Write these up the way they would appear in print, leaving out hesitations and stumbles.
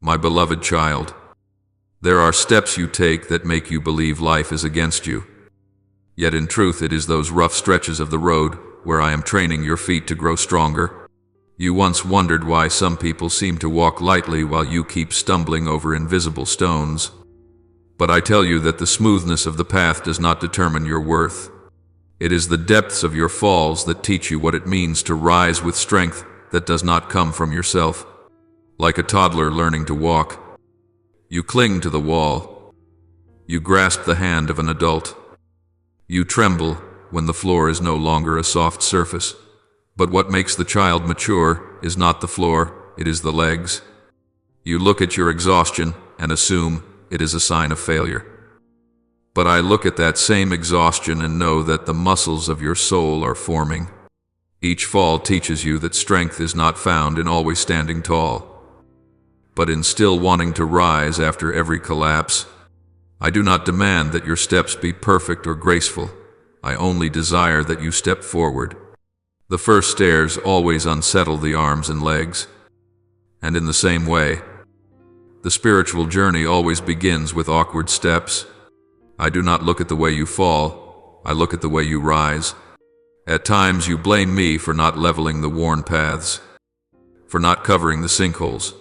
My beloved child, there are steps you take that make you believe life is against you. Yet in truth it is those rough stretches of the road where I am training your feet to grow stronger. You once wondered why some people seem to walk lightly while you keep stumbling over invisible stones. But I tell you that the smoothness of the path does not determine your worth. It is the depths of your falls that teach you what it means to rise with strength that does not come from yourself. Like a toddler learning to walk, you cling to the wall. You grasp the hand of an adult. You tremble when the floor is no longer a soft surface. But what makes the child mature is not the floor, it is the legs. You look at your exhaustion and assume it is a sign of failure. But I look at that same exhaustion and know that the muscles of your soul are forming. Each fall teaches you that strength is not found in always standing tall, but in still wanting to rise after every collapse. I do not demand that your steps be perfect or graceful. I only desire that you step forward. The first stairs always unsettle the arms and legs. And in the same way, the spiritual journey always begins with awkward steps. I do not look at the way you fall, I look at the way you rise. At times you blame me for not leveling the worn paths, for not covering the sinkholes,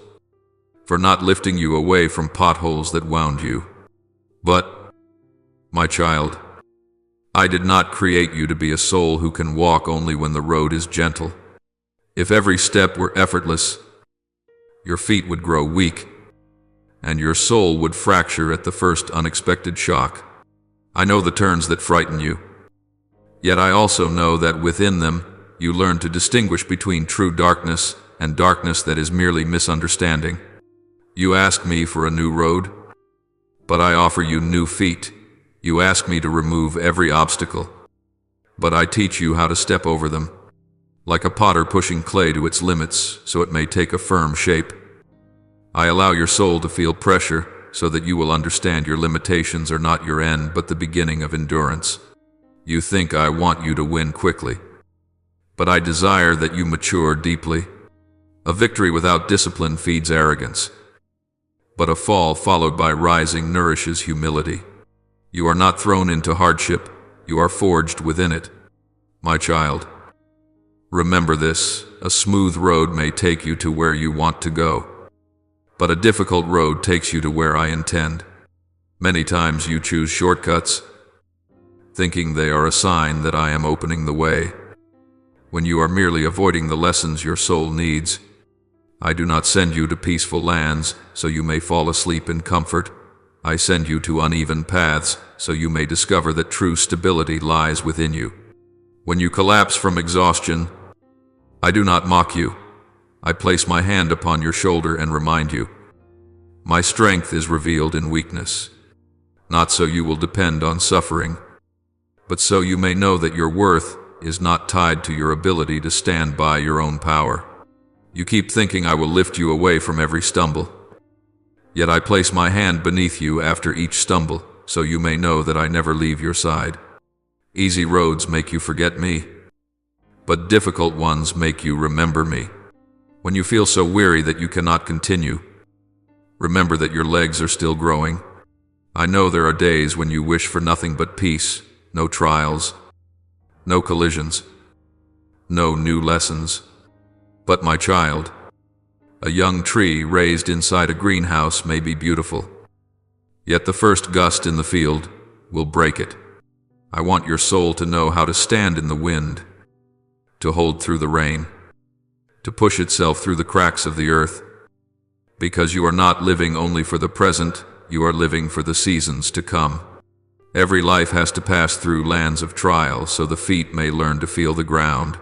for not lifting you away from potholes that wound you. But, my child, I did not create you to be a soul who can walk only when the road is gentle. If every step were effortless, your feet would grow weak, and your soul would fracture at the first unexpected shock. I know the turns that frighten you, yet I also know that within them you learn to distinguish between true darkness and darkness that is merely misunderstanding. You ask me for a new road, but I offer you new feet. You ask me to remove every obstacle, but I teach you how to step over them, like a potter pushing clay to its limits so it may take a firm shape. I allow your soul to feel pressure so that you will understand your limitations are not your end but the beginning of endurance. You think I want you to win quickly, but I desire that you mature deeply. A victory without discipline feeds arrogance, but a fall followed by rising nourishes humility. You are not thrown into hardship, you are forged within it. My child, remember this: a smooth road may take you to where you want to go, but a difficult road takes you to where I intend. Many times you choose shortcuts, thinking they are a sign that I am opening the way, when you are merely avoiding the lessons your soul needs. I do not send you to peaceful lands so you may fall asleep in comfort. I send you to uneven paths so you may discover that true stability lies within you. When you collapse from exhaustion, I do not mock you. I place my hand upon your shoulder and remind you, my strength is revealed in weakness, not so you will depend on suffering, but so you may know that your worth is not tied to your ability to stand by your own power. You keep thinking I will lift you away from every stumble, yet I place my hand beneath you after each stumble, so you may know that I never leave your side. Easy roads make you forget me, but difficult ones make you remember me. When you feel so weary that you cannot continue, remember that your legs are still growing. I know there are days when you wish for nothing but peace, no trials, no collisions, no new lessons. But my child, a young tree raised inside a greenhouse may be beautiful, yet the first gust in the field will break it. I want your soul to know how to stand in the wind, to hold through the rain, to push itself through the cracks of the earth, because you are not living only for the present, you are living for the seasons to come. Every life has to pass through lands of trial so the feet may learn to feel the ground.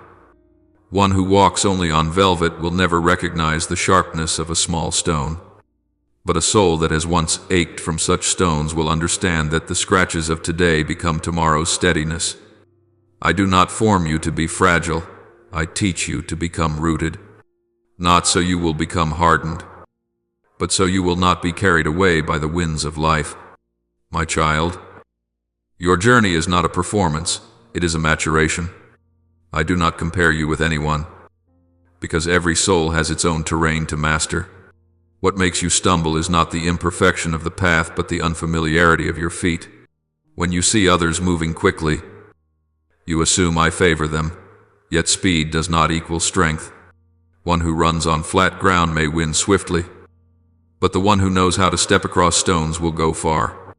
One who walks only on velvet will never recognize the sharpness of a small stone. But a soul that has once ached from such stones will understand that the scratches of today become tomorrow's steadiness. I do not form you to be fragile, I teach you to become rooted. Not so you will become hardened, but so you will not be carried away by the winds of life. My child, your journey is not a performance, it is a maturation. I do not compare you with anyone, because every soul has its own terrain to master. What makes you stumble is not the imperfection of the path, but the unfamiliarity of your feet. When you see others moving quickly, you assume I favor them, yet speed does not equal strength. One who runs on flat ground may win swiftly, but the one who knows how to step across stones will go far.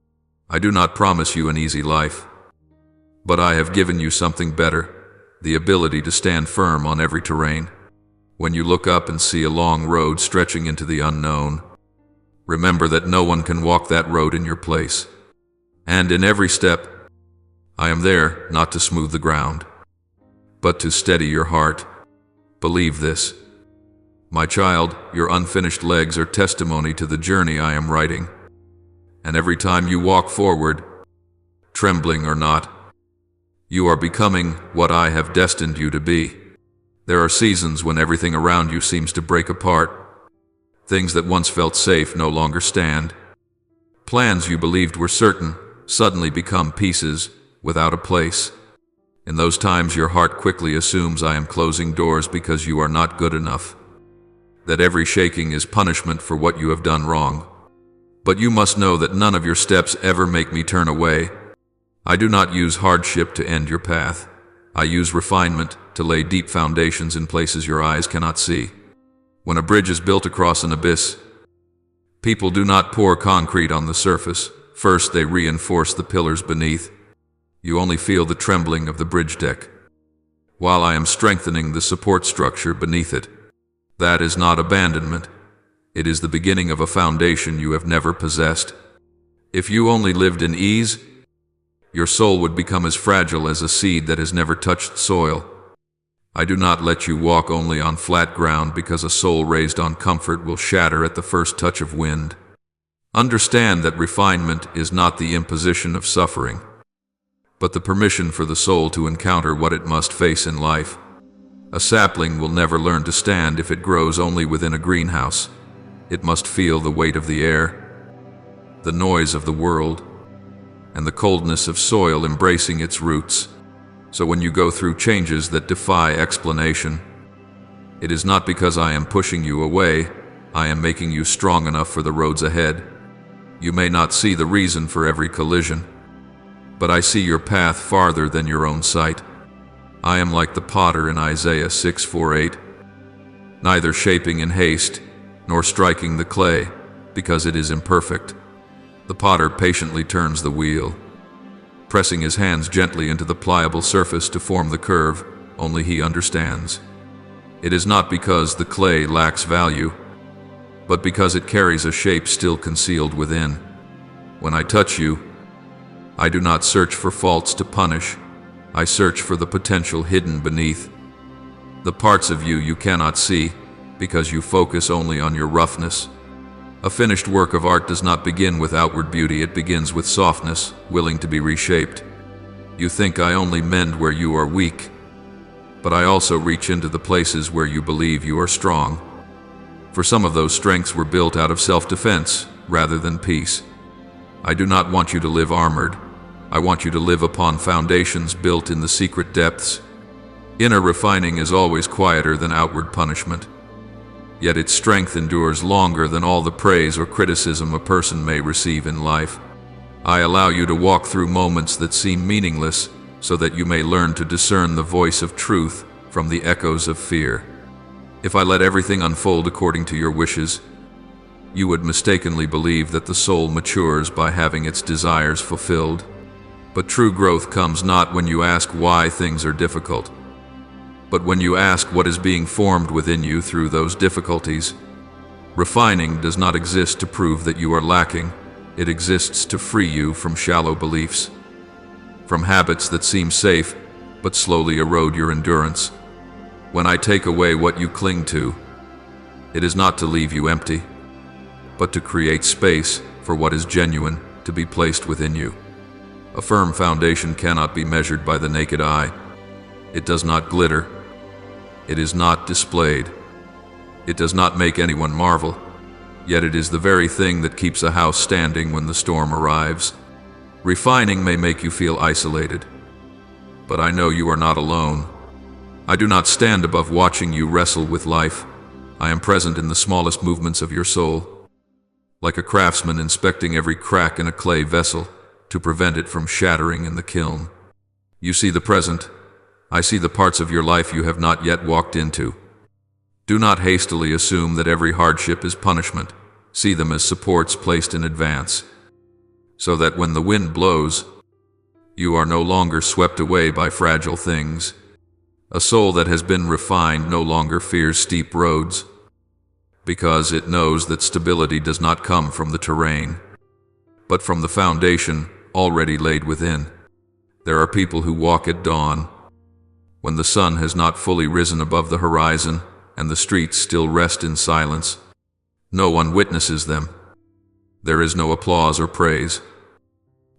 I do not promise you an easy life, but I have given you something better, the ability to stand firm on every terrain. When you look up and see a long road stretching into the unknown, remember that no one can walk that road in your place. And in every step, I am there not to smooth the ground, but to steady your heart. Believe this. My child, your unfinished legs are testimony to the journey I am writing. And every time you walk forward, trembling or not, you are becoming what I have destined you to be. There are seasons when everything around you seems to break apart. Things that once felt safe no longer stand. Plans you believed were certain suddenly become pieces without a place. In those times your heart quickly assumes I am closing doors because you are not good enough. That every shaking is punishment for what you have done wrong. But you must know that none of your steps ever make me turn away. I do not use hardship to end your path. I use refinement to lay deep foundations in places your eyes cannot see. When a bridge is built across an abyss, people do not pour concrete on the surface. First, they reinforce the pillars beneath. You only feel the trembling of the bridge deck, while I am strengthening the support structure beneath it. That is not abandonment. It is the beginning of a foundation you have never possessed. If you only lived in ease, your soul would become as fragile as a seed that has never touched soil. I do not let you walk only on flat ground because a soul raised on comfort will shatter at the first touch of wind. Understand that refinement is not the imposition of suffering, but the permission for the soul to encounter what it must face in life. A sapling will never learn to stand if it grows only within a greenhouse. It must feel the weight of the air, the noise of the world, and the coldness of soil embracing its roots. So when you go through changes that defy explanation, it is not because I am pushing you away. I am making you strong enough for the roads ahead. You may not see the reason for every collision, but I see your path farther than your own sight. I am like the potter in Isaiah 6:4-8, neither shaping in haste, nor striking the clay, because it is imperfect. The potter patiently turns the wheel, pressing his hands gently into the pliable surface to form the curve. Only he understands. It is not because the clay lacks value, but because it carries a shape still concealed within. When I touch you, I do not search for faults to punish. I search for the potential hidden beneath. The parts of you you cannot see because you focus only on your roughness. A finished work of art does not begin with outward beauty, it begins with softness, willing to be reshaped. You think I only mend where you are weak, but I also reach into the places where you believe you are strong. For some of those strengths were built out of self-defense rather than peace. I do not want you to live armored. I want you to live upon foundations built in the secret depths. Inner refining is always quieter than outward punishment, yet its strength endures longer than all the praise or criticism a person may receive in life. I allow you to walk through moments that seem meaningless so that you may learn to discern the voice of truth from the echoes of fear. If I let everything unfold according to your wishes, you would mistakenly believe that the soul matures by having its desires fulfilled. But true growth comes not when you ask why things are difficult, but when you ask what is being formed within you through those difficulties. Refining does not exist to prove that you are lacking. It exists to free you from shallow beliefs, from habits that seem safe but slowly erode your endurance. When I take away what you cling to, it is not to leave you empty, but to create space for what is genuine to be placed within you. A firm foundation cannot be measured by the naked eye. It does not glitter. It is not displayed. It does not make anyone marvel, yet it is the very thing that keeps a house standing when the storm arrives. Refining may make you feel isolated, but I know you are not alone. I do not stand above watching you wrestle with life. I am present in the smallest movements of your soul. like a craftsman inspecting every crack in a clay vessel to prevent it from shattering in the kiln. You see the present. I see the parts of your life you have not yet walked into. Do not hastily assume that every hardship is punishment. See them as supports placed in advance, so that when the wind blows, you are no longer swept away by fragile things. A soul that has been refined no longer fears steep roads, because it knows that stability does not come from the terrain, but from the foundation already laid within. There are people who walk at dawn, when the sun has not fully risen above the horizon, and the streets still rest in silence. No one witnesses them. There is no applause or praise.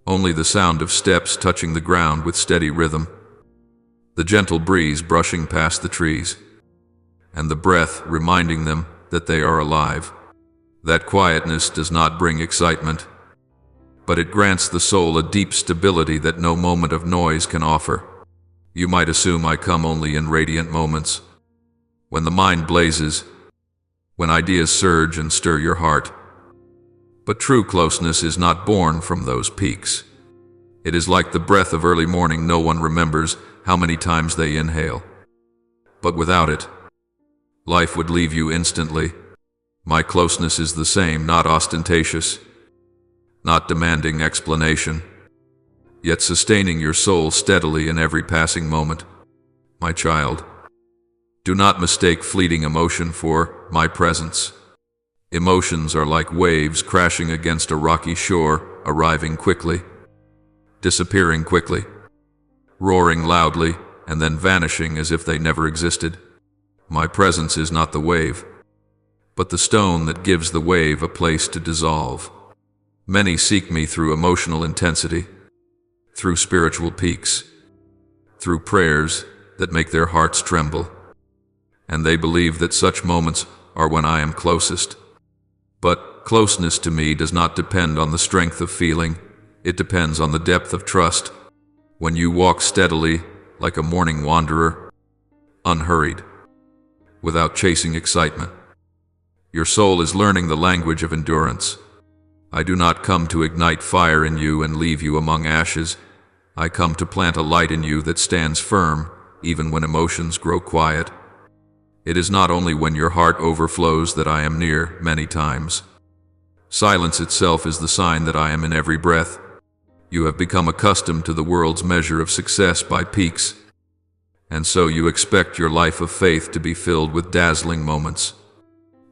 Only the sound of steps touching the ground with steady rhythm, the gentle breeze brushing past the trees, and the breath reminding them that they are alive. That quietness does not bring excitement, but it grants the soul a deep stability that no moment of noise can offer. You might assume I come only in radiant moments, when the mind blazes, when ideas surge and stir your heart. But true closeness is not born from those peaks. It is like the breath of early morning. No one remembers how many times they inhale. But without it, life would leave you instantly. My closeness is the same, not ostentatious, not demanding explanation, yet sustaining your soul steadily in every passing moment. My child, do not mistake fleeting emotion for my presence. Emotions are like waves crashing against a rocky shore, arriving quickly, disappearing quickly, roaring loudly, and then vanishing as if they never existed. My presence is not the wave, but the stone that gives the wave a place to dissolve. Many seek me through emotional intensity, through spiritual peaks, through prayers that make their hearts tremble, and they believe that such moments are when I am closest. But closeness to me does not depend on the strength of feeling, it depends on the depth of trust. When you walk steadily, like a morning wanderer, unhurried, without chasing excitement, your soul is learning the language of endurance. I do not come to ignite fire in you and leave you among ashes. I come to plant a light in you that stands firm, even when emotions grow quiet. It is not only when your heart overflows that I am near. Many times, silence itself is the sign that I am in every breath. You have become accustomed to the world's measure of success by peaks, and so you expect your life of faith to be filled with dazzling moments.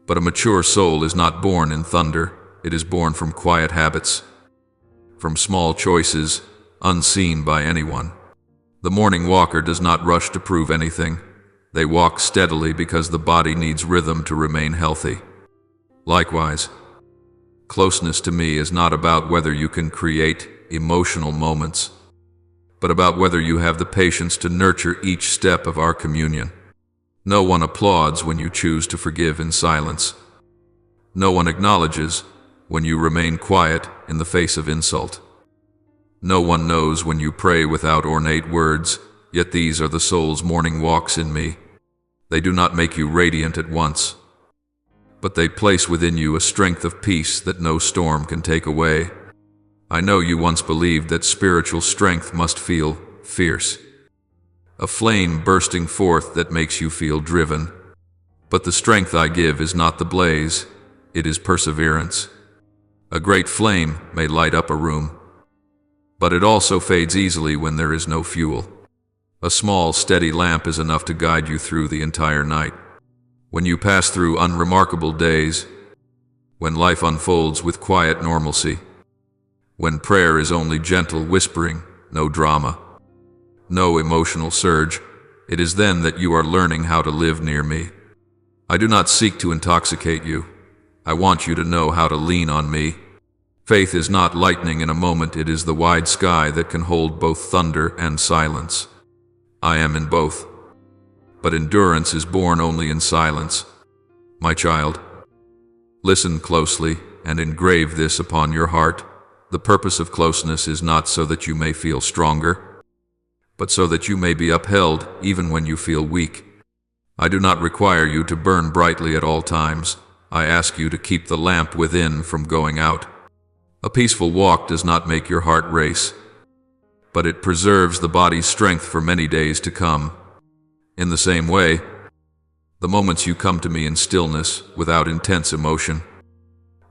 But a mature soul is not born in thunder. It is born from quiet habits, from small choices, unseen by anyone. The morning walker does not rush to prove anything. They walk steadily because the body needs rhythm to remain healthy. Likewise, closeness to me is not about whether you can create emotional moments, but about whether you have the patience to nurture each step of our communion. No one applauds when you choose to forgive in silence. No one acknowledges when you remain quiet in the face of insult. No one knows when you pray without ornate words, yet these are the soul's morning walks in me. They do not make you radiant at once, but they place within you a strength of peace that no storm can take away. I know you once believed that spiritual strength must feel fierce, a flame bursting forth that makes you feel driven. But the strength I give is not the blaze, it is perseverance. A great flame may light up a room, but it also fades easily when there is no fuel. A small, steady lamp is enough to guide you through the entire night. When you pass through unremarkable days, when life unfolds with quiet normalcy, when prayer is only gentle whispering, no drama, no emotional surge, it is then that you are learning how to live near me. I do not seek to intoxicate you. I want you to know how to lean on me. Faith is not lightning in a moment, it is the wide sky that can hold both thunder and silence. I am in both. But endurance is born only in silence. My child, listen closely and engrave this upon your heart. The purpose of closeness is not so that you may feel stronger, but so that you may be upheld even when you feel weak. I do not require you to burn brightly at all times. I ask you to keep the lamp within from going out. A peaceful walk does not make your heart race, but it preserves the body's strength for many days to come. In the same way, the moments you come to me in stillness, without intense emotion,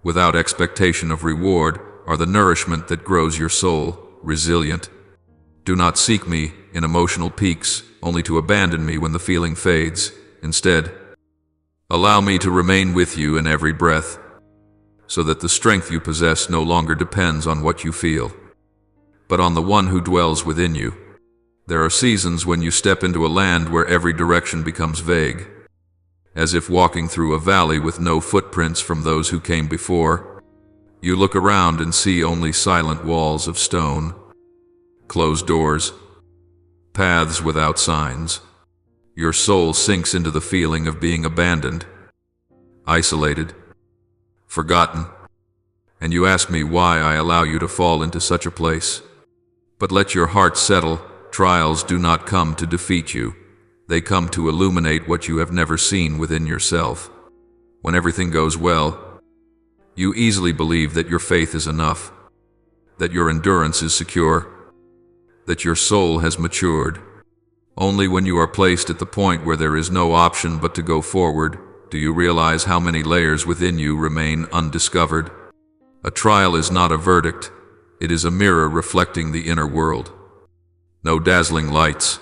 without expectation of reward, are the nourishment that grows your soul resilient. Do not seek me in emotional peaks, only to abandon me when the feeling fades. Instead, allow me to remain with you in every breath, so that the strength you possess no longer depends on what you feel, but on the one who dwells within you. There are seasons when you step into a land where every direction becomes vague, as if walking through a valley with no footprints from those who came before. You look around and see only silent walls of stone, closed doors, paths without signs. Your soul sinks into the feeling of being abandoned, isolated, forgotten, and you ask me why I allow you to fall into such a place. But let your heart settle. Trials do not come to defeat you. They come to illuminate what you have never seen within yourself. When everything goes well, you easily believe that your faith is enough, that your endurance is secure, that your soul has matured. Only when you are placed at the point where there is no option but to go forward, do you realize how many layers within you remain undiscovered. A trial is not a verdict. It is a mirror reflecting the inner world. No dazzling lights,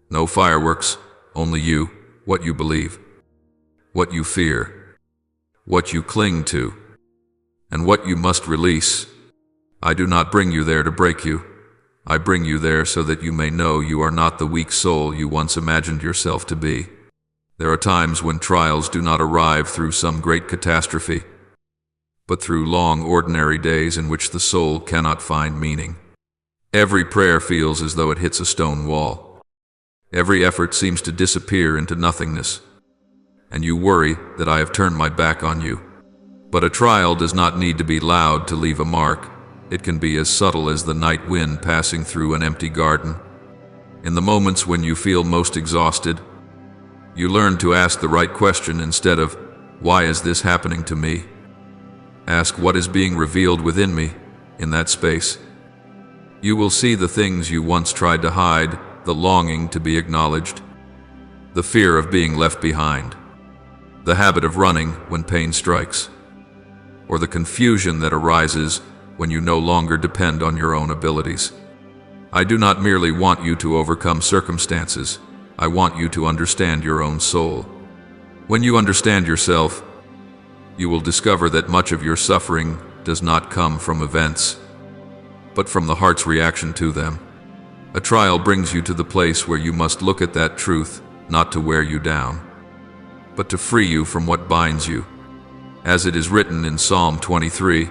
no fireworks, only you, what you believe, what you fear, what you cling to, and what you must release. I do not bring you there to break you. I bring you there so that you may know you are not the weak soul you once imagined yourself to be. There are times when trials do not arrive through some great catastrophe, but through long, ordinary days in which the soul cannot find meaning. Every prayer feels as though it hits a stone wall. Every effort seems to disappear into nothingness, and you worry that I have turned my back on you. But a trial does not need to be loud to leave a mark. It can be as subtle as the night wind passing through an empty garden. In the moments when you feel most exhausted, you learn to ask the right question instead of, "Why is this happening to me?" Ask, "What is being revealed within me?" In that space, you will see the things you once tried to hide, the longing to be acknowledged, the fear of being left behind, the habit of running when pain strikes, or the confusion that arises when you no longer depend on your own abilities. I do not merely want you to overcome circumstances. I want you to understand your own soul. When you understand yourself, you will discover that much of your suffering does not come from events, but from the heart's reaction to them. A trial brings you to the place where you must look at that truth, not to wear you down, but to free you from what binds you. As it is written in Psalm 23,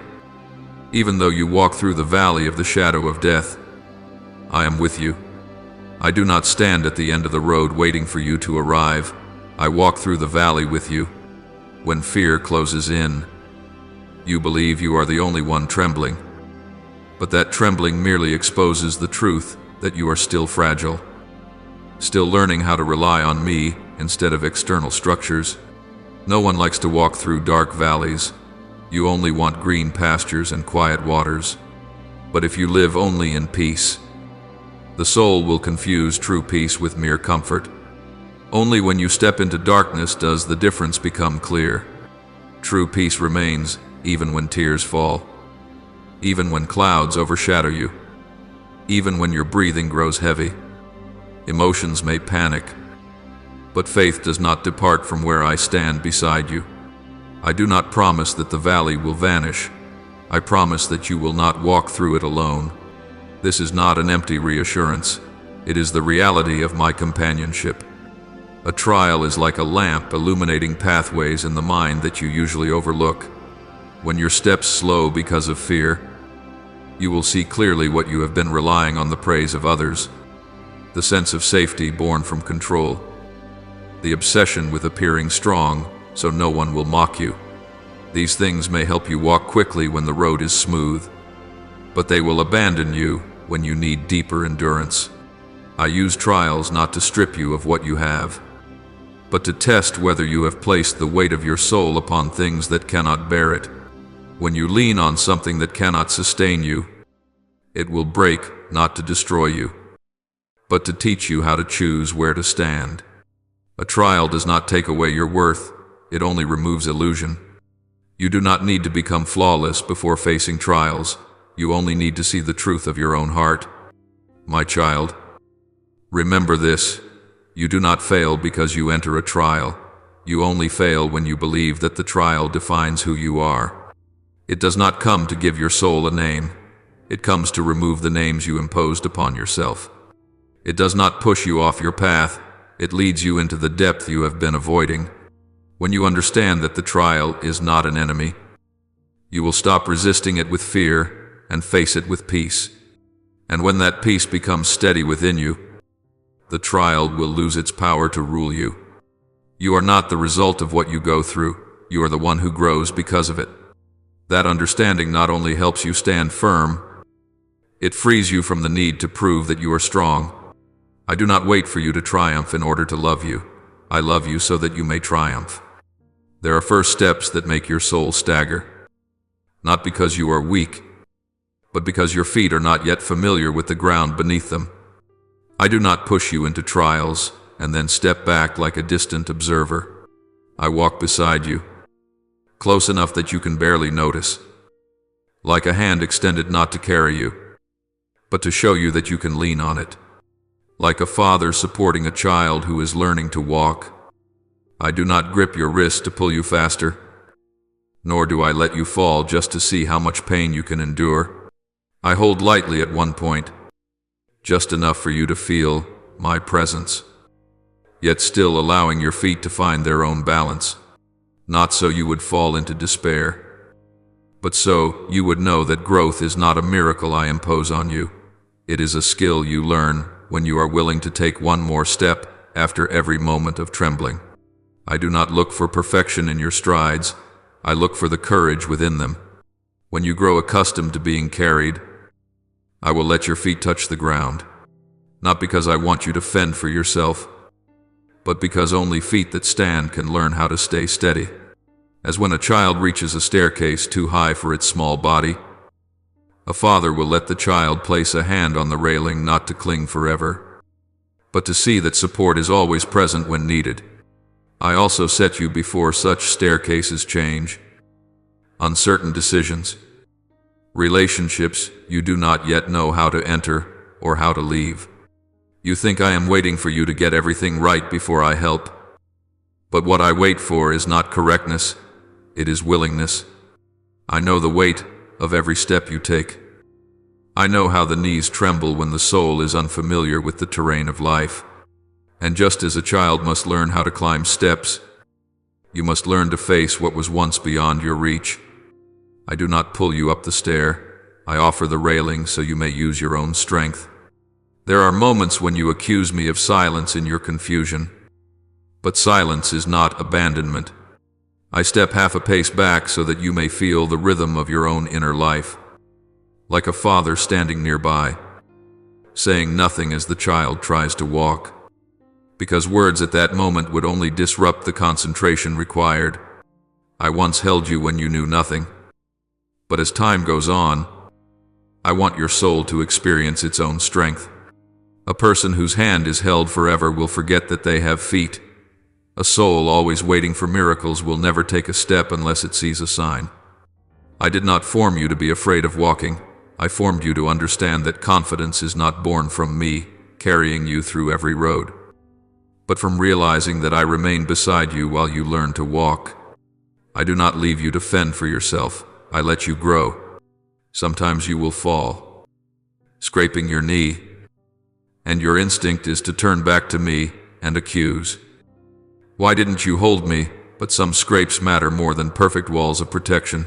"Even though you walk through the valley of the shadow of death, I am with you. I do not stand at the end of the road waiting for you to arrive. I walk through the valley with you. When fear closes in, you believe you are the only one trembling, but that trembling merely exposes the truth that you are still fragile, still learning how to rely on me instead of external structures. No one likes to walk through dark valleys. You only want green pastures and quiet waters. But if you live only in peace, the soul will confuse true peace with mere comfort. Only when you step into darkness does the difference become clear. True peace remains even when tears fall, even when clouds overshadow you, even when your breathing grows heavy. Emotions may panic, but faith does not depart from where I stand beside you. I do not promise that the valley will vanish. I promise that you will not walk through it alone. This is not an empty reassurance. It is the reality of my companionship. A trial is like a lamp illuminating pathways in the mind that you usually overlook. When your steps slow because of fear, you will see clearly what you have been relying on: the praise of others, the sense of safety born from control, the obsession with appearing strong so no one will mock you. These things may help you walk quickly when the road is smooth, but they will abandon you when you need deeper endurance. I use trials not to strip you of what you have, but to test whether you have placed the weight of your soul upon things that cannot bear it. When you lean on something that cannot sustain you, it will break, not to destroy you, but to teach you how to choose where to stand. A trial does not take away your worth, it only removes illusion. You do not need to become flawless before facing trials, you only need to see the truth of your own heart. My child, remember this, you do not fail because you enter a trial, you only fail when you believe that the trial defines who you are. It does not come to give your soul a name, it comes to remove the names you imposed upon yourself. It does not push you off your path, it leads you into the depth you have been avoiding. When you understand that the trial is not an enemy, you will stop resisting it with fear and face it with peace. And when that peace becomes steady within you, the trial will lose its power to rule you. You are not the result of what you go through, you are the one who grows because of it. That understanding not only helps you stand firm, it frees you from the need to prove that you are strong. I do not wait for you to triumph in order to love you. I love you so that you may triumph. There are first steps that make your soul stagger, not because you are weak, but because your feet are not yet familiar with the ground beneath them. I do not push you into trials and then step back like a distant observer. I walk beside you, close enough that you can barely notice, like a hand extended not to carry you, but to show you that you can lean on it, like a father supporting a child who is learning to walk. I do not grip your wrist to pull you faster, nor do I let you fall just to see how much pain you can endure. I hold lightly at one point, just enough for you to feel my presence, yet still allowing your feet to find their own balance, not so you would fall into despair, but so you would know that growth is not a miracle I impose on you. It is a skill you learn when you are willing to take one more step after every moment of trembling. I do not look for perfection in your strides, I look for the courage within them. When you grow accustomed to being carried, I will let your feet touch the ground, not because I want you to fend for yourself, but because only feet that stand can learn how to stay steady. As when a child reaches a staircase too high for its small body, a father will let the child place a hand on the railing not to cling forever, but to see that support is always present when needed. I also set you before such staircases change, uncertain decisions, relationships you do not yet know how to enter or how to leave. You think I am waiting for you to get everything right before I help, but what I wait for is not correctness, it is willingness. I know the weight of every step you take. I know how the knees tremble when the soul is unfamiliar with the terrain of life. And just as a child must learn how to climb steps, you must learn to face what was once beyond your reach. I do not pull you up the stair, I offer the railing so you may use your own strength. There are moments when you accuse me of silence in your confusion, but silence is not abandonment. I step half a pace back so that you may feel the rhythm of your own inner life, like a father standing nearby, saying nothing as the child tries to walk, because words at that moment would only disrupt the concentration required. I once held you when you knew nothing, but as time goes on, I want your soul to experience its own strength. A person whose hand is held forever will forget that they have feet. A soul always waiting for miracles will never take a step unless it sees a sign. I did not form you to be afraid of walking. I formed you to understand that confidence is not born from me, carrying you through every road, but from realizing that I remain beside you while you learn to walk. I do not leave you to fend for yourself, I let you grow. Sometimes you will fall, scraping your knee, and your instinct is to turn back to me and accuse. Why didn't you hold me? But some scrapes matter more than perfect walls of protection.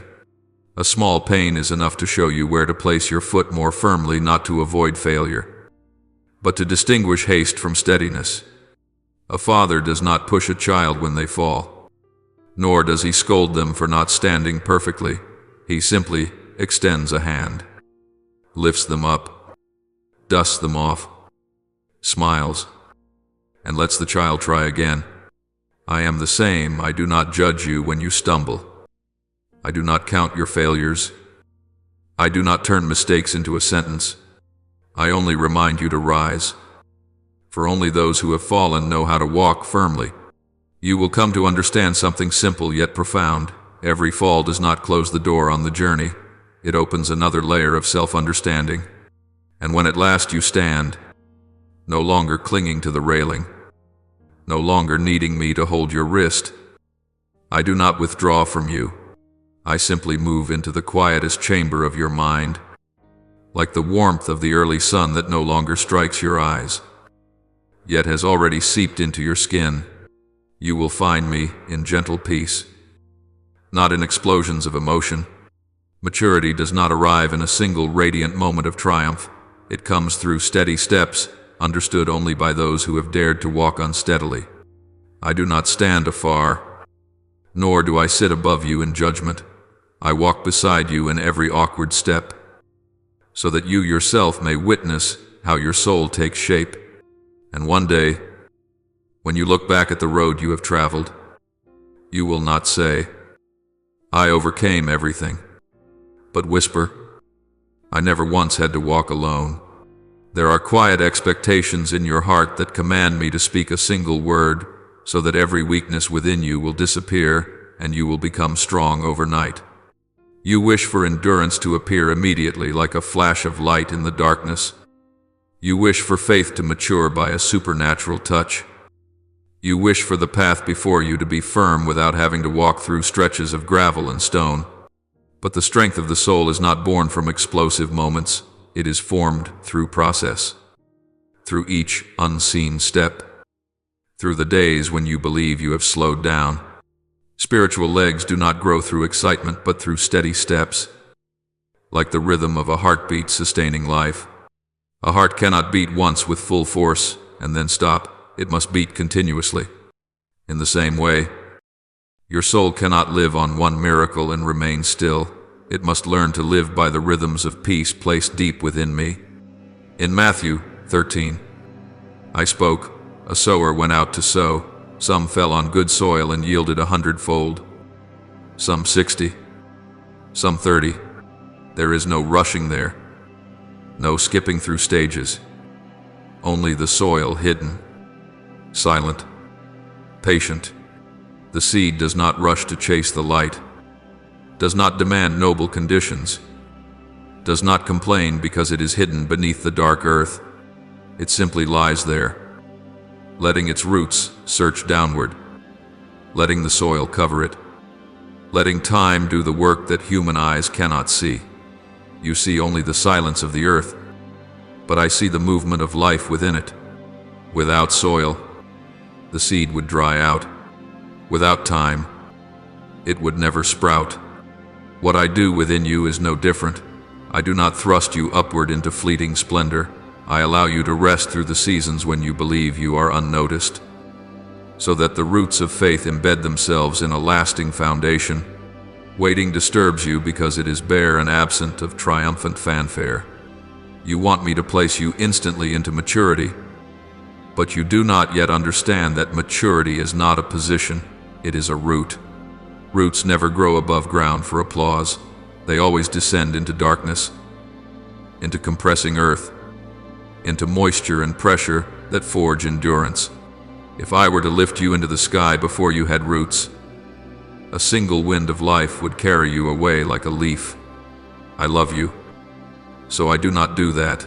A small pain is enough to show you where to place your foot more firmly, not to avoid failure, but to distinguish haste from steadiness. A father does not push a child when they fall, nor does he scold them for not standing perfectly. He simply extends a hand, lifts them up, dusts them off, smiles, and lets the child try again. I am the same. I do not judge you when you stumble. I do not count your failures. I do not turn mistakes into a sentence. I only remind you to rise. For only those who have fallen know how to walk firmly. You will come to understand something simple yet profound. Every fall does not close the door on the journey. It opens another layer of self-understanding. And when at last you stand, no longer clinging to the railing, no longer needing me to hold your wrist, I do not withdraw from you. I simply move into the quietest chamber of your mind, like the warmth of the early sun that no longer strikes your eyes, yet has already seeped into your skin. You will find me in gentle peace, not in explosions of emotion. Maturity does not arrive in a single radiant moment of triumph. It comes through steady steps, understood only by those who have dared to walk unsteadily. I do not stand afar, nor do I sit above you in judgment. I walk beside you in every awkward step, so that you yourself may witness how your soul takes shape. And one day, when you look back at the road you have traveled, you will not say, "I overcame everything," but whisper, "I never once had to walk alone." There are quiet expectations in your heart that command me to speak a single word, so that every weakness within you will disappear and you will become strong overnight. You wish for endurance to appear immediately like a flash of light in the darkness. You wish for faith to mature by a supernatural touch. You wish for the path before you to be firm without having to walk through stretches of gravel and stone. But the strength of the soul is not born from explosive moments. It is formed through process, through each unseen step, through the days when you believe you have slowed down. Spiritual legs do not grow through excitement, but through steady steps, like the rhythm of a heartbeat sustaining life. A heart cannot beat once with full force and then stop. It must beat continuously. In the same way, your soul cannot live on one miracle and remain still. It must learn to live by the rhythms of peace placed deep within me. In Matthew 13, I spoke, "A sower went out to sow. Some fell on good soil and yielded 100-fold. Some 60, some 30. There is no rushing there, no skipping through stages. Only the soil hidden, silent, patient. The seed does not rush to chase the light, does not demand noble conditions, does not complain because it is hidden beneath the dark earth. It simply lies there, letting its roots search downward, letting the soil cover it, letting time do the work that human eyes cannot see. You see only the silence of the earth, but I see the movement of life within it. Without soil, the seed would dry out. Without time, it would never sprout. What I do within you is no different. I do not thrust you upward into fleeting splendor. I allow you to rest through the seasons when you believe you are unnoticed, so that the roots of faith embed themselves in a lasting foundation. Waiting disturbs you because it is bare and absent of triumphant fanfare. You want me to place you instantly into maturity, but you do not yet understand that maturity is not a position, it is a root. Roots never grow above ground for applause. They always descend into darkness, into compressing earth, into moisture and pressure that forge endurance. If I were to lift you into the sky before you had roots, a single wind of life would carry you away like a leaf. I love you, so I do not do that.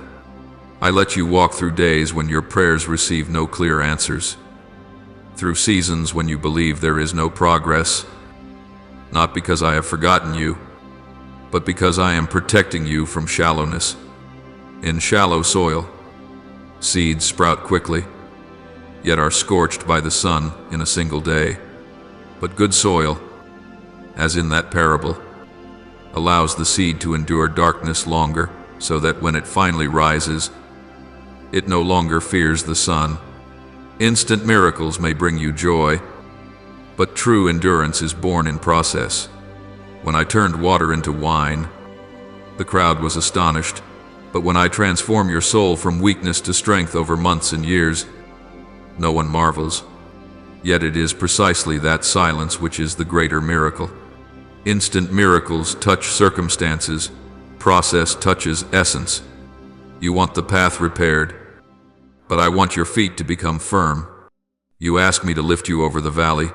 I let you walk through days when your prayers receive no clear answers, through seasons when you believe there is no progress, not because I have forgotten you, but because I am protecting you from shallowness. In shallow soil, seeds sprout quickly, yet are scorched by the sun in a single day. But good soil, as in that parable, allows the seed to endure darkness longer, so that when it finally rises, it no longer fears the sun. Instant miracles may bring you joy, but true endurance is born in process. When I turned water into wine, the crowd was astonished. But when I transform your soul from weakness to strength over months and years, no one marvels. Yet it is precisely that silence which is the greater miracle. Instant miracles touch circumstances, process touches essence. You want the path repaired, but I want your feet to become firm. You ask me to lift you over the valley,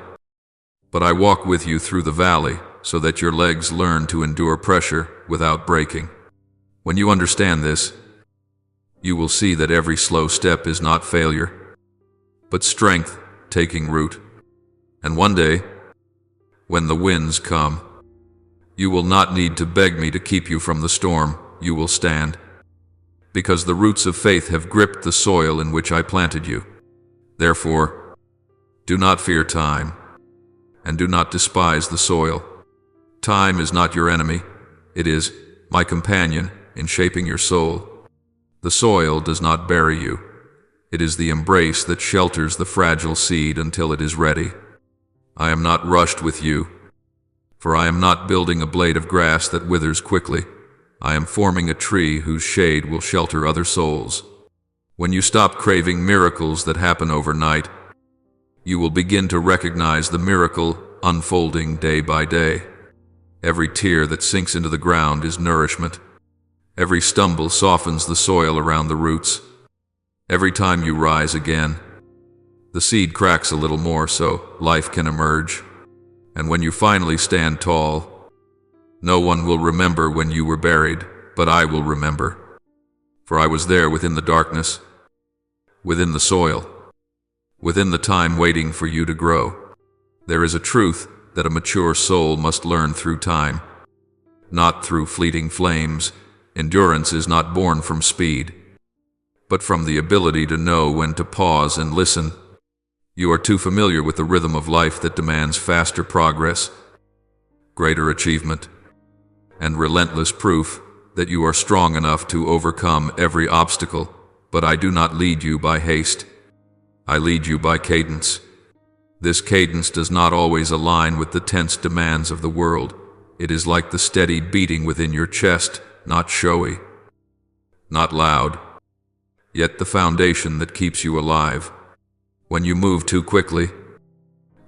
but I walk with you through the valley so that your legs learn to endure pressure without breaking. When you understand this, you will see that every slow step is not failure, but strength taking root. And one day, when the winds come, you will not need to beg me to keep you from the storm. You will stand, because the roots of faith have gripped the soil in which I planted you. Therefore, do not fear time, and do not despise the soil. Time is not your enemy. It is my companion in shaping your soul. The soil does not bury you. It is the embrace that shelters the fragile seed until it is ready. I am not rushed with you, for I am not building a blade of grass that withers quickly. I am forming a tree whose shade will shelter other souls. When you stop craving miracles that happen overnight, you will begin to recognize the miracle unfolding day by day. Every tear that sinks into the ground is nourishment. Every stumble softens the soil around the roots. Every time you rise again, the seed cracks a little more so life can emerge. And when you finally stand tall, no one will remember when you were buried, but I will remember. For I was there within the darkness, within the soil, within the time waiting for you to grow. There is a truth that a mature soul must learn through time, not through fleeting flames. Endurance is not born from speed, but from the ability to know when to pause and listen. You are too familiar with the rhythm of life that demands faster progress, greater achievement, and relentless proof that you are strong enough to overcome every obstacle. But I do not lead you by haste. I lead you by cadence. This cadence does not always align with the tense demands of the world. It is like the steady beating within your chest, not showy, not loud, yet the foundation that keeps you alive. When you move too quickly,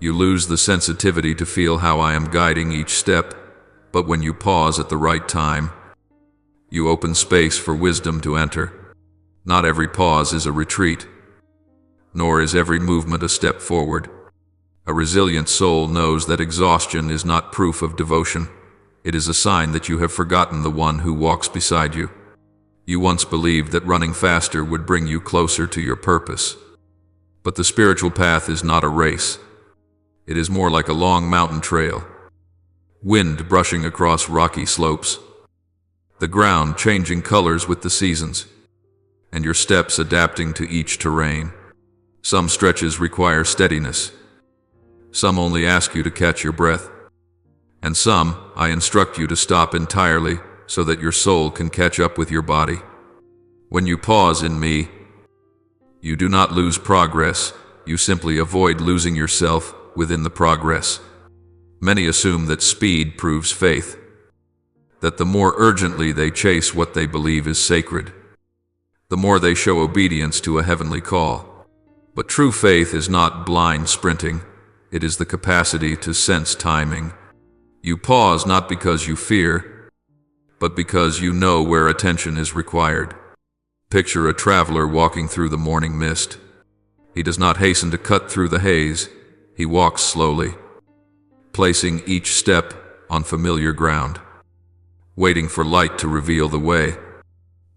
you lose the sensitivity to feel how I am guiding each step, but when you pause at the right time, you open space for wisdom to enter. Not every pause is a retreat, nor is every movement a step forward. A resilient soul knows that exhaustion is not proof of devotion. It is a sign that you have forgotten the one who walks beside you. You once believed that running faster would bring you closer to your purpose. But the spiritual path is not a race. It is more like a long mountain trail. Wind brushing across rocky slopes, the ground changing colors with the seasons, and your steps adapting to each terrain. Some stretches require steadiness. Some only ask you to catch your breath. And some, I instruct you to stop entirely so that your soul can catch up with your body. When you pause in me, you do not lose progress, you simply avoid losing yourself within the progress. Many assume that speed proves faith, that the more urgently they chase what they believe is sacred, the more they show obedience to a heavenly call. But true faith is not blind sprinting, it is the capacity to sense timing. You pause not because you fear, but because you know where attention is required. Picture a traveler walking through the morning mist. He does not hasten to cut through the haze. He walks slowly, placing each step on familiar ground, waiting for light to reveal the way.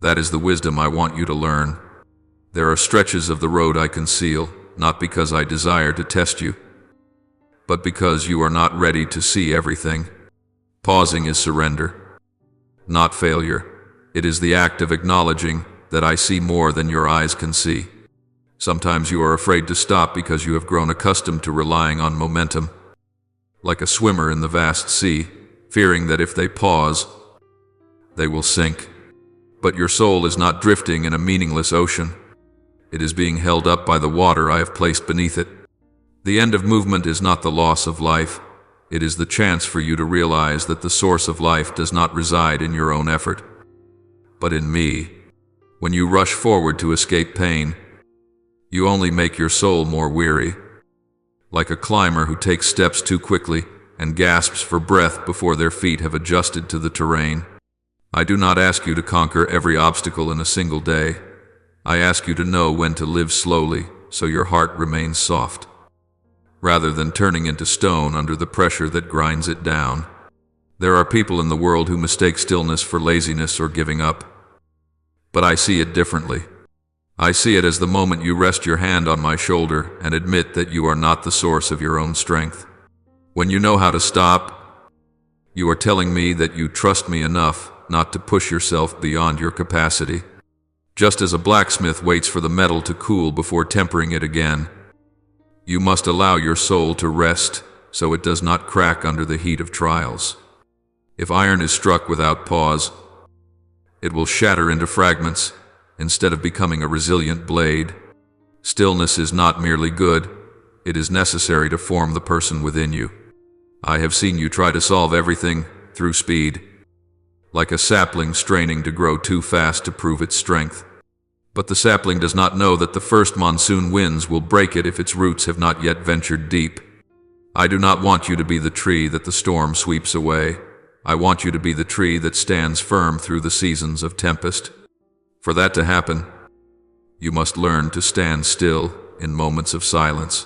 That is the wisdom I want you to learn. There are stretches of the road I conceal, not because I desire to test you, but because you are not ready to see everything. Pausing is surrender, not failure. It is the act of acknowledging that I see more than your eyes can see. Sometimes you are afraid to stop because you have grown accustomed to relying on momentum, like a swimmer in the vast sea, fearing that if they pause, they will sink. But your soul is not drifting in a meaningless ocean. It is being held up by the water I have placed beneath it. The end of movement is not the loss of life. It is the chance for you to realize that the source of life does not reside in your own effort, but in me. When you rush forward to escape pain, you only make your soul more weary. like a climber who takes steps too quickly and gasps for breath before their feet have adjusted to the terrain. I do not ask you to conquer every obstacle in a single day. I ask you to know when to live slowly so your heart remains soft, rather than turning into stone under the pressure that grinds it down. There are people in the world who mistake stillness for laziness or giving up. But I see it differently. I see it as the moment you rest your hand on my shoulder and admit that you are not the source of your own strength. When you know how to stop, you are telling me that you trust me enough not to push yourself beyond your capacity. Just as a blacksmith waits for the metal to cool before tempering it again, you must allow your soul to rest so it does not crack under the heat of trials. If iron is struck without pause, it will shatter into fragments instead of becoming a resilient blade. Stillness is not merely good, it is necessary to form the person within you. I have seen you try to solve everything through speed, like a sapling straining to grow too fast to prove its strength. But the sapling does not know that the first monsoon winds will break it if its roots have not yet ventured deep. I do not want you to be the tree that the storm sweeps away. I want you to be the tree that stands firm through the seasons of tempest. For that to happen, you must learn to stand still in moments of silence,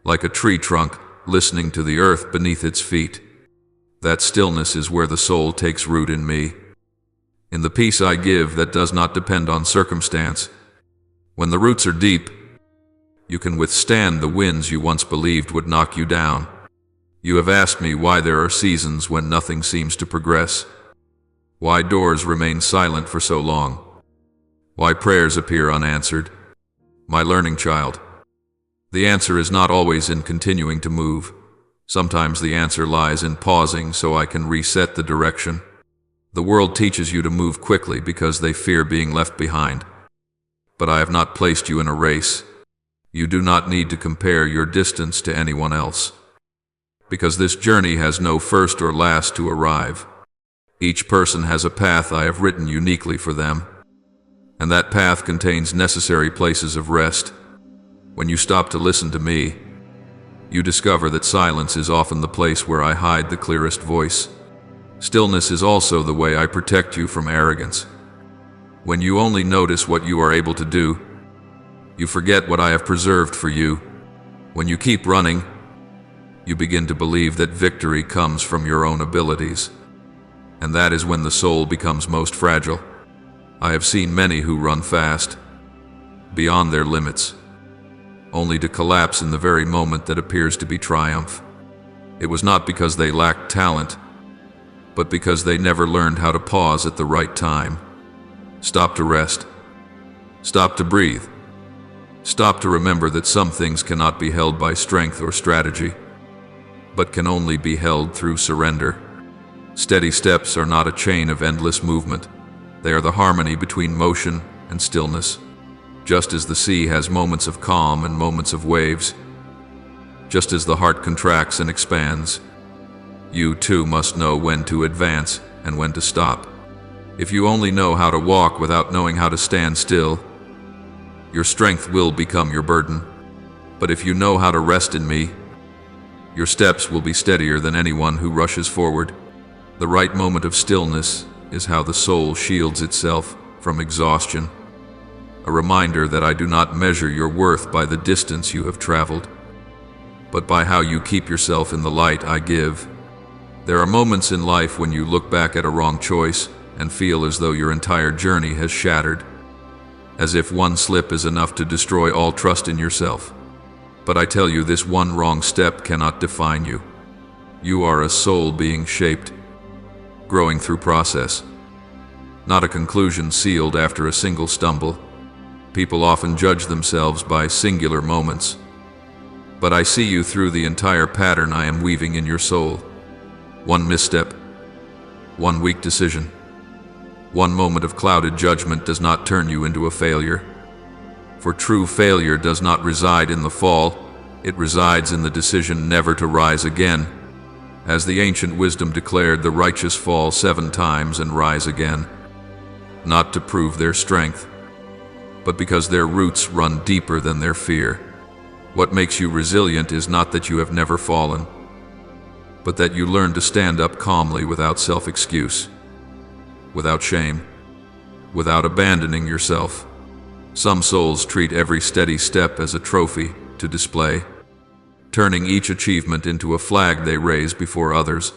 like a tree trunk listening to the earth beneath its feet. That stillness is where the soul takes root in me, in the peace I give that does not depend on circumstance. When the roots are deep, you can withstand the winds you once believed would knock you down. You have asked me why there are seasons when nothing seems to progress, why doors remain silent for so long, why prayers appear unanswered. My learning child, the answer is not always in continuing to move. Sometimes the answer lies in pausing so I can reset the direction. The world teaches you to move quickly because they fear being left behind. But I have not placed you in a race. You do not need to compare your distance to anyone else, because this journey has no first or last to arrive. Each person has a path I have written uniquely for them, and that path contains necessary places of rest. When you stop to listen to me, you discover that silence is often the place where I hide the clearest voice. Stillness is also the way I protect you from arrogance. When you only notice what you are able to do, you forget what I have preserved for you. When you keep running, you begin to believe that victory comes from your own abilities, and that is when the soul becomes most fragile. I have seen many who run fast, beyond their limits, only to collapse in the very moment that appears to be triumph. It was not because they lacked talent, but because they never learned how to pause at the right time. Stop to rest. Stop to breathe. Stop to remember that some things cannot be held by strength or strategy, but can only be held through surrender. Steady steps are not a chain of endless movement. They are the harmony between motion and stillness. Just as the sea has moments of calm and moments of waves, just as the heart contracts and expands, you too must know when to advance and when to stop. If you only know how to walk without knowing how to stand still, your strength will become your burden. But if you know how to rest in me, your steps will be steadier than anyone who rushes forward. The right moment of stillness is how the soul shields itself from exhaustion, a reminder that I do not measure your worth by the distance you have traveled, but by how you keep yourself in the light I give. There are moments in life when you look back at a wrong choice and feel as though your entire journey has shattered, as if one slip is enough to destroy all trust in yourself. But I tell you, this one wrong step cannot define you. You are a soul being shaped, growing through process, not a conclusion sealed after a single stumble. People often judge themselves by singular moments, but I see you through the entire pattern I am weaving in your soul. One misstep, one weak decision, one moment of clouded judgment does not turn you into a failure. For true failure does not reside in the fall, it resides in the decision never to rise again. As the ancient wisdom declared, the righteous fall 7 times and rise again, not to prove their strength, but because their roots run deeper than their fear. What makes you resilient is not that you have never fallen, but that you learn to stand up calmly without self-excuse, without shame, without abandoning yourself. Some souls treat every steady step as a trophy to display, turning each achievement into a flag they raise before others.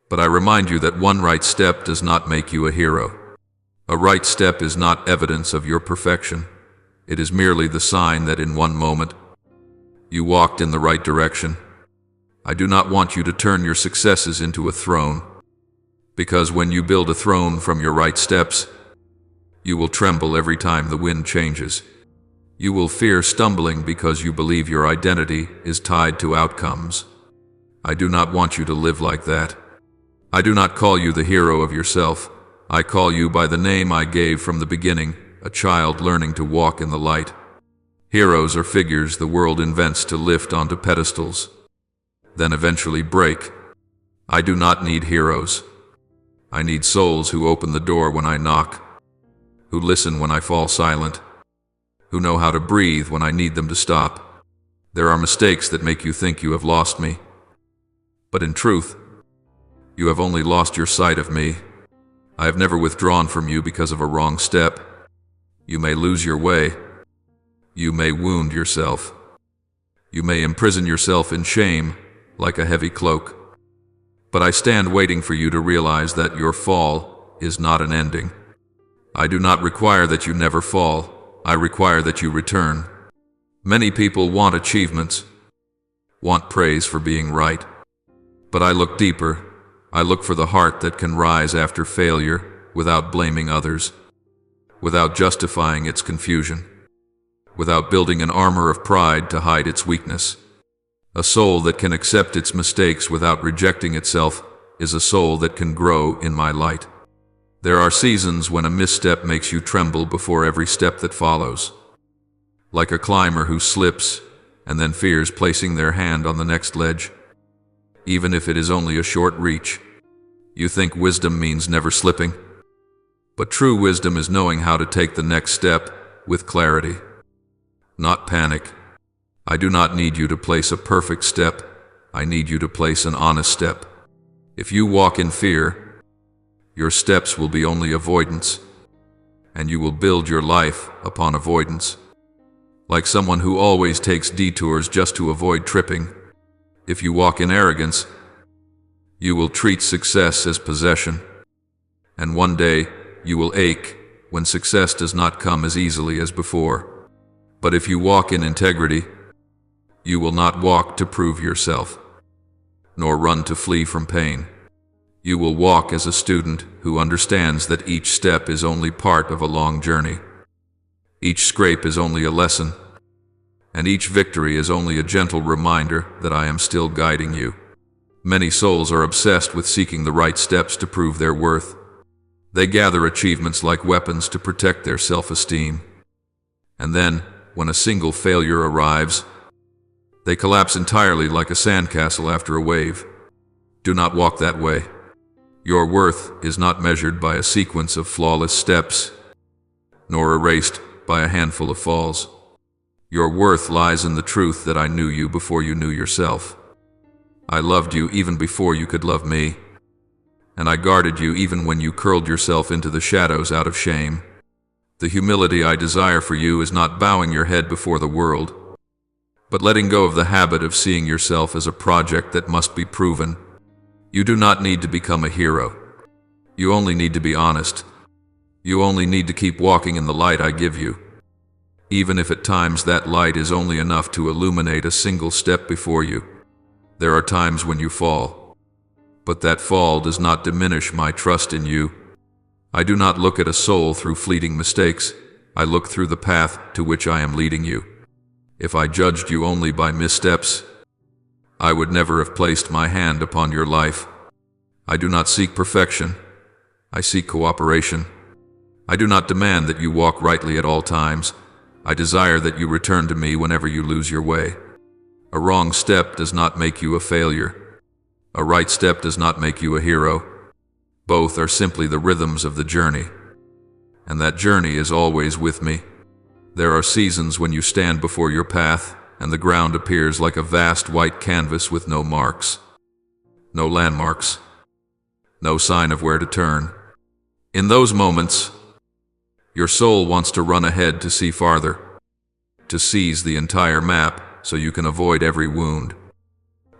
But I remind you that one right step does not make you a hero. A right step is not evidence of your perfection. It is merely the sign that in one moment, you walked in the right direction. I do not want you to turn your successes into a throne, because when you build a throne from your right steps, you will tremble every time the wind changes. You will fear stumbling because you believe your identity is tied to outcomes. I do not want you to live like that. I do not call you the hero of yourself. I call you by the name I gave from the beginning, a child learning to walk in the light. Heroes are figures the world invents to lift onto pedestals, then eventually break. I do not need heroes. I need souls who open the door when I knock, who listen when I fall silent, who know how to breathe when I need them to stop. There are mistakes that make you think you have lost me, but in truth, you have only lost your sight of me. I have never withdrawn from you because of a wrong step. You may lose your way. You may wound yourself. You may imprison yourself in shame like a heavy cloak. But I stand waiting for you to realize that your fall is not an ending. I do not require that you never fall. I require that you return. Many people want achievements, want praise for being right. But I look deeper. I look for the heart that can rise after failure without blaming others, without justifying its confusion, without building an armor of pride to hide its weakness. A soul that can accept its mistakes without rejecting itself is a soul that can grow in my light. There are seasons when a misstep makes you tremble before every step that follows, like a climber who slips and then fears placing their hand on the next ledge, even if it is only a short reach. You think wisdom means never slipping, but true wisdom is knowing how to take the next step with clarity, not panic. I do not need you to place a perfect step. I need you to place an honest step. If you walk in fear, your steps will be only avoidance, and you will build your life upon avoidance. Like someone who always takes detours just to avoid tripping. If you walk in arrogance, you will treat success as possession, and one day you will ache when success does not come as easily as before. But if you walk in integrity, you will not walk to prove yourself, nor run to flee from pain. You will walk as a student who understands that each step is only part of a long journey. Each scrape is only a lesson, and each victory is only a gentle reminder that I am still guiding you. Many souls are obsessed with seeking the right steps to prove their worth. They gather achievements like weapons to protect their self-esteem. And then, when a single failure arrives, they collapse entirely like a sandcastle after a wave. Do not walk that way. Your worth is not measured by a sequence of flawless steps, nor erased by a handful of falls. Your worth lies in the truth that I knew you before you knew yourself. I loved you even before you could love me, and I guarded you even when you curled yourself into the shadows out of shame. The humility I desire for you is not bowing your head before the world, but letting go of the habit of seeing yourself as a project that must be proven. You do not need to become a hero. You only need to be honest. You only need to keep walking in the light I give you, even if at times that light is only enough to illuminate a single step before you. There are times when you fall, but that fall does not diminish my trust in you. I do not look at a soul through fleeting mistakes. I look through the path to which I am leading you. If I judged you only by missteps, I would never have placed my hand upon your life. I do not seek perfection. I seek cooperation. I do not demand that you walk rightly at all times. I desire that you return to me whenever you lose your way. A wrong step does not make you a failure. A right step does not make you a hero. Both are simply the rhythms of the journey, and that journey is always with me. There are seasons when you stand before your path, and the ground appears like a vast white canvas with no marks, no landmarks, no sign of where to turn. In those moments, your soul wants to run ahead to see farther, to seize the entire map so you can avoid every wound.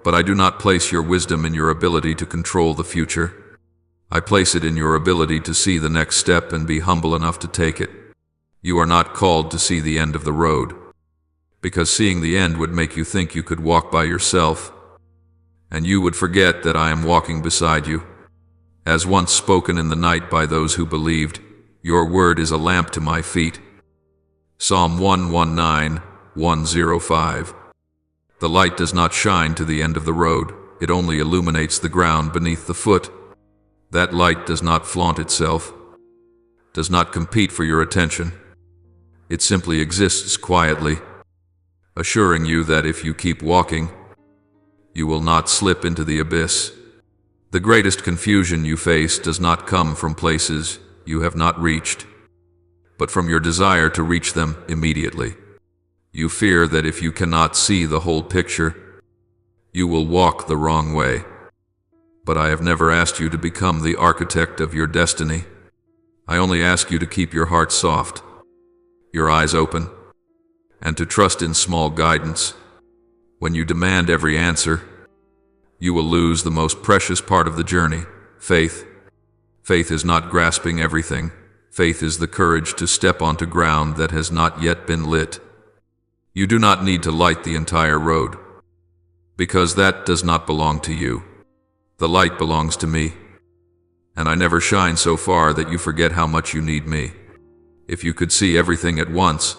But I do not place your wisdom in your ability to control the future. I place it in your ability to see the next step and be humble enough to take it. You are not called to see the end of the road, because seeing the end would make you think you could walk by yourself, and you would forget that I am walking beside you. As once spoken in the night by those who believed, your word is a lamp to my feet. Psalm 119:105. The light does not shine to the end of the road, it only illuminates the ground beneath the foot. That light does not flaunt itself, does not compete for your attention. It simply exists quietly, assuring you that if you keep walking, you will not slip into the abyss. The greatest confusion you face does not come from places you have not reached, but from your desire to reach them immediately. You fear that if you cannot see the whole picture, you will walk the wrong way. But I have never asked you to become the architect of your destiny. I only ask you to keep your heart soft, your eyes open, and to trust in small guidance. When you demand every answer, you will lose the most precious part of the journey, faith. Faith is not grasping everything. Faith is the courage to step onto ground that has not yet been lit. You do not need to light the entire road, because that does not belong to you. The light belongs to me, and I never shine so far that you forget how much you need me. If you could see everything at once,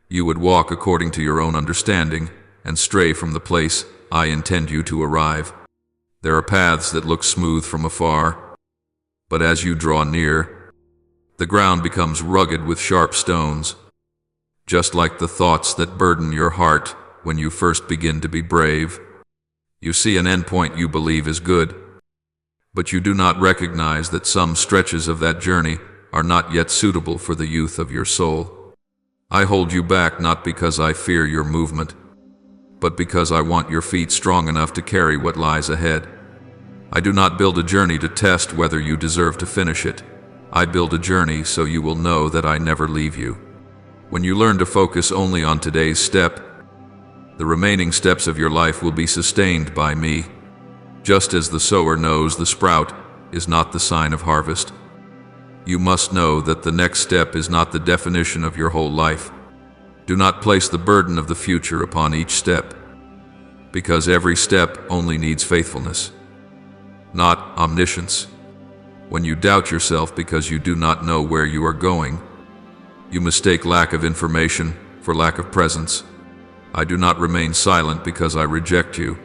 you would walk according to your own understanding and stray from the place I intend you to arrive. There are paths that look smooth from afar, but as you draw near, the ground becomes rugged with sharp stones, just like the thoughts that burden your heart when you first begin to be brave. You see an endpoint you believe is good, but you do not recognize that some stretches of that journey are not yet suitable for the youth of your soul. I hold you back not because I fear your movement, but because I want your feet strong enough to carry what lies ahead. I do not build a journey to test whether you deserve to finish it. I build a journey so you will know that I never leave you. When you learn to focus only on today's step, the remaining steps of your life will be sustained by me, just as the sower knows the sprout is not the sign of harvest. You must know that the next step is not the definition of your whole life. Do not place the burden of the future upon each step, because every step only needs faithfulness, not omniscience. When you doubt yourself because you do not know where you are going, you mistake lack of information for lack of presence. I do not remain silent because I reject you.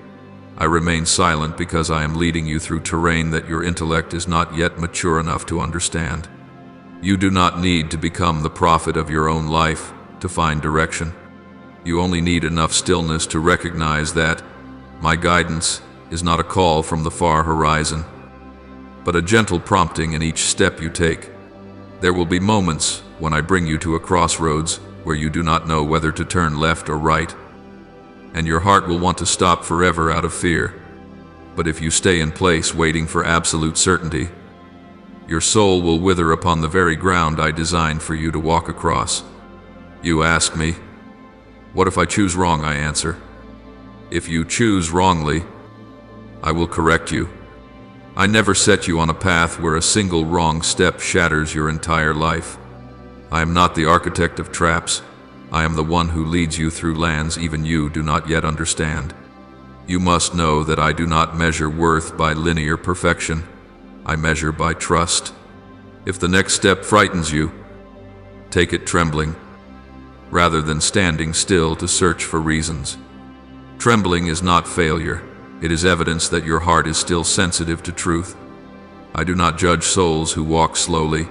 I remain silent because I am leading you through terrain that your intellect is not yet mature enough to understand. You do not need to become the prophet of your own life to find direction. You only need enough stillness to recognize that my guidance is not a call from the far horizon, but a gentle prompting in each step you take. There will be moments when I bring you to a crossroads where you do not know whether to turn left or right, and your heart will want to stop forever out of fear. But if you stay in place waiting for absolute certainty, your soul will wither upon the very ground I designed for you to walk across. You ask me, what if I choose wrong? I answer, if you choose wrongly, I will correct you. I never set you on a path where a single wrong step shatters your entire life. I am not the architect of traps. I am the one who leads you through lands even you do not yet understand. You must know that I do not measure worth by linear perfection. I measure by trust. If the next step frightens you, take it trembling, rather than standing still to search for reasons. Trembling is not failure. It is evidence that your heart is still sensitive to truth. I do not judge souls who walk slowly.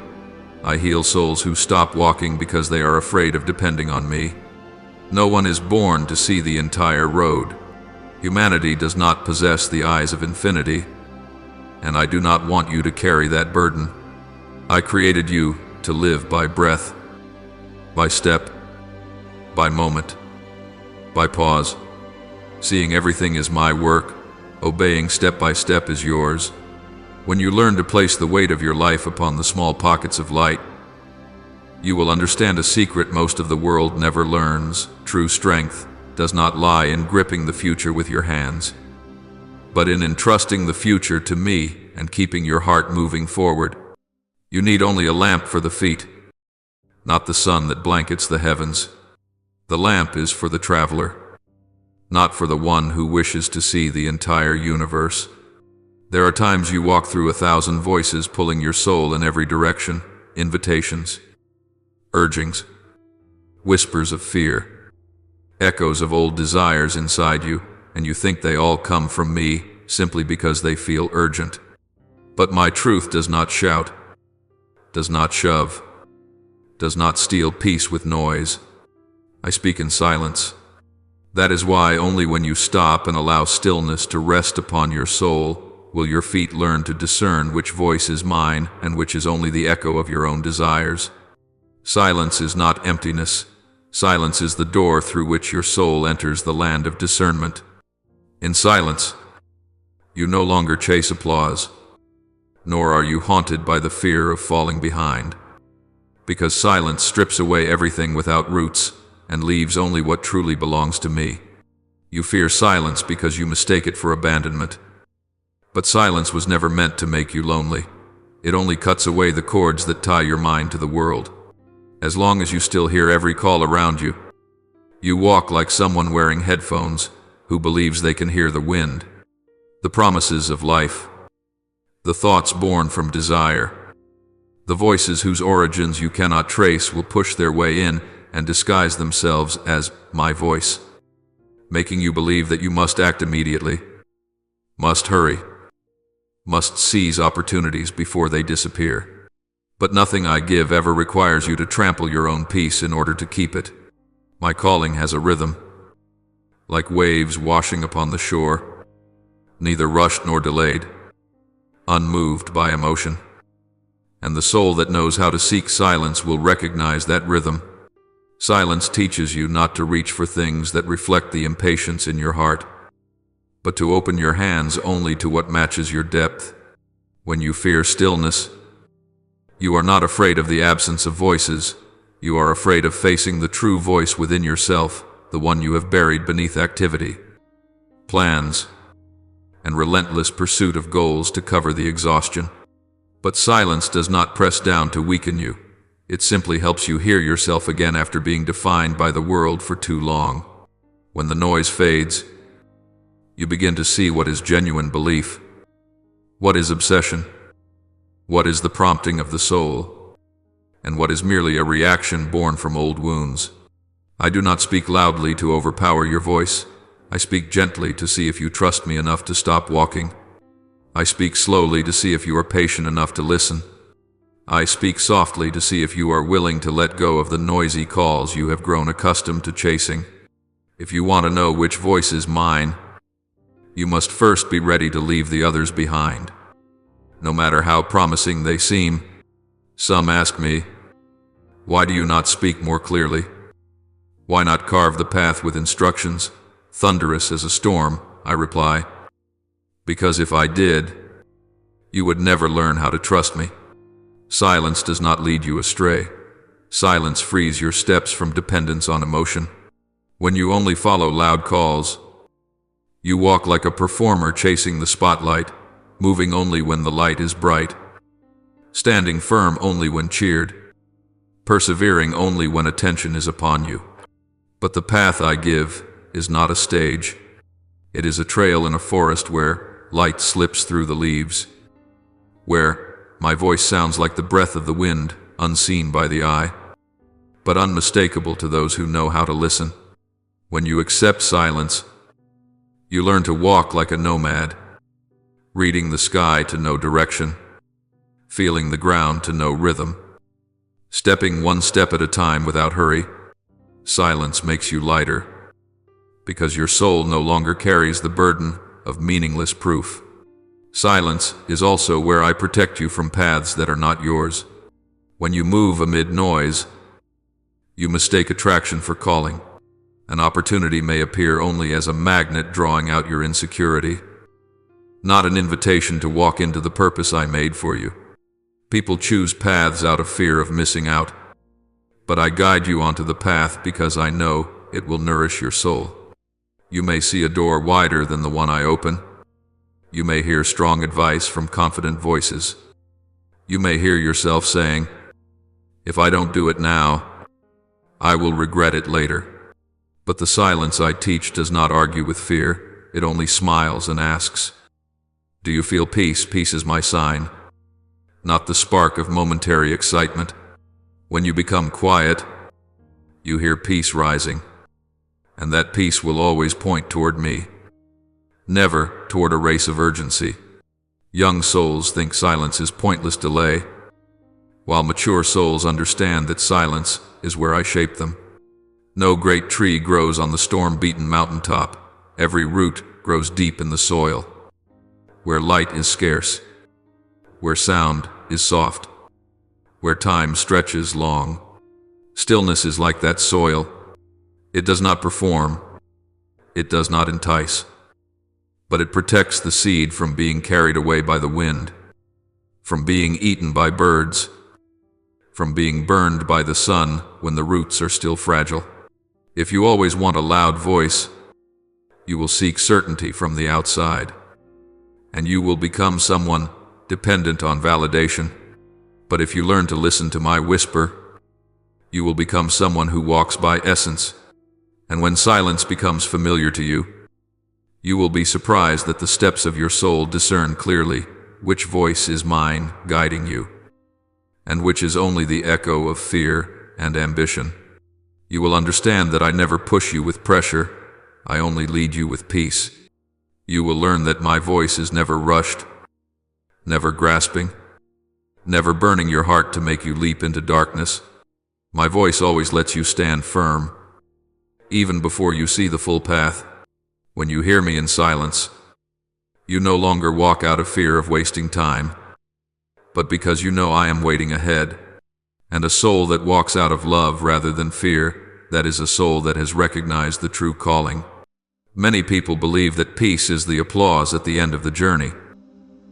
I heal souls who stop walking because they are afraid of depending on me. No one is born to see the entire road. Humanity does not possess the eyes of infinity, and I do not want you to carry that burden. I created you to live by breath, by step, by moment. by pause. Seeing everything is my work, obeying step by step is yours. When you learn to place the weight of your life upon the small pockets of light, you will understand a secret most of the world never learns. True strength does not lie in gripping the future with your hands, but in entrusting the future to me and keeping your heart moving forward. You need only a lamp for the feet, not the sun that blankets the heavens. The lamp is for the traveler, not for the one who wishes to see the entire universe. There are times you walk through 1,000 voices pulling your soul in every direction, invitations, urgings, whispers of fear, echoes of old desires inside you, and you think they all come from me simply because they feel urgent. But my truth does not shout, does not shove, does not steal peace with noise. I speak in silence. That is why only when you stop and allow stillness to rest upon your soul will your feet learn to discern which voice is mine and which is only the echo of your own desires. Silence is not emptiness. Silence is the door through which your soul enters the land of discernment. In silence, you no longer chase applause, nor are you haunted by the fear of falling behind, because silence strips away everything without roots and leaves only what truly belongs to me. You fear silence because you mistake it for abandonment. But silence was never meant to make you lonely. It only cuts away the cords that tie your mind to the world. As long as you still hear every call around you, you walk like someone wearing headphones who believes they can hear the wind, the promises of life, the thoughts born from desire. The voices whose origins you cannot trace will push their way in and disguise themselves as my voice, making you believe that you must act immediately, must hurry, must seize opportunities before they disappear. But nothing I give ever requires you to trample your own peace in order to keep it. My calling has a rhythm, like waves washing upon the shore, neither rushed nor delayed, unmoved by emotion. And the soul that knows how to seek silence will recognize that rhythm. Silence teaches you not to reach for things that reflect the impatience in your heart, but to open your hands only to what matches your depth. When you fear stillness, you are not afraid of the absence of voices. You are afraid of facing the true voice within yourself, the one you have buried beneath activity, plans, and relentless pursuit of goals to cover the exhaustion. But silence does not press down to weaken you. It simply helps you hear yourself again after being defined by the world for too long. When the noise fades, you begin to see what is genuine belief, what is obsession, what is the prompting of the soul, and what is merely a reaction born from old wounds. I do not speak loudly to overpower your voice. I speak gently to see if you trust me enough to stop walking. I speak slowly to see if you are patient enough to listen. I speak softly to see if you are willing to let go of the noisy calls you have grown accustomed to chasing. If you want to know which voice is mine, you must first be ready to leave the others behind. No matter how promising they seem, some ask me, why do you not speak more clearly? Why not carve the path with instructions, thunderous as a storm? I reply, because if I did, you would never learn how to trust me. Silence does not lead you astray. Silence frees your steps from dependence on emotion. When you only follow loud calls, you walk like a performer chasing the spotlight, moving only when the light is bright, standing firm only when cheered, persevering only when attention is upon you. But the path I give is not a stage. It is a trail in a forest where light slips through the leaves, where my voice sounds like the breath of the wind, unseen by the eye, but unmistakable to those who know how to listen. When you accept silence, you learn to walk like a nomad, reading the sky to know direction, feeling the ground to know rhythm, stepping one step at a time without hurry. Silence makes you lighter, because your soul no longer carries the burden of meaningless proof. Silence is also where I protect you from paths that are not yours. When you move amid noise, you mistake attraction for calling. An opportunity may appear only as a magnet drawing out your insecurity, not an invitation to walk into the purpose I made for you. People choose paths out of fear of missing out, but I guide you onto the path because I know it will nourish your soul. You may see a door wider than the one I open. You may hear strong advice from confident voices. You may hear yourself saying, "If I don't do it now, I will regret it later." But the silence I teach does not argue with fear. It only smiles and asks, "Do you feel peace? Peace is my sign," not the spark of momentary excitement. When you become quiet, you hear peace rising, and that peace will always point toward me, never toward a race of urgency. Young souls think silence is pointless delay, while mature souls understand that silence is where I shape them. No great tree grows on the storm-beaten mountaintop. Every root grows deep in the soil, where light is scarce, where sound is soft, where time stretches long. Stillness is like that soil. It does not perform, it does not entice, but it protects the seed from being carried away by the wind, from being eaten by birds, from being burned by the sun when the roots are still fragile. If you always want a loud voice, you will seek certainty from the outside, and you will become someone dependent on validation. But if you learn to listen to my whisper, you will become someone who walks by essence. And when silence becomes familiar to you, you will be surprised that the steps of your soul discern clearly which voice is mine guiding you, and which is only the echo of fear and ambition. You will understand that I never push you with pressure, I only lead you with peace. You will learn that my voice is never rushed, never grasping, never burning your heart to make you leap into darkness. My voice always lets you stand firm, even before you see the full path. When you hear me in silence, you no longer walk out of fear of wasting time, but because you know I am waiting ahead. And a soul that walks out of love rather than fear, that is a soul that has recognized the true calling. Many people believe that peace is the applause at the end of the journey,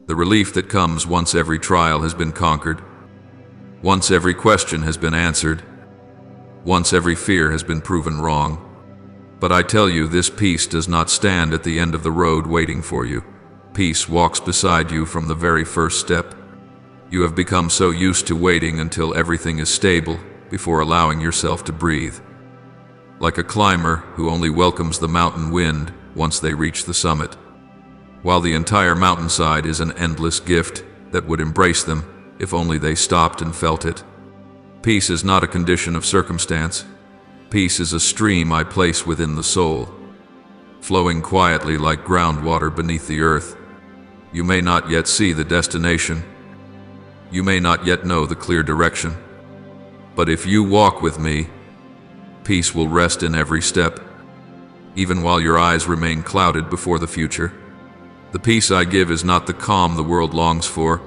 the relief that comes once every trial has been conquered, once every question has been answered, once every fear has been proven wrong. But I tell you, this peace does not stand at the end of the road waiting for you. Peace walks beside you from the very first step. You have become so used to waiting until everything is stable before allowing yourself to breathe. Like a climber who only welcomes the mountain wind once they reach the summit, while the entire mountainside is an endless gift that would embrace them if only they stopped and felt it. Peace is not a condition of circumstance. Peace is a stream I place within the soul, flowing quietly like groundwater beneath the earth. You may not yet see the destination. You may not yet know the clear direction. But if you walk with me, peace will rest in every step, even while your eyes remain clouded before the future. The peace I give is not the calm the world longs for.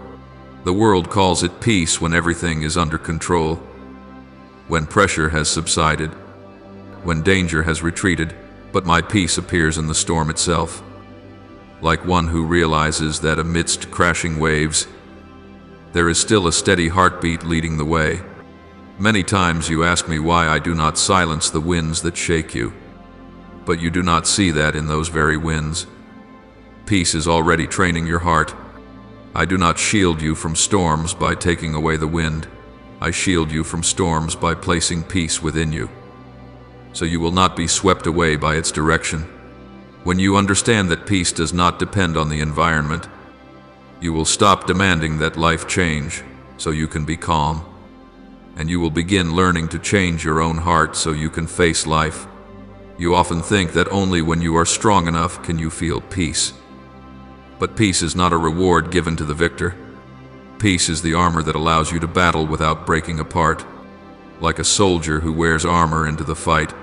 The world calls it peace when everything is under control, when pressure has subsided, when danger has retreated. But my peace appears in the storm itself, like one who realizes that amidst crashing waves, there is still a steady heartbeat leading the way. Many times you ask me why I do not silence the winds that shake you, but you do not see that in those very winds. Peace is already training your heart. I do not shield you from storms by taking away the wind. I shield you from storms by placing peace within you, so you will not be swept away by its direction. When you understand that peace does not depend on the environment, you will stop demanding that life change so you can be calm, and you will begin learning to change your own heart so you can face life. You often think that only when you are strong enough can you feel peace. But peace is not a reward given to the victor. Peace is the armor that allows you to battle without breaking apart. Like a soldier who wears armor into the fight,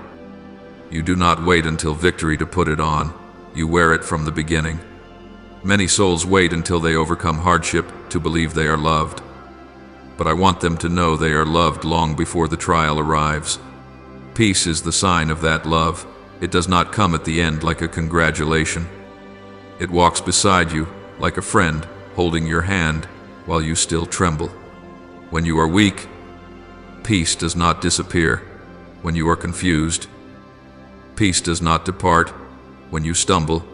you do not wait until victory to put it on. You wear it from the beginning. Many souls wait until they overcome hardship to believe they are loved. But I want them to know they are loved long before the trial arrives. Peace is the sign of that love. It does not come at the end like a congratulation. It walks beside you like a friend, holding your hand while you still tremble. When you are weak, peace does not disappear. When you are confused, peace does not depart. When you stumble,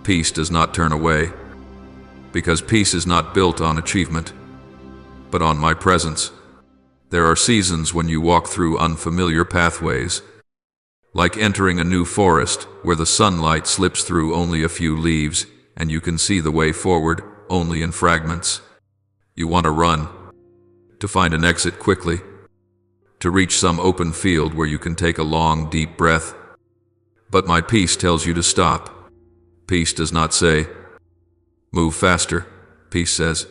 peace does not turn away. Because peace is not built on achievement, but on my presence. There are seasons when you walk through unfamiliar pathways, like entering a new forest where the sunlight slips through only a few leaves and you can see the way forward only in fragments. You want to run, to find an exit quickly, to reach some open field where you can take a long, deep breath. But my peace tells you to stop. Peace does not say, "Move faster." Peace says,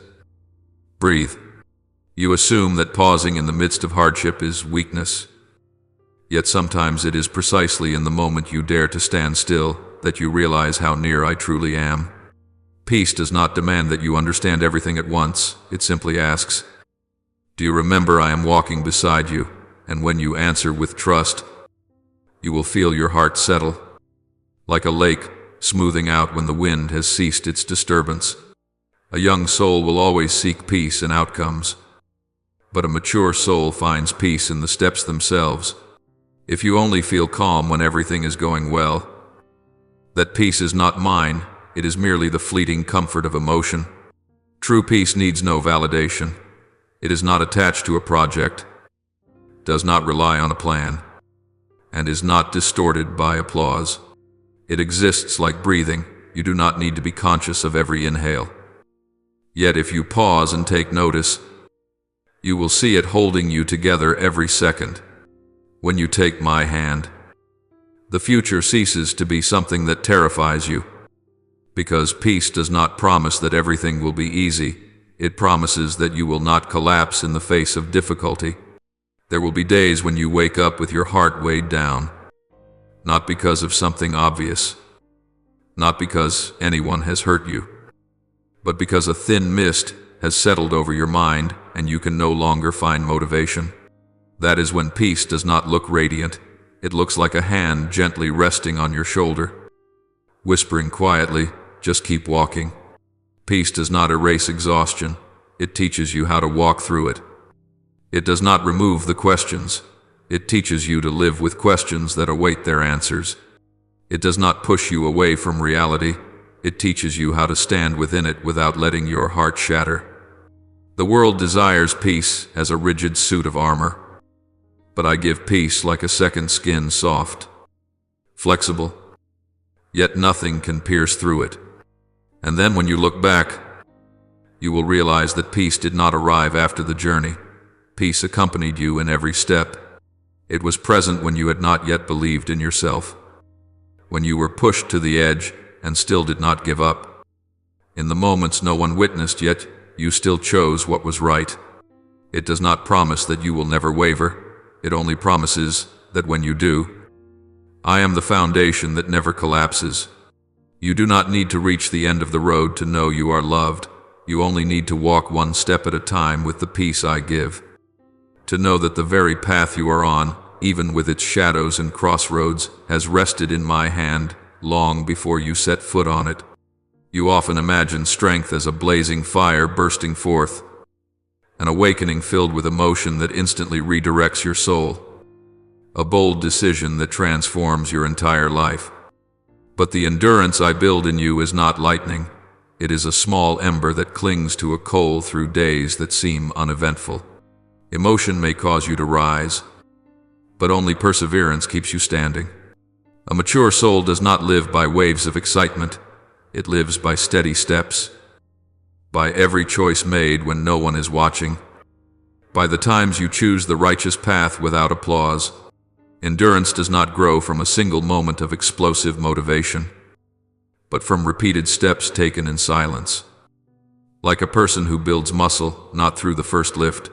"Breathe." You assume that pausing in the midst of hardship is weakness. Yet sometimes it is precisely in the moment you dare to stand still that you realize how near I truly am. Peace does not demand that you understand everything at once. It simply asks, "Do you remember I am walking beside you?" And when you answer with trust, you will feel your heart settle, like a lake smoothing out when the wind has ceased its disturbance. A young soul will always seek peace and outcomes, but a mature soul finds peace in the steps themselves. If you only feel calm when everything is going well, that peace is not mine, it is merely the fleeting comfort of emotion. True peace needs no validation. It is not attached to a project, does not rely on a plan, and is not distorted by applause. It exists like breathing. You do not need to be conscious of every inhale. Yet if you pause and take notice, you will see it holding you together every second. When you take my hand, the future ceases to be something that terrifies you. Because peace does not promise that everything will be easy. It promises that you will not collapse in the face of difficulty. There will be days when you wake up with your heart weighed down, not because of something obvious, not because anyone has hurt you, but because a thin mist has settled over your mind and you can no longer find motivation. That is when peace does not look radiant. It looks like a hand gently resting on your shoulder, whispering quietly, "Just keep walking." Peace does not erase exhaustion. It teaches you how to walk through it. It does not remove the questions. It teaches you to live with questions that await their answers. It does not push you away from reality. It teaches you how to stand within it without letting your heart shatter. The world desires peace as a rigid suit of armor, but I give peace like a second skin, soft, flexible, yet nothing can pierce through it. And then when you look back, you will realize that peace did not arrive after the journey. Peace accompanied you in every step. It was present when you had not yet believed in yourself, when you were pushed to the edge and still did not give up. In the moments no one witnessed, yet you still chose what was right. It does not promise that you will never waver. It only promises that when you do, I am the foundation that never collapses. You do not need to reach the end of the road to know you are loved. You only need to walk one step at a time with the peace I give. To know that the very path you are on, even with its shadows and crossroads, has rested in my hand long before you set foot on it. You often imagine strength as a blazing fire bursting forth, an awakening filled with emotion that instantly redirects your soul, a bold decision that transforms your entire life. But the endurance I build in you is not lightning. It is a small ember that clings to a coal through days that seem uneventful. Emotion may cause you to rise, but only perseverance keeps you standing. A mature soul does not live by waves of excitement. It lives by steady steps, by every choice made when no one is watching, by the times you choose the righteous path without applause. Endurance does not grow from a single moment of explosive motivation, but from repeated steps taken in silence. Like a person who builds muscle, not through the first lift,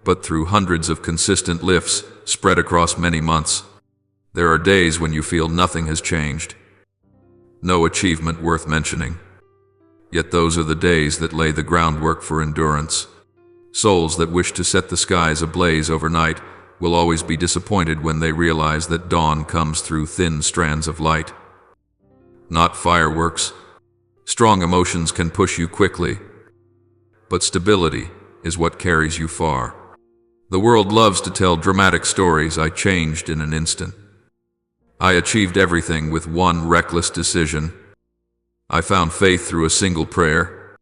but through hundreds of consistent lifts spread across many months. There are days when you feel nothing has changed, no achievement worth mentioning. Yet those are the days that lay the groundwork for endurance. Souls that wish to set the skies ablaze overnight will always be disappointed when they realize that dawn comes through thin strands of light, not fireworks. Strong emotions can push you quickly, but stability is what carries you far. The world loves to tell dramatic stories. I changed in an instant. I achieved everything with one reckless decision. I found faith through a single prayer.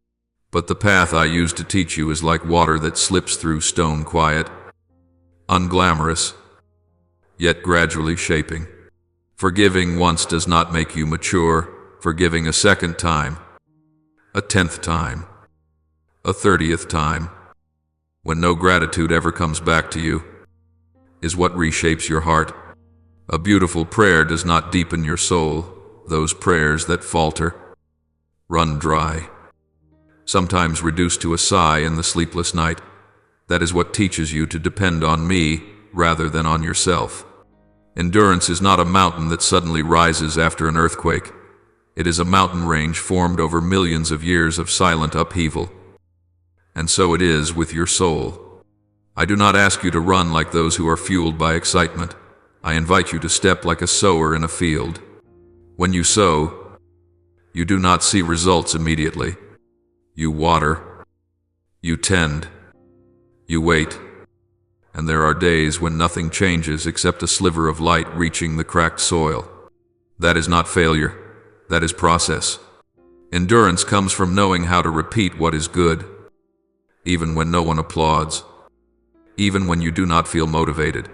But the path I used to teach you is like water that slips through stone, quiet, unglamorous, yet gradually shaping. Forgiving once does not make you mature. Forgiving a second time, a 10th time, a 30th time, when no gratitude ever comes back to you, is what reshapes your heart. A beautiful prayer does not deepen your soul. Those prayers that falter, run dry, sometimes reduced to a sigh in the sleepless night. That is what teaches you to depend on me rather than on yourself. Endurance is not a mountain that suddenly rises after an earthquake. It is a mountain range formed over millions of years of silent upheaval. And so it is with your soul. I do not ask you to run like those who are fueled by excitement. I invite you to step like a sower in a field. When you sow, you do not see results immediately. You water, you tend, you wait, and there are days when nothing changes except a sliver of light reaching the cracked soil. That is not failure. That is process. Endurance comes from knowing how to repeat what is good, even when no one applauds, even when you do not feel motivated.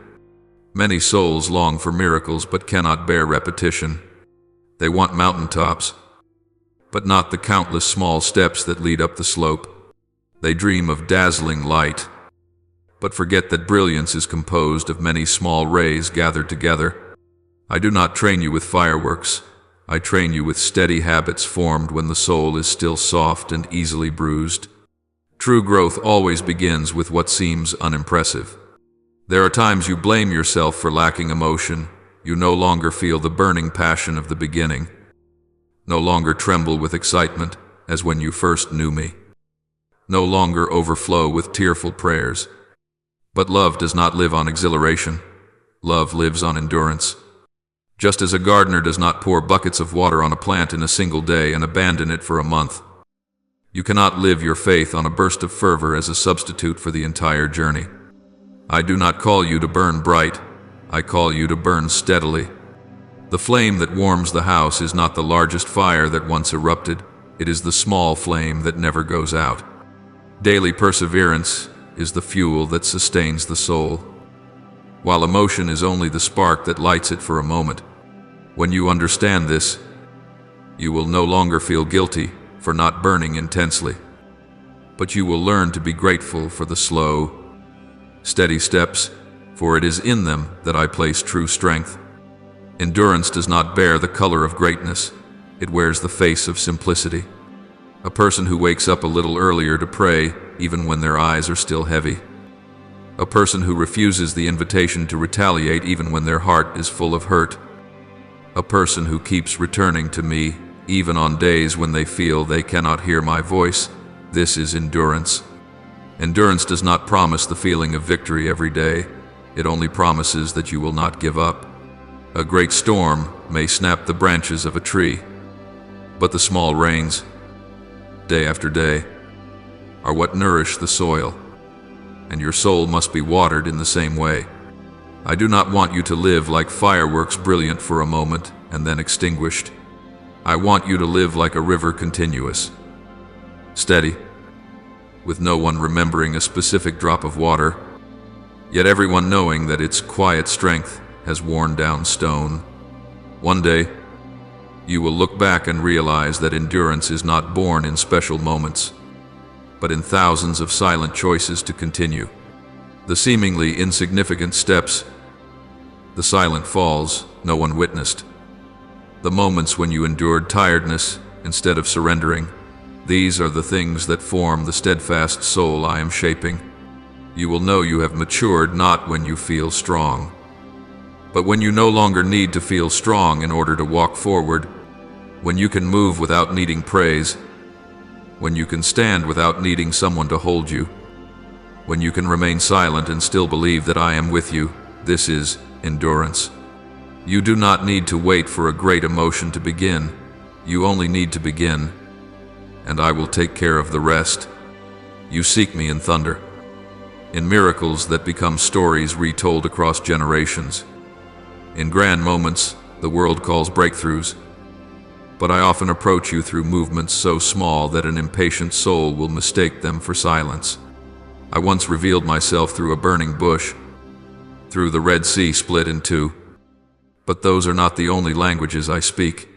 Many souls long for miracles but cannot bear repetition. They want mountaintops, but not the countless small steps that lead up the slope. They dream of dazzling light, but forget that brilliance is composed of many small rays gathered together. I do not train you with fireworks. I train you with steady habits formed when the soul is still soft and easily bruised. True growth always begins with what seems unimpressive. There are times you blame yourself for lacking emotion. You no longer feel the burning passion of the beginning, no longer tremble with excitement as when you first knew me, no longer overflow with tearful prayers. But love does not live on exhilaration. Love lives on endurance. Just as a gardener does not pour buckets of water on a plant in a single day and abandon it for a month, you cannot live your faith on a burst of fervor as a substitute for the entire journey. I do not call you to burn bright. I call you to burn steadily. The flame that warms the house is not the largest fire that once erupted. It is the small flame that never goes out. Daily perseverance is the fuel that sustains the soul, while emotion is only the spark that lights it for a moment. When you understand this, you will no longer feel guilty for not burning intensely, but you will learn to be grateful for the slow, steady steps, for it is in them that I place true strength. Endurance does not bear the color of greatness. It wears the face of simplicity. A person who wakes up a little earlier to pray, even when their eyes are still heavy. A person who refuses the invitation to retaliate even when their heart is full of hurt. A person who keeps returning to me, even on days when they feel they cannot hear my voice. This is endurance. Endurance does not promise the feeling of victory every day. It only promises that you will not give up. A great storm may snap the branches of a tree, but the small rains, day after day, are what nourish the soil, and your soul must be watered in the same way. I do not want you to live like fireworks, brilliant for a moment and then extinguished. I want you to live like a river, continuous, steady, with no one remembering a specific drop of water, yet everyone knowing that its quiet strength has worn down stone. One day, you will look back and realize that endurance is not born in special moments, but in thousands of silent choices to continue. The seemingly insignificant steps, the silent falls no one witnessed, the moments when you endured tiredness instead of surrendering. These are the things that form the steadfast soul I am shaping. You will know you have matured not when you feel strong, but when you no longer need to feel strong in order to walk forward, when you can move without needing praise, when you can stand without needing someone to hold you. When you can remain silent and still believe that I am with you, this is endurance. You do not need to wait for a great emotion to begin. You only need to begin, and I will take care of the rest. You seek me in thunder, in miracles that become stories retold across generations, in grand moments the world calls breakthroughs. But I often approach you through movements so small that an impatient soul will mistake them for silence. I once revealed myself through a burning bush, through the Red Sea split in two. But those are not the only languages I speak.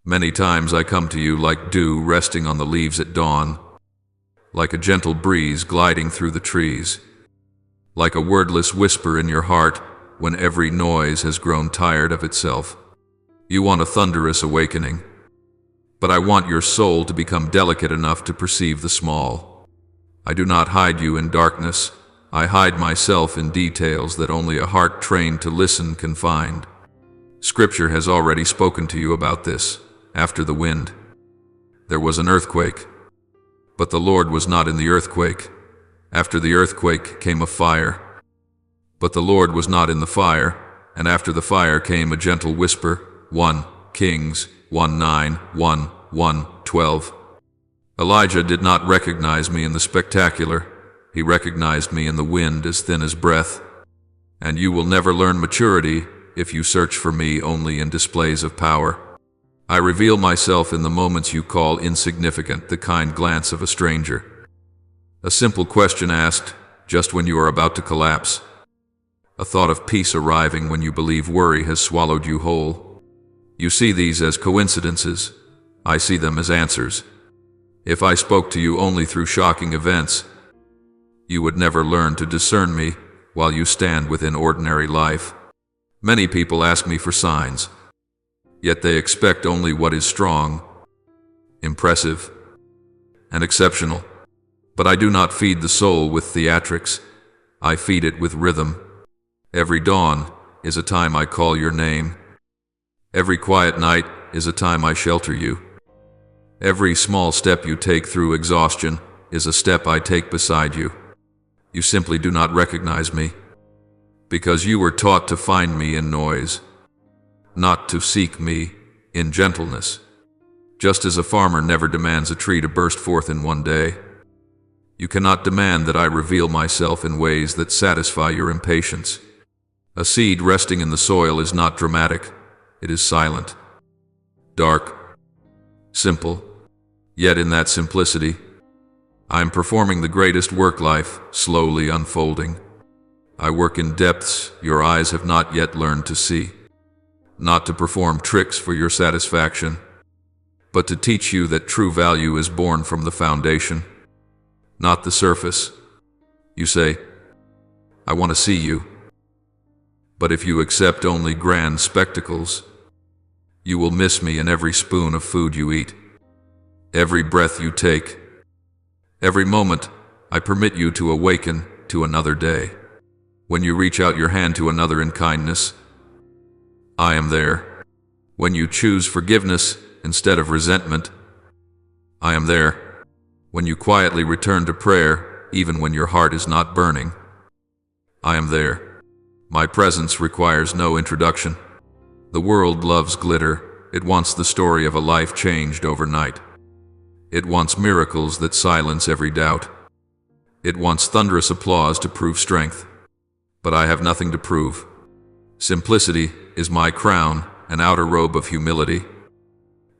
Many times I come to you like dew resting on the leaves at dawn, like a gentle breeze gliding through the trees, like a wordless whisper in your heart when every noise has grown tired of itself. You want a thunderous awakening, but I want your soul to become delicate enough to perceive the small. I do not hide you in darkness. I hide myself in details that only a heart trained to listen can find. Scripture has already spoken to you about this. After the wind, there was an earthquake, but the Lord was not in the earthquake. After the earthquake came a fire, but the Lord was not in the fire. And after the fire came a gentle whisper. 1 Kings 1:9, 1:12. Elijah did not recognize me in the spectacular. He recognized me in the wind as thin as breath. And you will never learn maturity if you search for me only in displays of power. I reveal myself in the moments you call insignificant, the kind glance of a stranger, a simple question asked just when you are about to collapse, a thought of peace arriving when you believe worry has swallowed you whole. You see these as coincidences. I see them as answers. If I spoke to you only through shocking events, you would never learn to discern me while you stand within ordinary life. Many people ask me for signs, yet they expect only what is strong, impressive, and exceptional. But I do not feed the soul with theatrics. I feed it with rhythm. Every dawn is a time I call your name. Every quiet night is a time I shelter you. Every small step you take through exhaustion is a step I take beside you. You simply do not recognize me, because you were taught to find me in noise, not to seek me in gentleness. Just as a farmer never demands a tree to burst forth in one day, you cannot demand that I reveal myself in ways that satisfy your impatience. A seed resting in the soil is not dramatic. It is silent, dark, simple. Yet in that simplicity, I am performing the greatest work life slowly unfolding. I work in depths your eyes have not yet learned to see. Not to perform tricks for your satisfaction, but to teach you that true value is born from the foundation, not the surface. You say, I want to see you. But if you accept only grand spectacles, you will miss me in every spoon of food you eat, every breath you take. Every moment, I permit you to awaken to another day. When you reach out your hand to another in kindness, I am there. When you choose forgiveness instead of resentment, I am there. When you quietly return to prayer, even when your heart is not burning, I am there. My presence requires no introduction. The world loves glitter. It wants the story of a life changed overnight. It wants miracles that silence every doubt. It wants thunderous applause to prove strength. But I have nothing to prove. Simplicity is my crown, an outer robe of humility,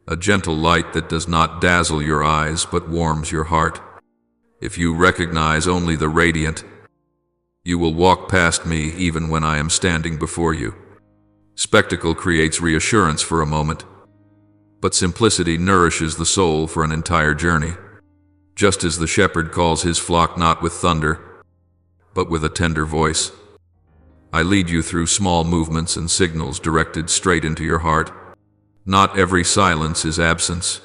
a gentle light that does not dazzle your eyes but warms your heart. If you recognize only the radiant, you will walk past me even when I am standing before you. Spectacle creates reassurance for a moment, but simplicity nourishes the soul for an entire journey. Just as the shepherd calls his flock not with thunder, but with a tender voice, I lead you through small movements and signals directed straight into your heart. Not every silence is absence.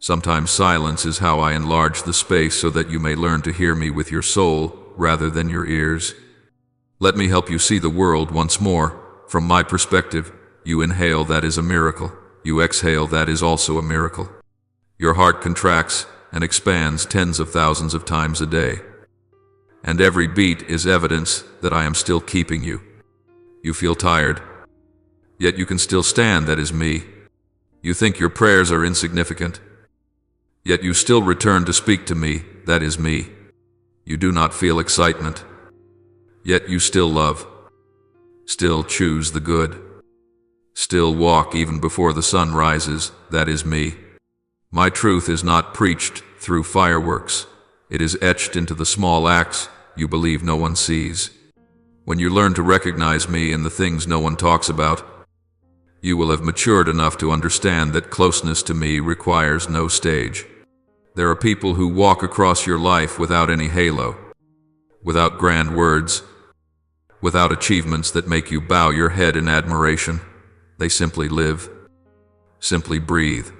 Sometimes silence is how I enlarge the space so that you may learn to hear me with your soul rather than your ears. Let me help you see the world once more. From my perspective, you inhale, that is a miracle. You exhale, that is also a miracle. Your heart contracts and expands tens of thousands of times a day. and every beat is evidence that I am still keeping you. You feel tired, yet you can still stand. That is me. You think your prayers are insignificant, yet you still return to speak to me. That is me. You do not feel excitement, yet you still love, still choose the good, still walk even before the sun rises. That is me. My truth is not preached through fireworks. It is etched into the small acts you believe no one sees. When you learn to recognize me in the things no one talks about, you will have matured enough to understand that closeness to me requires no stage. There are people who walk across your life without any halo, without grand words, without achievements that make you bow your head in admiration. They simply live, simply breathe,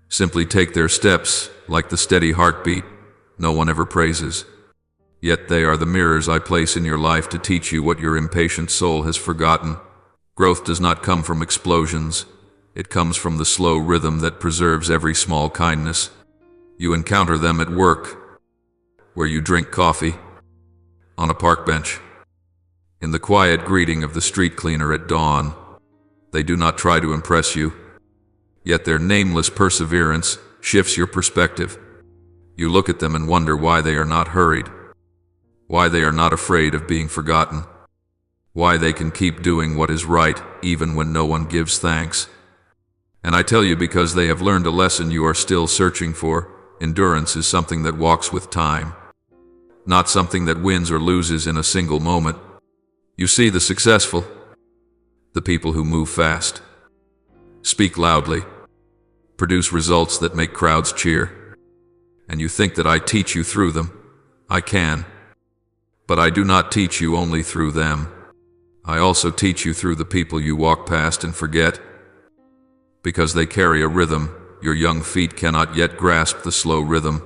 simply take their steps like the steady heartbeat no one ever praises. Yet they are the mirrors I place in your life to teach you what your impatient soul has forgotten. Growth does not come from explosions. It comes from the slow rhythm that preserves every small kindness. You encounter them at work, where you drink coffee, on a park bench, in the quiet greeting of the street cleaner at dawn. They do not try to impress you, yet their nameless perseverance shifts your perspective. You look at them and wonder why they are not hurried, why they are not afraid of being forgotten, why they can keep doing what is right even when no one gives thanks. And I tell you, because they have learned a lesson you are still searching for. Endurance is something that walks with time, not something that wins or loses in a single moment. You see, the successful, the people who move fast, speak loudly, produce results that make crowds cheer. And you think that I teach you through them. I can. But I do not teach you only through them. I also teach you through the people you walk past and forget. Because they carry a rhythm, your young feet cannot yet grasp the slow rhythm.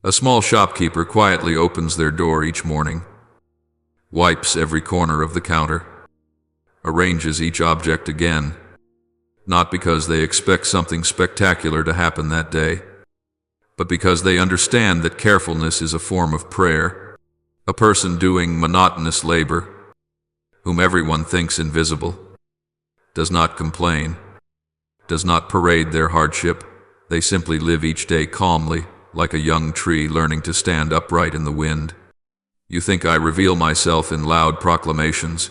A small shopkeeper quietly opens their door each morning, wipes every corner of the counter, arranges each object again, not because they expect something spectacular to happen that day, but because they understand that carefulness is a form of prayer. A person doing monotonous labor, whom everyone thinks invisible, does not complain, does not parade their hardship. They simply live each day calmly, like a young tree learning to stand upright in the wind. You think I reveal myself in loud proclamations,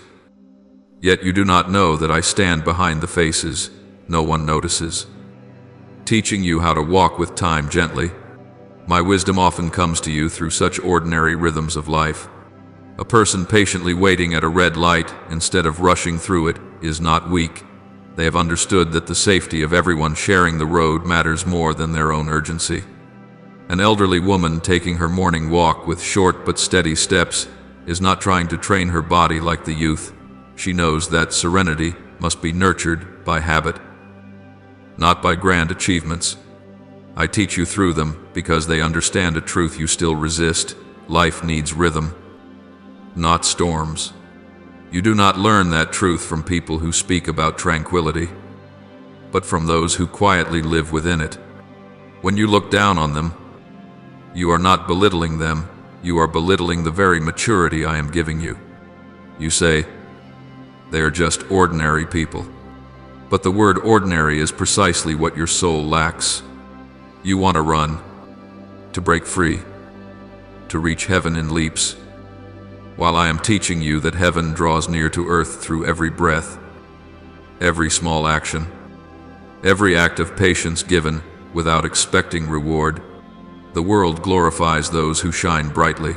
yet you do not know that I stand behind the faces no one notices, teaching you how to walk with time gently. My wisdom often comes to you through such ordinary rhythms of life. A person patiently waiting at a red light instead of rushing through it is not weak. They have understood that the safety of everyone sharing the road matters more than their own urgency. An elderly woman taking her morning walk with short but steady steps is not trying to train her body like the youth. She knows that serenity must be nurtured by habit, not by grand achievements. I teach you through them because they understand a truth you still resist. Life needs rhythm, not storms. You do not learn that truth from people who speak about tranquility, but from those who quietly live within it. When you look down on them, you are not belittling them, you are belittling the very maturity I am giving you. You say, they are just ordinary people. But the word ordinary is precisely what your soul lacks. You want to run, to break free, to reach heaven in leaps, while I am teaching you that heaven draws near to earth through every breath, every small action, every act of patience given without expecting reward. The world glorifies those who shine brightly,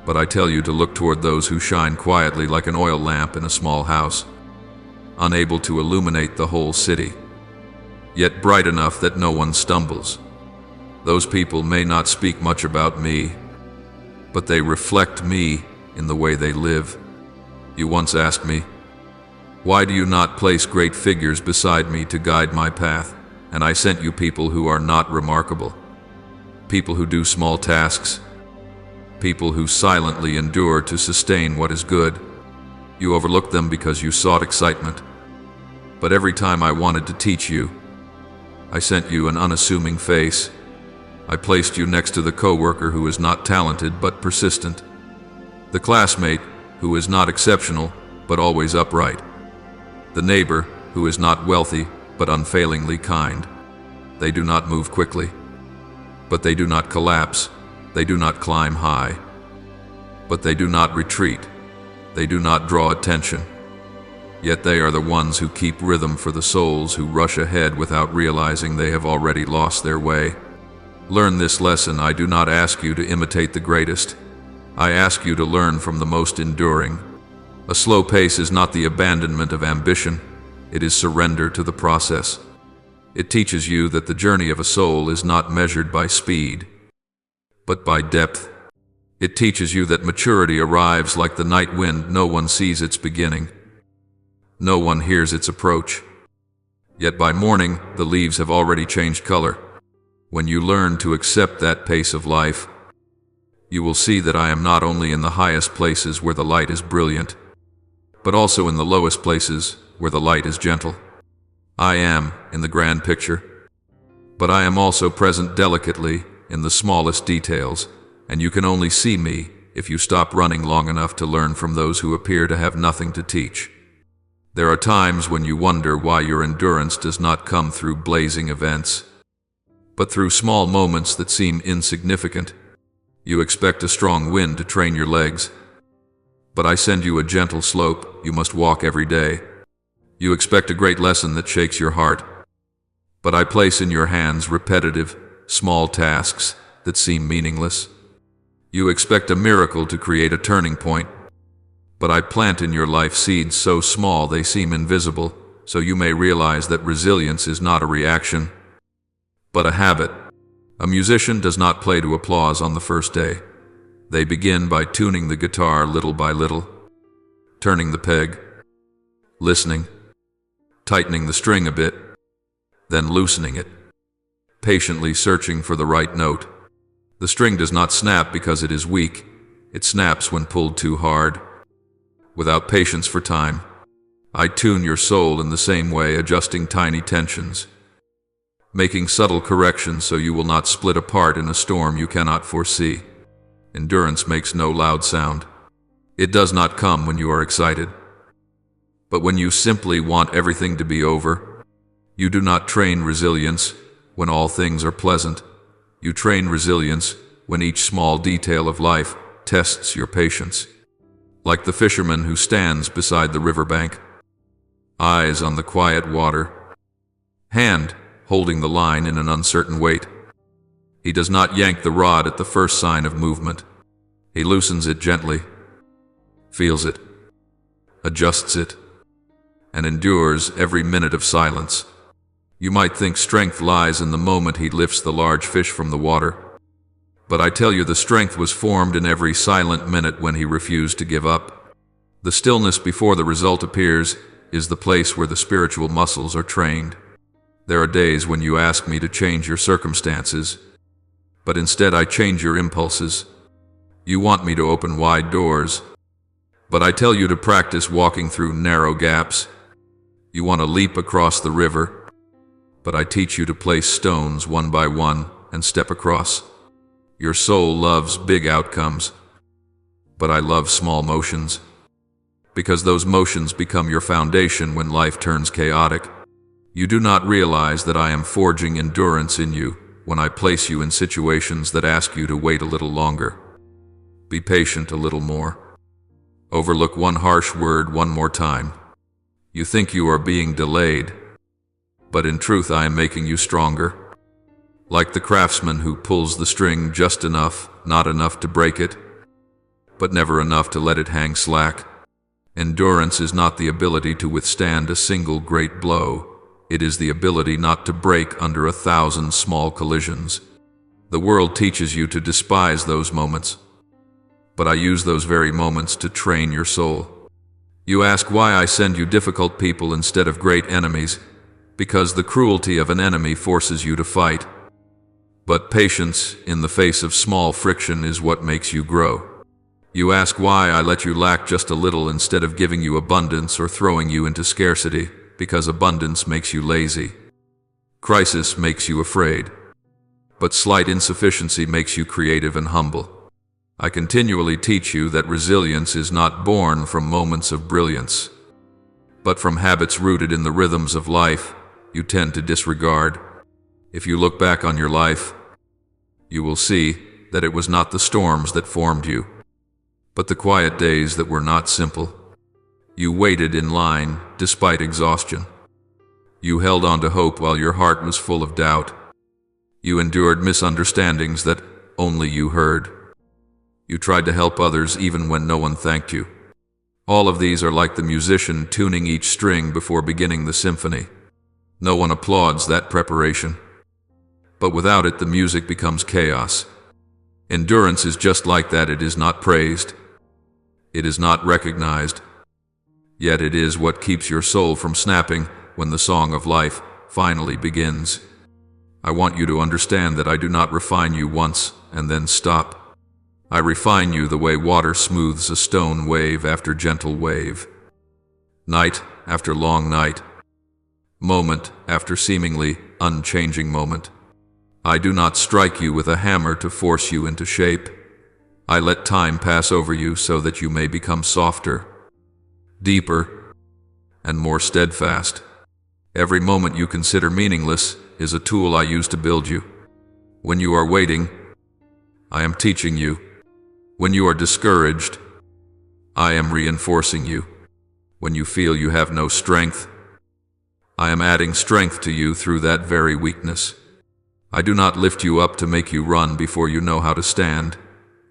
but I tell you to look toward those who shine quietly like an oil lamp in a small house, unable to illuminate the whole city, yet bright enough that no one stumbles. Those people may not speak much about me, but they reflect me in the way they live. You once asked me, why do you not place great figures beside me to guide my path? And I sent you people who are not remarkable, people who do small tasks, people who silently endure to sustain what is good. You overlooked them because you sought excitement. But every time I wanted to teach you, I sent you an unassuming face, I placed you next to the coworker who is not talented but persistent, the classmate who is not exceptional but always upright, the neighbor who is not wealthy but unfailingly kind. They do not move quickly, but they do not collapse. They do not climb high, but they do not retreat. They do not draw attention. Yet they are the ones who keep rhythm for the souls who rush ahead without realizing they have already lost their way. Learn this lesson. I do not ask you to imitate the greatest. I ask you to learn from the most enduring. A slow pace is not the abandonment of ambition. It is surrender to the process. It teaches you that the journey of a soul is not measured by speed, but by depth. It teaches you that maturity arrives like the night wind. No one sees its beginning. No one hears its approach. Yet by morning, the leaves have already changed color. When you learn to accept that pace of life, you will see that I am not only in the highest places where the light is brilliant, but also in the lowest places where the light is gentle. I am in the grand picture, but I am also present delicately in the smallest details, and you can only see me if you stop running long enough to learn from those who appear to have nothing to teach. There are times when you wonder why your endurance does not come through blazing events, but through small moments that seem insignificant. You expect a strong wind to train your legs, but I send you a gentle slope you must walk every day. You expect a great lesson that shakes your heart, but I place in your hands repetitive, small tasks that seem meaningless. You expect a miracle to create a turning point, but I plant in your life seeds so small they seem invisible, so you may realize that resilience is not a reaction, but a habit. A musician does not play to applause on the first day. They begin by tuning the guitar little by little, turning the peg, listening, tightening the string a bit, then loosening it, patiently searching for the right note. The string does not snap because it is weak. It snaps when pulled too hard. Without patience for time, I tune your soul in the same way, adjusting tiny tensions, making subtle corrections so you will not split apart in a storm you cannot foresee. Endurance makes no loud sound. It does not come when you are excited, but when you simply want everything to be over. You do not train resilience when all things are pleasant. You train resilience when each small detail of life tests your patience. Like the fisherman who stands beside the riverbank, eyes on the quiet water, hand holding the line in an uncertain weight. He does not yank the rod at the first sign of movement. He loosens it gently, feels it, adjusts it, and endures every minute of silence. You might think strength lies in the moment he lifts the large fish from the water, but I tell you the strength was formed in every silent minute when he refused to give up. The stillness before the result appears is the place where the spiritual muscles are trained. There are days when you ask me to change your circumstances, but instead I change your impulses. You want me to open wide doors, but I tell you to practice walking through narrow gaps. You want to leap across the river, but I teach you to place stones one by one and step across. Your soul loves big outcomes, but I love small motions, because those motions become your foundation when life turns chaotic. You do not realize that I am forging endurance in you when I place you in situations that ask you to wait a little longer. Be patient a little more. Overlook one harsh word one more time. You think you are being delayed, but in truth I am making you stronger. Like the craftsman who pulls the string just enough, not enough to break it, but never enough to let it hang slack. Endurance is not the ability to withstand a single great blow. It is the ability not to break under 1,000 small collisions. The world teaches you to despise those moments, but I use those very moments to train your soul. You ask why I send you difficult people instead of great enemies, because the cruelty of an enemy forces you to fight. But patience in the face of small friction is what makes you grow. You ask why I let you lack just a little instead of giving you abundance or throwing you into scarcity, because abundance makes you lazy. Crisis makes you afraid. but slight insufficiency makes you creative and humble. I continually teach you that resilience is not born from moments of brilliance, but from habits rooted in the rhythms of life you tend to disregard. If you look back on your life, you will see that it was not the storms that formed you, but the quiet days that were not simple. You waited in line despite exhaustion. You held on to hope while your heart was full of doubt. You endured misunderstandings that only you heard. You tried to help others even when no one thanked you. All of these are like the musician tuning each string before beginning the symphony. No one applauds that preparation, but without it the music becomes chaos. Endurance is just like that. It is not praised. It is not recognized. Yet it is what keeps your soul from snapping when the song of life finally begins. I want you to understand that I do not refine you once and then stop. I refine you the way water smooths a stone wave after gentle wave. Night after long night. Moment after seemingly unchanging moment. I do not strike you with a hammer to force you into shape. I let time pass over you so that you may become softer, deeper, and more steadfast. Every moment you consider meaningless is a tool I use to build you. When you are waiting, I am teaching you. When you are discouraged, I am reinforcing you. When you feel you have no strength, I am adding strength to you through that very weakness. I do not lift you up to make you run before you know how to stand.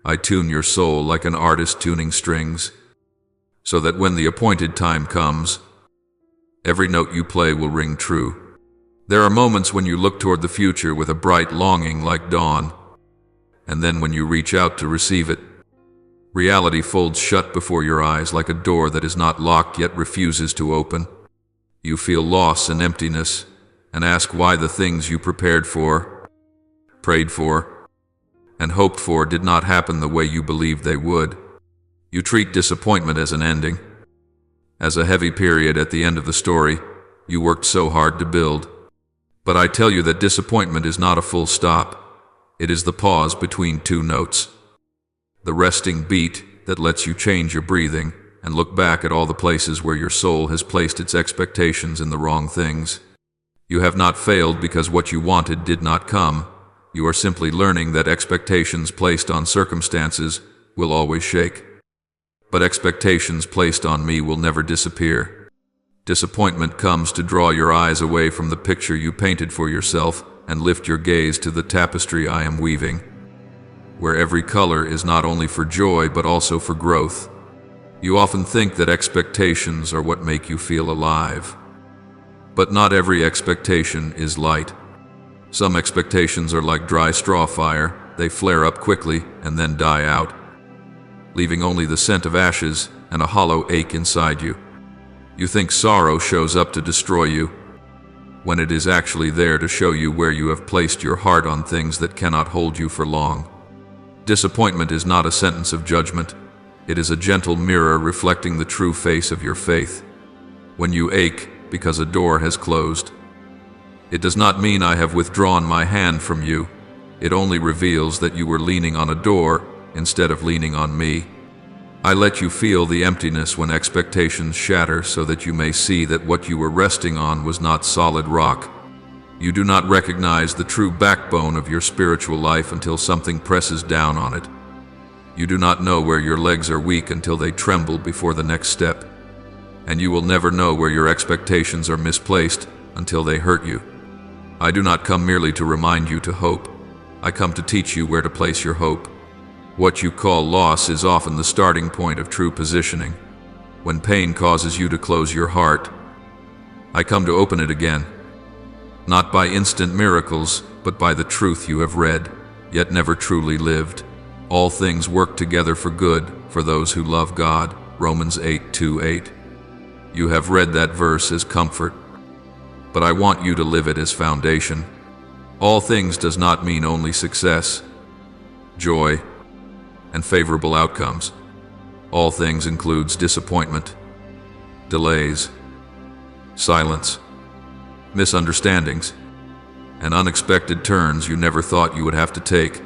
I tune your soul like an artist tuning strings, so that when the appointed time comes, every note you play will ring true. There are moments when you look toward the future with a bright longing like dawn, and then when you reach out to receive it, reality folds shut before your eyes like a door that is not locked yet refuses to open. You feel loss and emptiness, and ask why the things you prepared for, prayed for, and hoped for did not happen the way you believed they would. You treat disappointment as an ending, as a heavy period at the end of the story you worked so hard to build. But I tell you that disappointment is not a full stop. It is the pause between two notes, the resting beat that lets you change your breathing and look back at all the places where your soul has placed its expectations in the wrong things. You have not failed because what you wanted did not come. You are simply learning that expectations placed on circumstances will always shake. But expectations placed on me will never disappear. Disappointment comes to draw your eyes away from the picture you painted for yourself and lift your gaze to the tapestry I am weaving, where every color is not only for joy but also for growth. You often think that expectations are what make you feel alive. But not every expectation is light. Some expectations are like dry straw fire. They flare up quickly and then die out, leaving only the scent of ashes and a hollow ache inside you. You think sorrow shows up to destroy you, when it is actually there to show you where you have placed your heart on things that cannot hold you for long. Disappointment is not a sentence of judgment. It is a gentle mirror reflecting the true face of your faith. When you ache because a door has closed, it does not mean I have withdrawn my hand from you. It only reveals that you were leaning on a door instead of leaning on me. I let you feel the emptiness when expectations shatter so that you may see that what you were resting on was not solid rock. You do not recognize the true backbone of your spiritual life until something presses down on it. You do not know where your legs are weak until they tremble before the next step. And you will never know where your expectations are misplaced until they hurt you. I do not come merely to remind you to hope. I come to teach you where to place your hope. What you call loss is often the starting point of true positioning. When pain causes you to close your heart, I come to open it again. Not by instant miracles, but by the truth you have read, yet never truly lived. All things work together for good for those who love God. Romans 8:2-8. You have read that verse as comfort, but I want you to live it as foundation. All things does not mean only success, joy, and favorable outcomes. All things includes disappointment, delays, silence, misunderstandings, and unexpected turns you never thought you would have to take.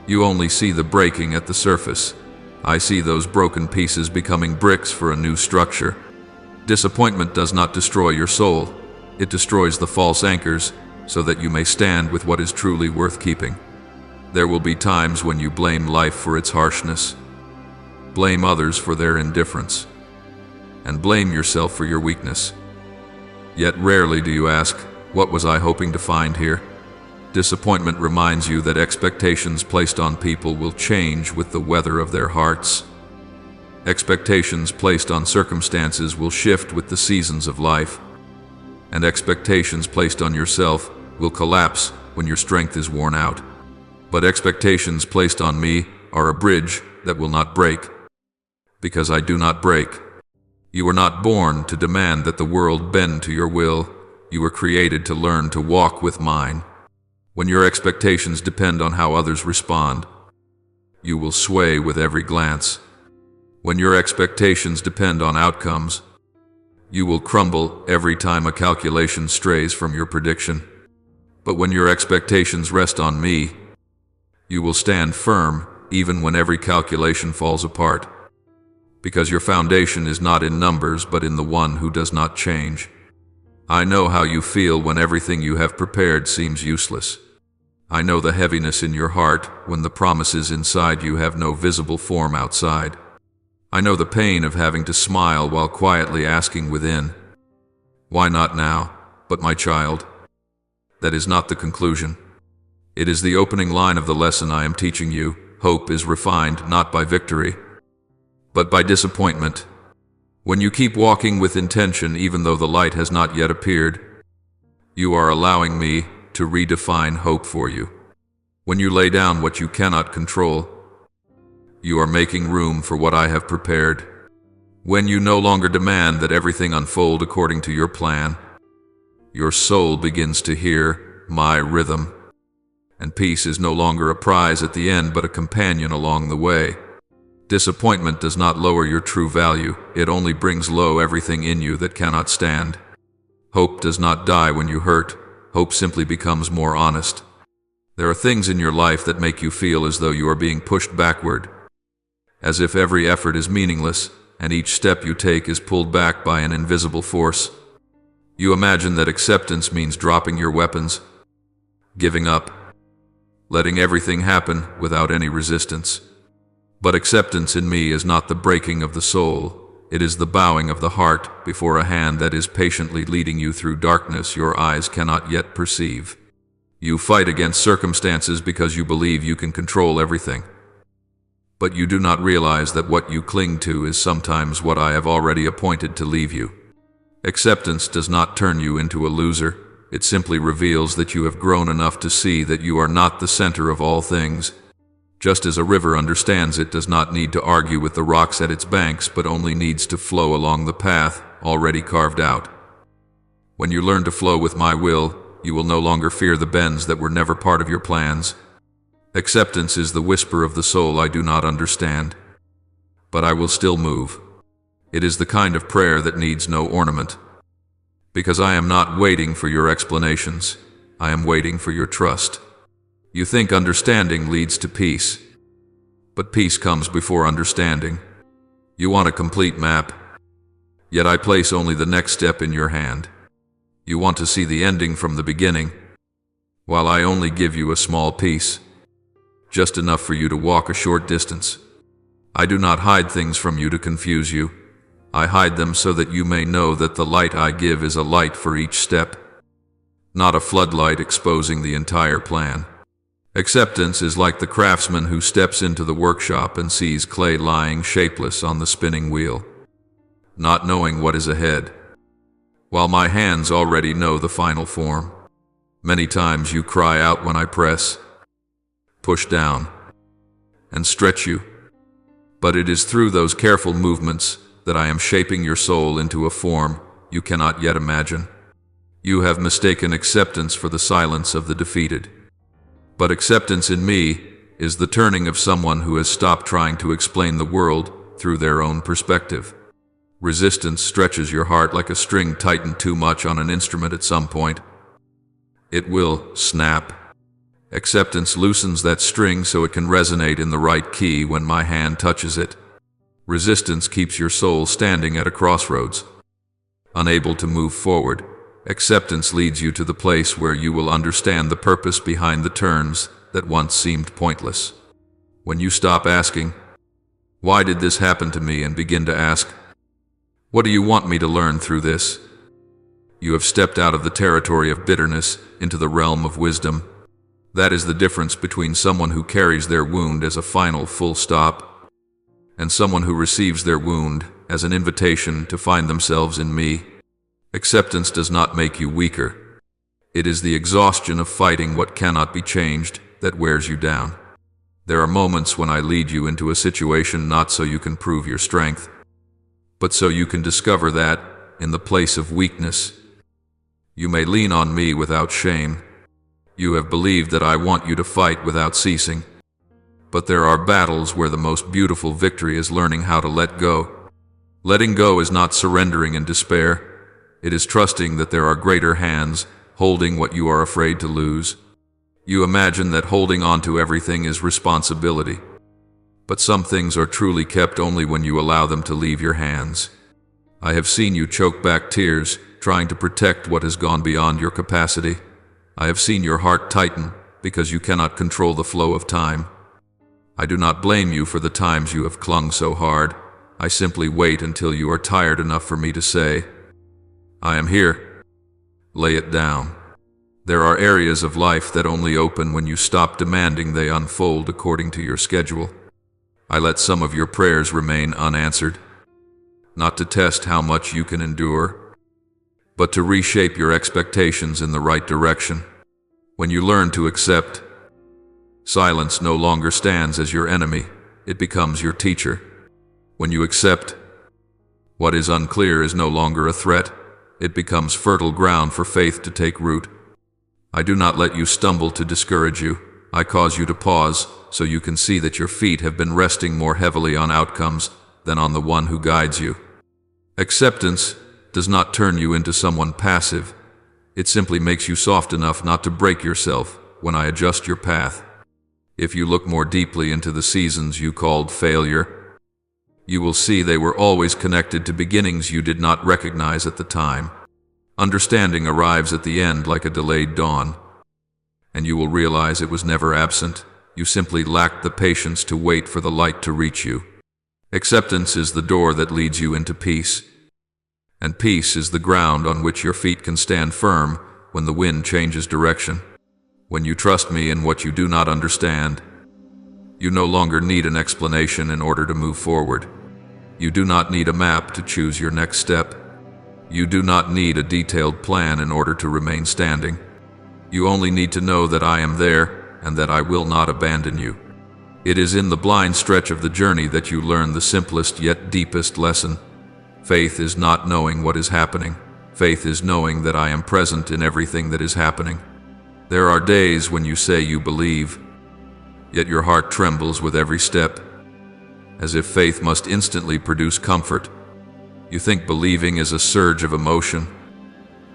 You only see the breaking at the surface. I see those broken pieces becoming bricks for a new structure. Disappointment does not destroy your soul. It destroys the false anchors so that you may stand with what is truly worth keeping. There will be times when you blame life for its harshness, blame others for their indifference, and blame yourself for your weakness. Yet rarely do you ask, what was I hoping to find here? Disappointment reminds you that expectations placed on people will change with the weather of their hearts. Expectations placed on circumstances will shift with the seasons of life. And expectations placed on yourself will collapse when your strength is worn out. But expectations placed on me are a bridge that will not break, because I do not break. You were not born to demand that the world bend to your will. You were created to learn to walk with mine. When your expectations depend on how others respond, you will sway with every glance. When your expectations depend on outcomes, you will crumble every time a calculation strays from your prediction. But when your expectations rest on me, you will stand firm even when every calculation falls apart. Because your foundation is not in numbers but in the one who does not change. I know how you feel when everything you have prepared seems useless. I know the heaviness in your heart when the promises inside you have no visible form outside. I know the pain of having to smile while quietly asking within, why not now, but my child? That is not the conclusion. It is the opening line of the lesson I am teaching you. Hope is refined not by victory, but by disappointment. When you keep walking with intention even though the light has not yet appeared, you are allowing me to redefine hope for you. When you lay down what you cannot control, you are making room for what I have prepared. When you no longer demand that everything unfold according to your plan, your soul begins to hear my rhythm. And peace is no longer a prize at the end but a companion along the way. Disappointment does not lower your true value. It only brings low everything in you that cannot stand. Hope does not die when you hurt. Hope simply becomes more honest. There are things in your life that make you feel as though you are being pushed backward, as if every effort is meaningless and each step you take is pulled back by an invisible force. You imagine that acceptance means dropping your weapons, giving up, letting everything happen without any resistance. But acceptance in me is not the breaking of the soul. It is the bowing of the heart before a hand that is patiently leading you through darkness your eyes cannot yet perceive. You fight against circumstances because you believe you can control everything. But you do not realize that what you cling to is sometimes what I have already appointed to leave you. Acceptance does not turn you into a loser. It simply reveals that you have grown enough to see that you are not the center of all things. Just as a river understands it does not need to argue with the rocks at its banks, but only needs to flow along the path already carved out. When you learn to flow with my will, you will no longer fear the bends that were never part of your plans. Acceptance is the whisper of the soul I do not understand, but I will still move. It is the kind of prayer that needs no ornament. Because I am not waiting for your explanations, I am waiting for your trust. You think understanding leads to peace, but peace comes before understanding. You want a complete map, yet I place only the next step in your hand. You want to see the ending from the beginning, while I only give you a small piece, just enough for you to walk a short distance. I do not hide things from you to confuse you. I hide them so that you may know that the light I give is a light for each step, not a floodlight exposing the entire plan. Acceptance is like the craftsman who steps into the workshop and sees clay lying shapeless on the spinning wheel, not knowing what is ahead, while my hands already know the final form. Many times you cry out when I press, push down, and stretch you, but it is through those careful movements that I am shaping your soul into a form you cannot yet imagine. You have mistaken acceptance for the silence of the defeated. But acceptance in me is the turning of someone who has stopped trying to explain the world through their own perspective. Resistance stretches your heart like a string tightened too much on an instrument at some point. It will snap. Acceptance loosens that string so it can resonate in the right key when my hand touches it. Resistance keeps your soul standing at a crossroads. Unable to move forward, acceptance leads you to the place where you will understand the purpose behind the turns that once seemed pointless. When you stop asking, "Why did this happen to me?" and begin to ask, "What do you want me to learn through this?" you have stepped out of the territory of bitterness into the realm of wisdom. That is the difference between someone who carries their wound as a final full stop and someone who receives their wound as an invitation to find themselves in me. Acceptance does not make you weaker. It is the exhaustion of fighting what cannot be changed that wears you down. There are moments when I lead you into a situation not so you can prove your strength, but so you can discover that, in the place of weakness, you may lean on me without shame. You have believed that I want you to fight without ceasing. But there are battles where the most beautiful victory is learning how to let go. Letting go is not surrendering in despair. It is trusting that there are greater hands holding what you are afraid to lose. You imagine that holding on to everything is responsibility. But some things are truly kept only when you allow them to leave your hands. I have seen you choke back tears, trying to protect what has gone beyond your capacity. I have seen your heart tighten because you cannot control the flow of time. I do not blame you for the times you have clung so hard. I simply wait until you are tired enough for me to say, "I am here." Lay it down. There are areas of life that only open when you stop demanding they unfold according to your schedule. I let some of your prayers remain unanswered, not to test how much you can endure, but to reshape your expectations in the right direction. When you learn to accept, silence no longer stands as your enemy, it becomes your teacher. When you accept, what is unclear is no longer a threat, it becomes fertile ground for faith to take root. I do not let you stumble to discourage you. I cause you to pause so you can see that your feet have been resting more heavily on outcomes than on the one who guides you. Acceptance does not turn you into someone passive. It simply makes you soft enough not to break yourself when I adjust your path. If you look more deeply into the seasons you called failure, you will see they were always connected to beginnings you did not recognize at the time. Understanding arrives at the end like a delayed dawn, and you will realize it was never absent. You simply lacked the patience to wait for the light to reach you. Acceptance is the door that leads you into peace, and peace is the ground on which your feet can stand firm when the wind changes direction. When you trust me in what you do not understand, you no longer need an explanation in order to move forward. You do not need a map to choose your next step. You do not need a detailed plan in order to remain standing. You only need to know that I am there and that I will not abandon you. It is in the blind stretch of the journey that you learn the simplest yet deepest lesson. Faith is not knowing what is happening. Faith is knowing that I am present in everything that is happening. There are days when you say you believe, yet your heart trembles with every step, as if faith must instantly produce comfort. You think believing is a surge of emotion,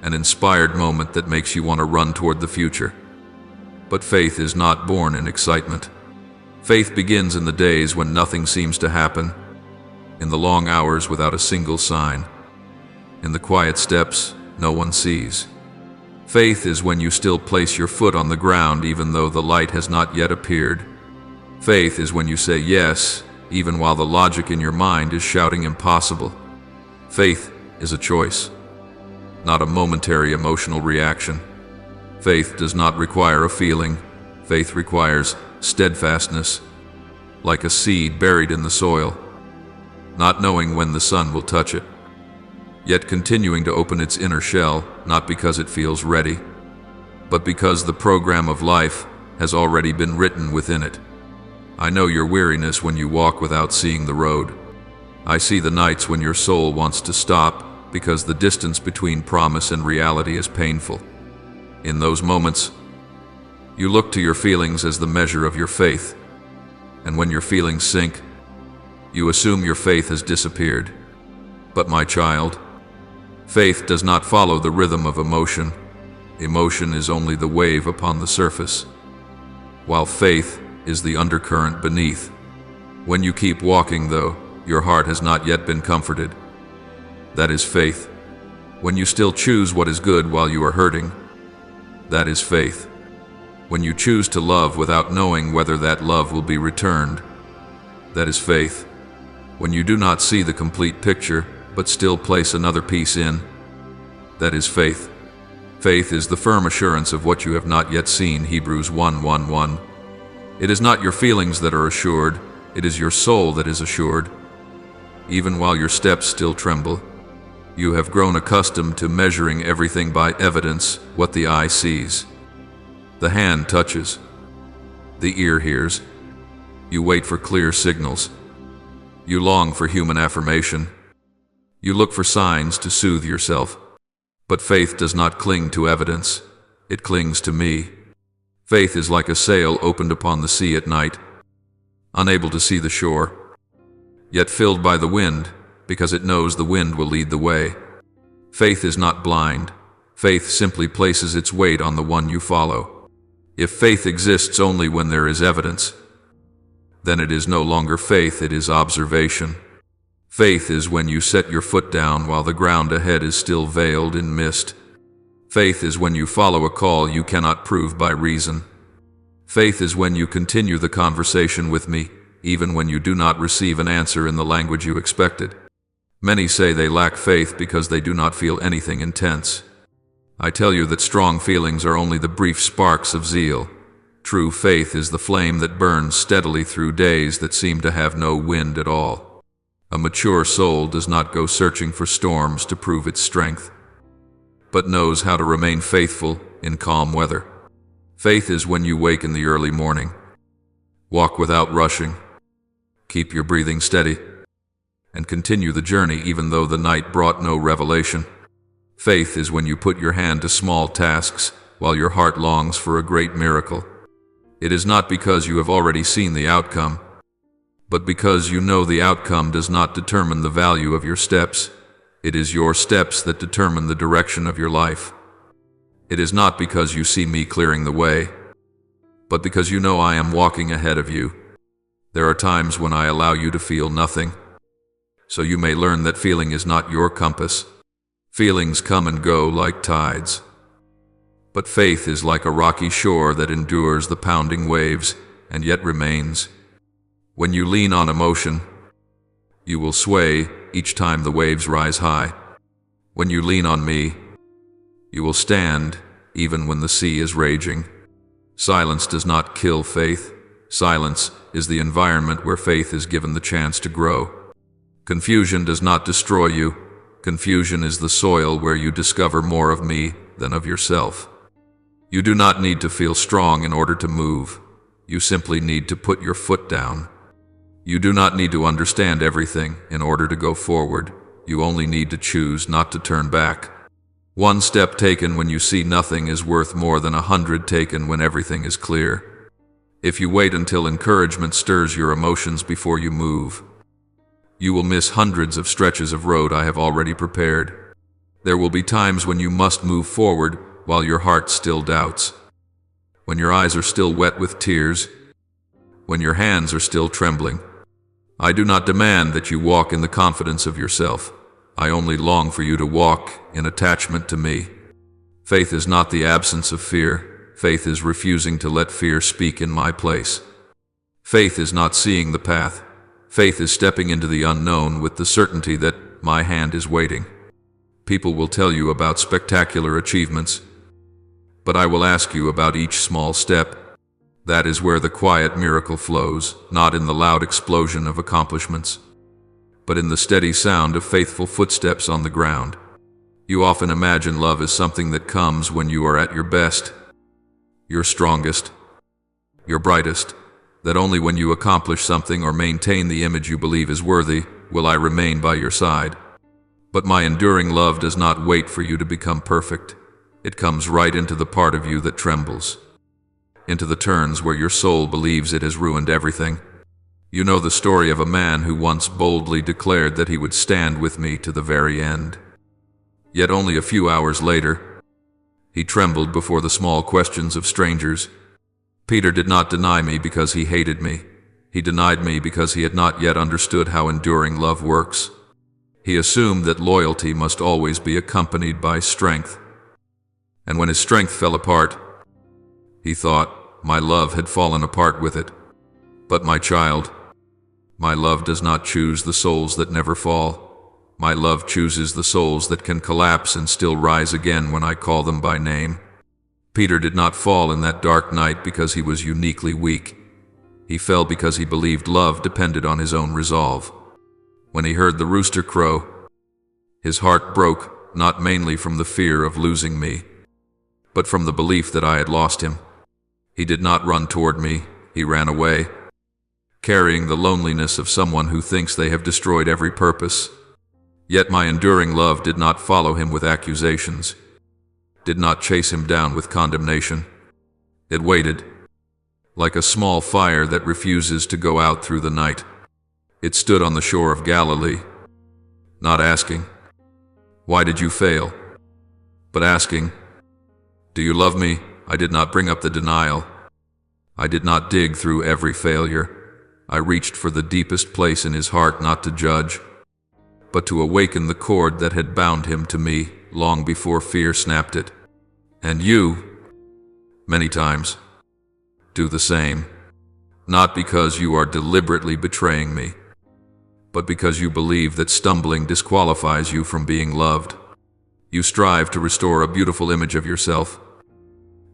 an inspired moment that makes you want to run toward the future. But faith is not born in excitement. Faith begins in the days when nothing seems to happen, in the long hours without a single sign, in the quiet steps no one sees. Faith is when you still place your foot on the ground even though the light has not yet appeared. Faith is when you say yes, even while the logic in your mind is shouting impossible. Faith is a choice, not a momentary emotional reaction. Faith does not require a feeling. Faith requires steadfastness, like a seed buried in the soil, not knowing when the sun will touch it, yet continuing to open its inner shell, not because it feels ready, but because the program of life has already been written within it. I know your weariness when you walk without seeing the road. I see the nights when your soul wants to stop because the distance between promise and reality is painful. In those moments, you look to your feelings as the measure of your faith, and when your feelings sink, you assume your faith has disappeared. But my child, faith does not follow the rhythm of emotion. Emotion is only the wave upon the surface, while faith is the undercurrent beneath. When you keep walking, though, your heart has not yet been comforted. That is faith. When you still choose what is good while you are hurting, that is faith. When you choose to love without knowing whether that love will be returned, that is faith. When you do not see the complete picture, but still place another piece in, that is faith. Faith is the firm assurance of what you have not yet seen, Hebrews 1:1-1. It is not your feelings that are assured, it is your soul that is assured. Even while your steps still tremble, you have grown accustomed to measuring everything by evidence, what the eye sees. The hand touches. The ear hears. You wait for clear signals. You long for human affirmation. You look for signs to soothe yourself. But faith does not cling to evidence. It clings to me. Faith is like a sail opened upon the sea at night, unable to see the shore, yet filled by the wind, because it knows the wind will lead the way. Faith is not blind. Faith simply places its weight on the one you follow. If faith exists only when there is evidence, then it is no longer faith, it is observation. Faith is when you set your foot down while the ground ahead is still veiled in mist. Faith is when you follow a call you cannot prove by reason. Faith is when you continue the conversation with me, even when you do not receive an answer in the language you expected. Many say they lack faith because they do not feel anything intense. I tell you that strong feelings are only the brief sparks of zeal. True faith is the flame that burns steadily through days that seem to have no wind at all. A mature soul does not go searching for storms to prove its strength, but knows how to remain faithful in calm weather. Faith is when you wake in the early morning, walk without rushing, keep your breathing steady, and continue the journey even though the night brought no revelation. Faith is when you put your hand to small tasks while your heart longs for a great miracle. It is not because you have already seen the outcome, but because you know the outcome does not determine the value of your steps. It is your steps that determine the direction of your life. It is not because you see me clearing the way, but because you know I am walking ahead of you. There are times when I allow you to feel nothing, so you may learn that feeling is not your compass. Feelings come and go like tides, but faith is like a rocky shore that endures the pounding waves and yet remains. When you lean on emotion, you will sway each time the waves rise high. When you lean on me, you will stand even when the sea is raging. Silence does not kill faith. Silence is the environment where faith is given the chance to grow. Confusion does not destroy you. Confusion is the soil where you discover more of me than of yourself. You do not need to feel strong in order to move. You simply need to put your foot down. You do not need to understand everything in order to go forward. You only need to choose not to turn back. One step taken when you see nothing is worth more than 100 taken when everything is clear. If you wait until encouragement stirs your emotions before you move, you will miss hundreds of stretches of road I have already prepared. There will be times when you must move forward while your heart still doubts, when your eyes are still wet with tears, when your hands are still trembling. I do not demand that you walk in the confidence of yourself. I only long for you to walk in attachment to me. Faith is not the absence of fear. Faith is refusing to let fear speak in my place. Faith is not seeing the path. Faith is stepping into the unknown with the certainty that my hand is waiting. People will tell you about spectacular achievements, but I will ask you about each small step. That is where the quiet miracle flows, not in the loud explosion of accomplishments, but in the steady sound of faithful footsteps on the ground. You often imagine love as something that comes when you are at your best, your strongest, your brightest, that only when you accomplish something or maintain the image you believe is worthy will I remain by your side. But my enduring love does not wait for you to become perfect. It comes right into the part of you that trembles, into the turns where your soul believes it has ruined everything. You know the story of a man who once boldly declared that he would stand with me to the very end. Yet only a few hours later, He trembled before the small questions of strangers. Peter did not deny me because he hated me. He denied me because he had not yet understood how enduring love works. He assumed that loyalty must always be accompanied by strength. And when his strength fell apart, he thought, my love had fallen apart with it. But my child, my love does not choose the souls that never fall. My love chooses the souls that can collapse and still rise again when I call them by name. Peter did not fall in that dark night because he was uniquely weak. He fell because he believed love depended on his own resolve. When he heard the rooster crow, his heart broke, not mainly from the fear of losing me, but from the belief that I had lost him. He did not run toward me, he ran away, carrying the loneliness of someone who thinks they have destroyed every purpose. Yet my enduring love did not follow him with accusations, did not chase him down with condemnation. It waited, like a small fire that refuses to go out through the night. It stood on the shore of Galilee, not asking, "Why did you fail?" but asking, "Do you love me?" I did not bring up the denial. I did not dig through every failure. I reached for the deepest place in his heart, not to judge, but to awaken the cord that had bound him to me long before fear snapped it. And you, many times, do the same, not because you are deliberately betraying me, but because you believe that stumbling disqualifies you from being loved. You strive to restore a beautiful image of yourself.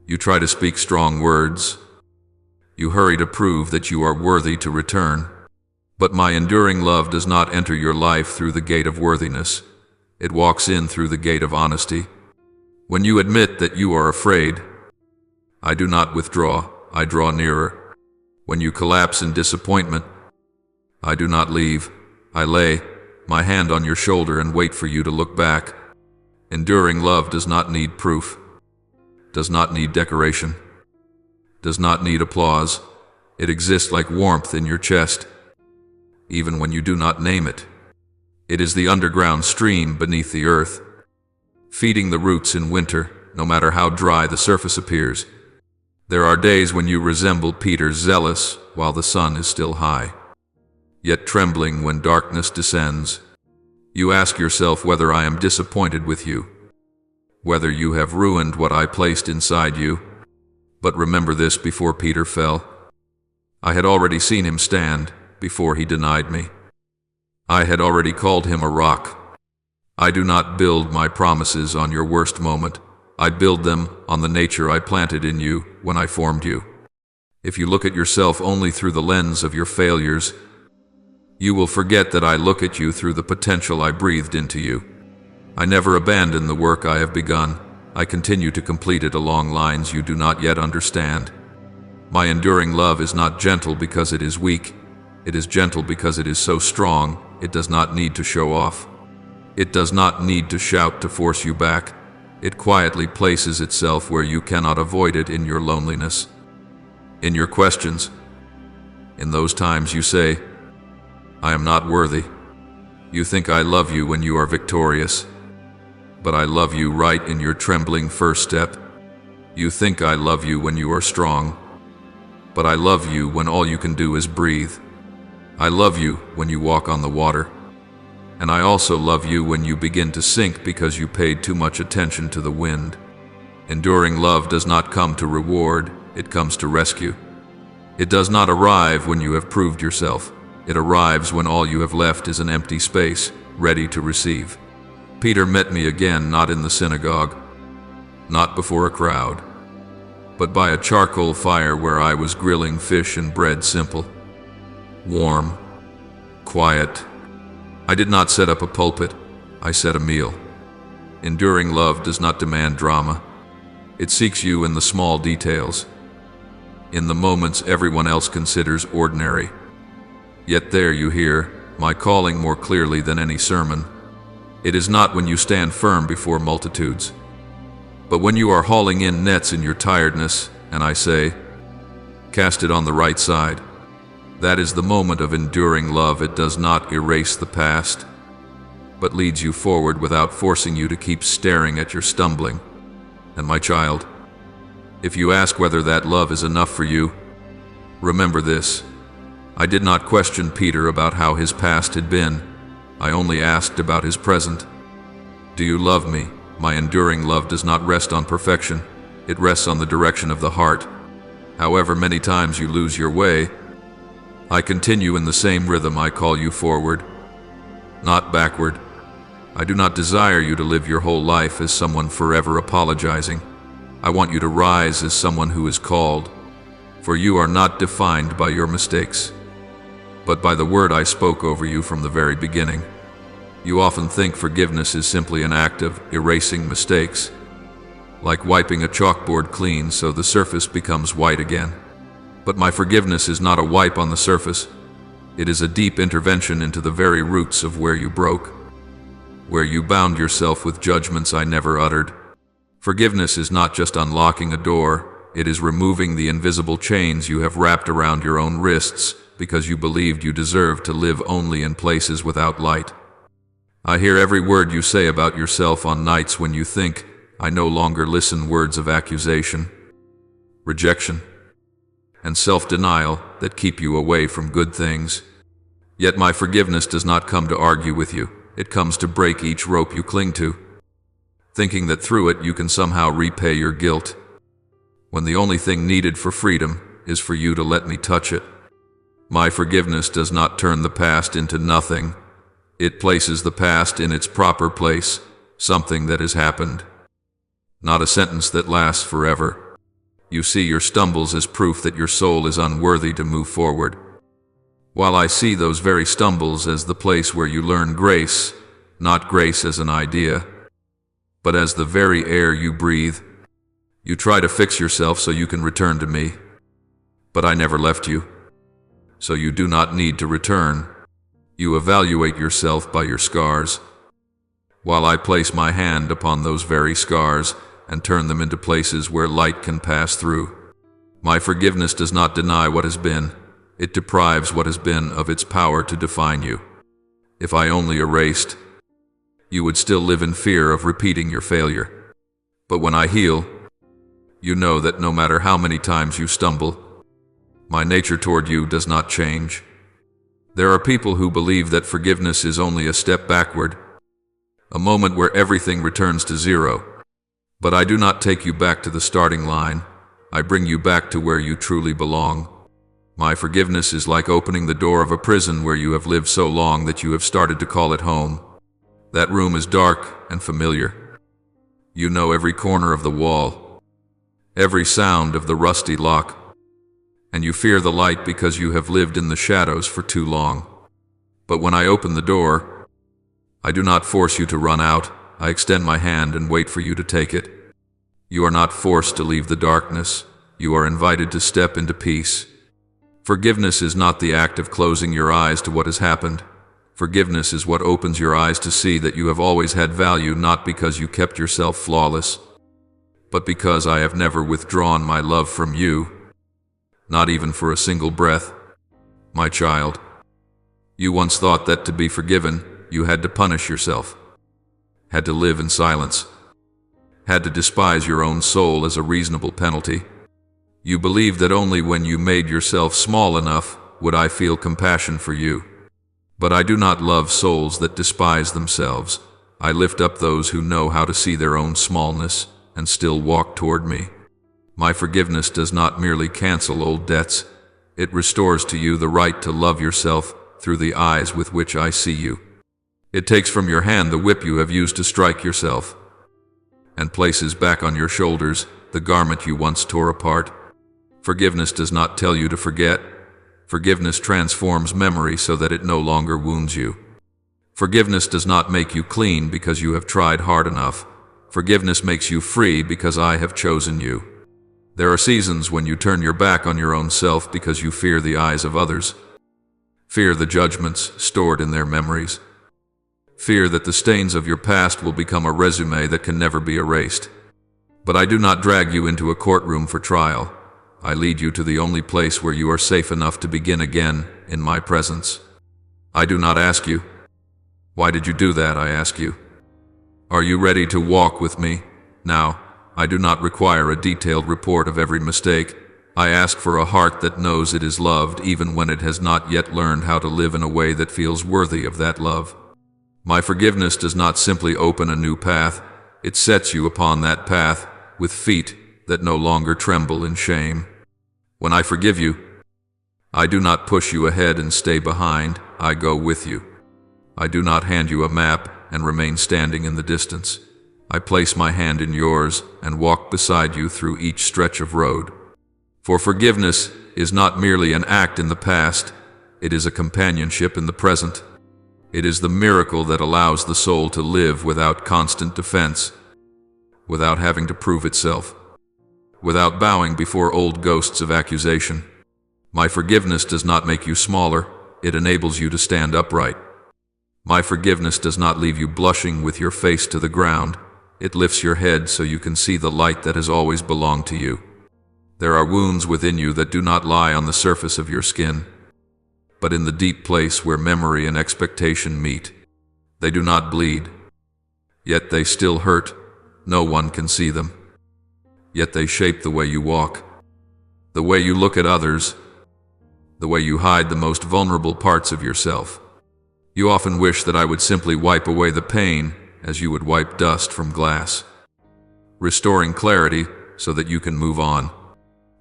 You try to speak strong words. You hurry to prove that you are worthy to return. But my enduring love does not enter your life through the gate of worthiness. It walks in through the gate of honesty. When you admit that you are afraid, I do not withdraw, I draw nearer. When you collapse in disappointment, I do not leave. I lay my hand on your shoulder and wait for you to look back. Enduring love does not need proof, does not need decoration, does not need applause. It exists like warmth in your chest, even when you do not name it. It is the underground stream beneath the earth, feeding the roots in winter, no matter how dry the surface appears. There are days when you resemble Peter, zealous while the sun is still high, yet trembling when darkness descends. You ask yourself whether I am disappointed with you, whether you have ruined what I placed inside you. But remember this: before Peter fell, I had already seen him stand. Before he denied me, I had already called him a rock. I do not build my promises on your worst moment. I build them on the nature I planted in you when I formed you. If you look at yourself only through the lens of your failures, you will forget that I look at you through the potential I breathed into you. I never abandon the work I have begun. I continue to complete it along lines you do not yet understand. My enduring love is not gentle because it is weak. It is gentle because it is so strong. It does not need to show off. It does not need to shout to force you back. It quietly places itself where you cannot avoid it, in your loneliness, in your questions. In those times you say, "I am not worthy." You think I love you when you are victorious, but I love you right in your trembling first step. You think I love you when you are strong, but I love you when all you can do is breathe. I love you when you walk on the water, and I also love you when you begin to sink because you paid too much attention to the wind. Enduring love does not come to reward, it comes to rescue. It does not arrive when you have proved yourself. It arrives when all you have left is an empty space, ready to receive. Peter met me again, not in the synagogue, not before a crowd, but by a charcoal fire where I was grilling fish and bread, simple, warm, quiet. I did not set up a pulpit, I set a meal. Enduring love does not demand drama. It seeks you in the small details, in the moments everyone else considers ordinary. Yet there you hear my calling more clearly than any sermon. It is not when you stand firm before multitudes, but when you are hauling in nets in your tiredness, and I say, "Cast it on the right side." That is the moment of enduring love. It does not erase the past, but leads you forward without forcing you to keep staring at your stumbling. And my child, if you ask whether that love is enough for you, remember this. I did not question Peter about how his past had been. I only asked about his present. Do you love me? My enduring love does not rest on perfection. It rests on the direction of the heart. However many times you lose your way, I continue in the same rhythm. I call you forward, not backward. I do not desire you to live your whole life as someone forever apologizing. I want you to rise as someone who is called, for you are not defined by your mistakes, but by the word I spoke over you from the very beginning. You often think forgiveness is simply an act of erasing mistakes, like wiping a chalkboard clean so the surface becomes white again. But my forgiveness is not a wipe on the surface. It is a deep intervention into the very roots of where you broke, where you bound yourself with judgments I never uttered. Forgiveness is not just unlocking a door, it is removing the invisible chains you have wrapped around your own wrists because you believed you deserved to live only in places without light. I hear every word you say about yourself on nights when you think. I no longer listen words of accusation, rejection, and self-denial that keep you away from good things. Yet my forgiveness does not come to argue with you. It comes to break each rope you cling to, thinking that through it you can somehow repay your guilt, when the only thing needed for freedom is for you to let me touch it. My forgiveness does not turn the past into nothing. It places the past in its proper place, something that has happened, not a sentence that lasts forever. You see your stumbles as proof that your soul is unworthy to move forward, while I see those very stumbles as the place where you learn grace, not grace as an idea, but as the very air you breathe. You try to fix yourself so you can return to me, but I never left you, so you do not need to return. You evaluate yourself by your scars, while I place my hand upon those very scars and turn them into places where light can pass through. My forgiveness does not deny what has been. It deprives what has been of its power to define you. If I only erased, you would still live in fear of repeating your failure. But when I heal, you know that no matter how many times you stumble, my nature toward you does not change. There are people who believe that forgiveness is only a step backward, a moment where everything returns to zero. But I do not take you back to the starting line. I bring you back to where you truly belong. My forgiveness is like opening the door of a prison where you have lived so long that you have started to call it home. That room is dark and familiar. You know every corner of the wall, every sound of the rusty lock, and you fear the light because you have lived in the shadows for too long. But when I open the door, I do not force you to run out. I extend my hand and wait for you to take it. You are not forced to leave the darkness. You are invited to step into peace. Forgiveness is not the act of closing your eyes to what has happened. Forgiveness is what opens your eyes to see that you have always had value, not because you kept yourself flawless, but because I have never withdrawn my love from you, not even for a single breath. My child, you once thought that to be forgiven, you had to punish yourself, had to live in silence, had to despise your own soul as a reasonable penalty. You believed that only when you made yourself small enough would I feel compassion for you. But I do not love souls that despise themselves. I lift up those who know how to see their own smallness and still walk toward me. My forgiveness does not merely cancel old debts. It restores to you the right to love yourself through the eyes with which I see you. It takes from your hand the whip you have used to strike yourself, and places back on your shoulders the garment you once tore apart. Forgiveness does not tell you to forget. Forgiveness transforms memory so that it no longer wounds you. Forgiveness does not make you clean because you have tried hard enough. Forgiveness makes you free because I have chosen you. There are seasons when you turn your back on your own self because you fear the eyes of others, fear the judgments stored in their memories, fear that the stains of your past will become a resume that can never be erased. But I do not drag you into a courtroom for trial. I lead you to the only place where you are safe enough to begin again in my presence. I do not ask you, "Why did you do that?" I ask you, "Are you ready to walk with me now?" I do not require a detailed report of every mistake. I ask for a heart that knows it is loved even when it has not yet learned how to live in a way that feels worthy of that love. My forgiveness does not simply open a new path, it sets you upon that path with feet that no longer tremble in shame. When I forgive you, I do not push you ahead and stay behind, I go with you. I do not hand you a map and remain standing in the distance. I place my hand in yours and walk beside you through each stretch of road. For forgiveness is not merely an act in the past, it is a companionship in the present. It is the miracle that allows the soul to live without constant defense, without having to prove itself, without bowing before old ghosts of accusation. My forgiveness does not make you smaller, it enables you to stand upright. My forgiveness does not leave you blushing with your face to the ground, it lifts your head so you can see the light that has always belonged to you. There are wounds within you that do not lie on the surface of your skin, but in the deep place where memory and expectation meet. They do not bleed, yet they still hurt. No one can see them, yet they shape the way you walk, the way you look at others, the way you hide the most vulnerable parts of yourself. You often wish that I would simply wipe away the pain as you would wipe dust from glass, restoring clarity so that you can move on.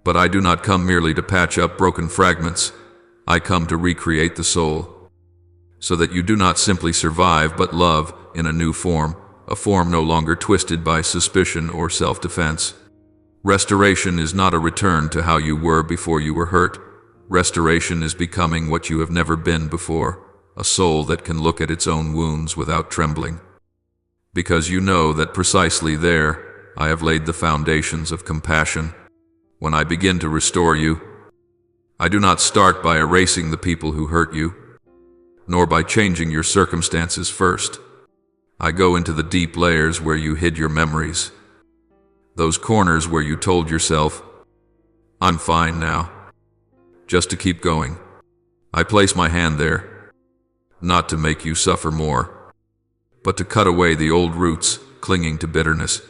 But I do not come merely to patch up broken fragments. I come to recreate the soul, so that you do not simply survive but love in a new form, a form no longer twisted by suspicion or self-defense. Restoration is not a return to how you were before you were hurt. Restoration is becoming what you have never been before, a soul that can look at its own wounds without trembling. Because you know that precisely there, I have laid the foundations of compassion. When I begin to restore you, I do not start by erasing the people who hurt you, nor by changing your circumstances first. I go into the deep layers where you hid your memories, those corners where you told yourself, "I'm fine now," just to keep going. I place my hand there, not to make you suffer more, but to cut away the old roots clinging to bitterness.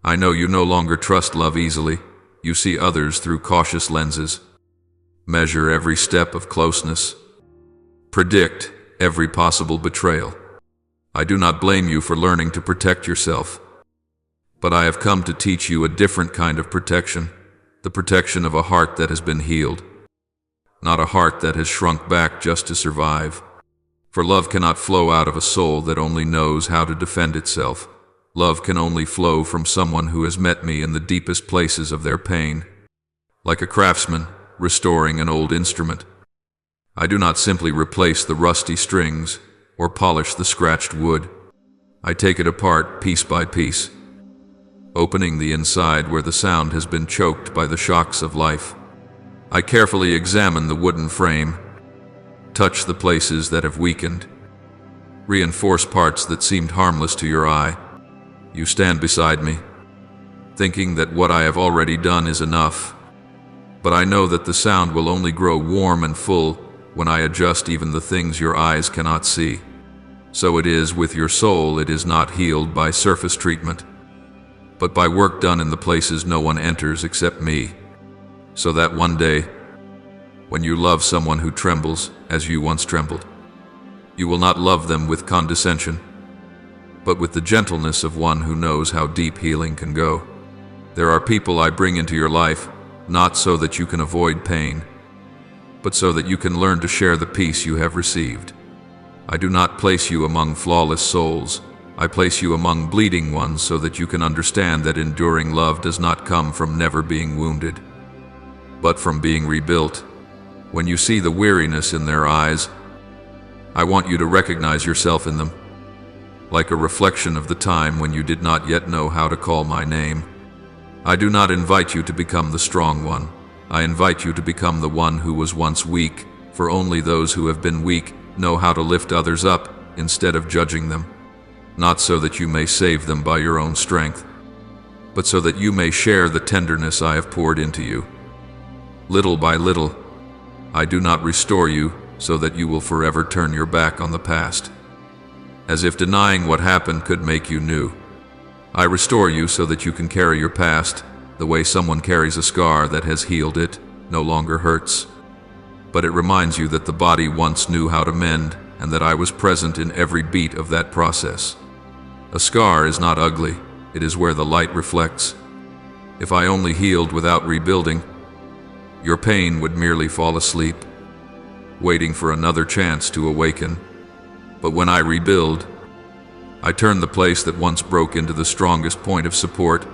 I know you no longer trust love easily. You see others through cautious lenses, measure every step of closeness, predict every possible betrayal. I do not blame you for learning to protect yourself, but I have come to teach you a different kind of protection, the protection of a heart that has been healed, not a heart that has shrunk back just to survive. For love cannot flow out of a soul that only knows how to defend itself. Love can only flow from someone who has met me in the deepest places of their pain. Like a craftsman restoring an old instrument, I do not simply replace the rusty strings or polish the scratched wood. I take it apart piece by piece, opening the inside where the sound has been choked by the shocks of life. I carefully examine the wooden frame, touch the places that have weakened, reinforce parts that seemed harmless to your eye. You stand beside me, thinking that what I have already done is enough. But I know that the sound will only grow warm and full when I adjust even the things your eyes cannot see. So it is with your soul. It is not healed by surface treatment, but by work done in the places no one enters except me. So that one day, when you love someone who trembles as you once trembled, you will not love them with condescension, but with the gentleness of one who knows how deep healing can go. There are people I bring into your life, not so that you can avoid pain, but so that you can learn to share the peace you have received. I do not place you among flawless souls. I place you among bleeding ones so that you can understand that enduring love does not come from never being wounded, but from being rebuilt. When you see the weariness in their eyes, I want you to recognize yourself in them, like a reflection of the time when you did not yet know how to call my name. I do not invite you to become the strong one. I invite you to become the one who was once weak, for only those who have been weak know how to lift others up instead of judging them, not so that you may save them by your own strength, but so that you may share the tenderness I have poured into you. Little by little, I do not restore you so that you will forever turn your back on the past, as if denying what happened could make you new. I restore you so that you can carry your past the way someone carries a scar that has healed. It no longer hurts, but it reminds you that the body once knew how to mend and that I was present in every beat of that process. A scar is not ugly, it is where the light reflects. If I only healed without rebuilding, your pain would merely fall asleep, waiting for another chance to awaken. But when I rebuild, I turn the place that once broke into the strongest point of support,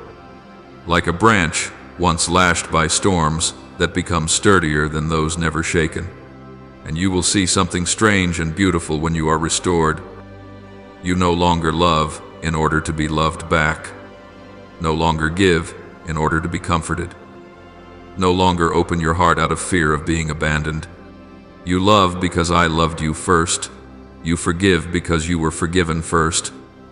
like a branch once lashed by storms that becomes sturdier than those never shaken. And you will see something strange and beautiful when you are restored. You no longer love in order to be loved back, no longer give in order to be comforted, no longer open your heart out of fear of being abandoned. You love because I loved you first. You forgive because you were forgiven first.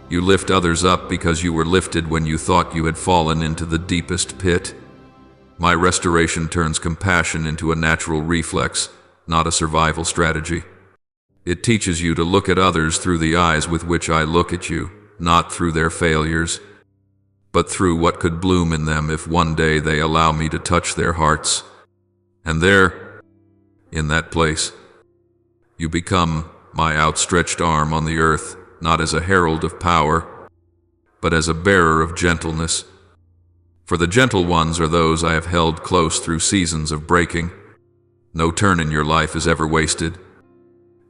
You lift others up because you were lifted when you thought you had fallen into the deepest pit. My restoration turns compassion into a natural reflex, not a survival strategy. It teaches you to look at others through the eyes with which I look at you, not through their failures, but through what could bloom in them if one day they allow me to touch their hearts. And there, in that place, you become my outstretched arm on the earth, not as a herald of power, but as a bearer of gentleness. For the gentle ones are those I have held close through seasons of breaking. No turn in your life is ever wasted,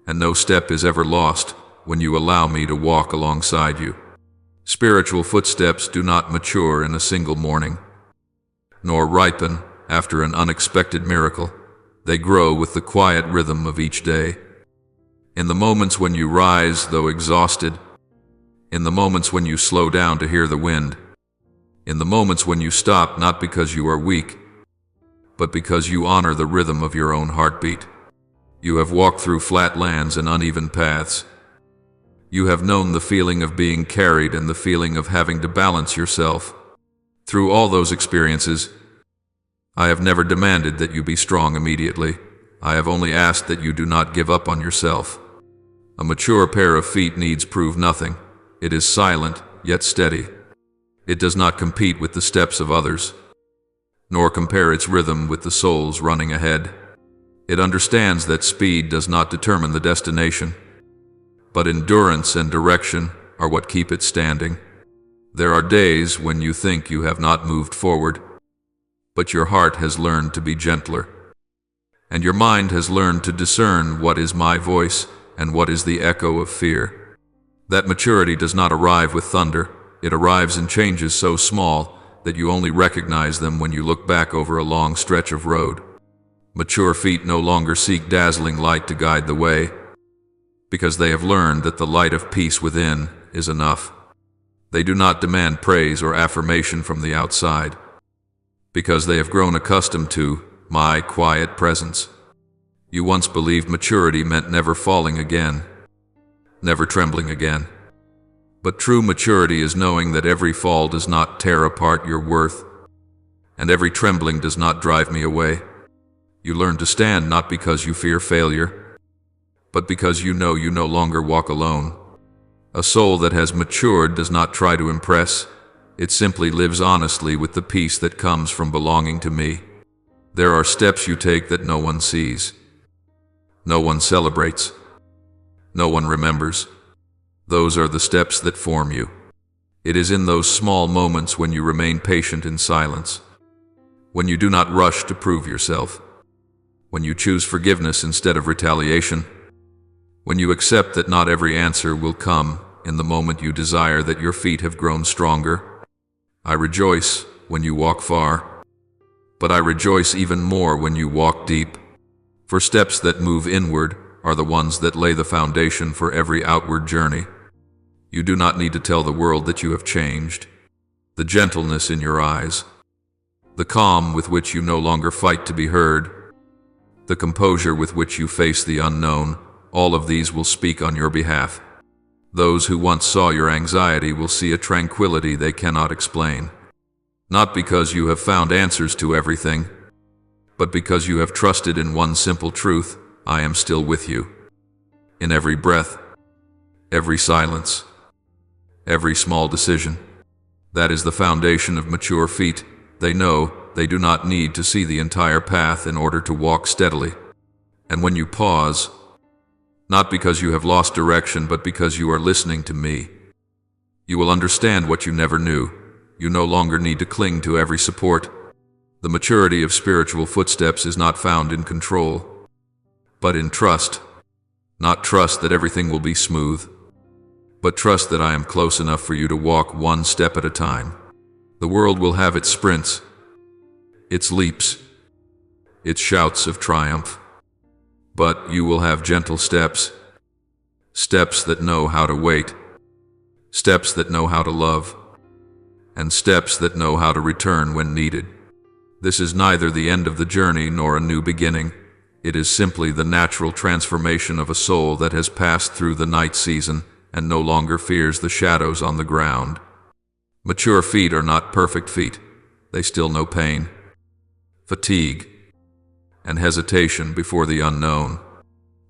and no step is ever lost when you allow me to walk alongside you. Spiritual footsteps do not mature in a single morning, nor ripen after an unexpected miracle. They grow with the quiet rhythm of each day. In the moments when you rise, though exhausted, in the moments when you slow down to hear the wind, in the moments when you stop not because you are weak, but because you honor the rhythm of your own heartbeat. You have walked through flat lands and uneven paths. You have known the feeling of being carried and the feeling of having to balance yourself. Through all those experiences, I have never demanded that you be strong immediately. I have only asked that you do not give up on yourself. A mature pair of feet needs prove nothing. It is silent, yet steady. It does not compete with the steps of others, nor compare its rhythm with the souls running ahead. It understands that speed does not determine the destination, but endurance and direction are what keep it standing. There are days when you think you have not moved forward, but your heart has learned to be gentler, and your mind has learned to discern what is my voice and what is the echo of fear. That maturity does not arrive with thunder. It arrives in changes so small that you only recognize them when you look back over a long stretch of road. Mature feet no longer seek dazzling light to guide the way, because they have learned that the light of peace within is enough. They do not demand praise or affirmation from the outside, because they have grown accustomed to my quiet presence. You once believed maturity meant never falling again, never trembling again. But true maturity is knowing that every fall does not tear apart your worth, and every trembling does not drive me away. You learn to stand not because you fear failure, but because you know you no longer walk alone. A soul that has matured does not try to impress. It simply lives honestly with the peace that comes from belonging to me. There are steps you take that no one sees, no one celebrates, no one remembers. Those are the steps that form you. It is in those small moments when you remain patient in silence, when you do not rush to prove yourself, when you choose forgiveness instead of retaliation, when you accept that not every answer will come in the moment you desire that your feet have grown stronger. I rejoice when you walk far, but I rejoice even more when you walk deep, for steps that move inward are the ones that lay the foundation for every outward journey. You do not need to tell the world that you have changed. The gentleness in your eyes, the calm with which you no longer fight to be heard, the composure with which you face the unknown, all of these will speak on your behalf. Those who once saw your anxiety will see a tranquility they cannot explain. Not because you have found answers to everything, but because you have trusted in one simple truth: I am still with you. In every breath, every silence, every small decision, That is the foundation of mature feet. They know they do not need to see the entire path in order to walk steadily. And when you pause, not because you have lost direction, but because you are listening to me, you will understand what you never knew. You no longer need to cling to every support. The maturity of spiritual footsteps is not found in control, but in trust. Not trust that everything will be smooth, but trust that I am close enough for you to walk one step at a time. The world will have its sprints, its leaps, its shouts of triumph, but you will have gentle steps, steps that know how to wait, steps that know how to love, and steps that know how to return when needed. This is neither the end of the journey nor a new beginning. It is simply the natural transformation of a soul that has passed through the night season and no longer fears the shadows on the ground. Mature feet are not perfect feet. They still know pain, fatigue, and hesitation before the unknown.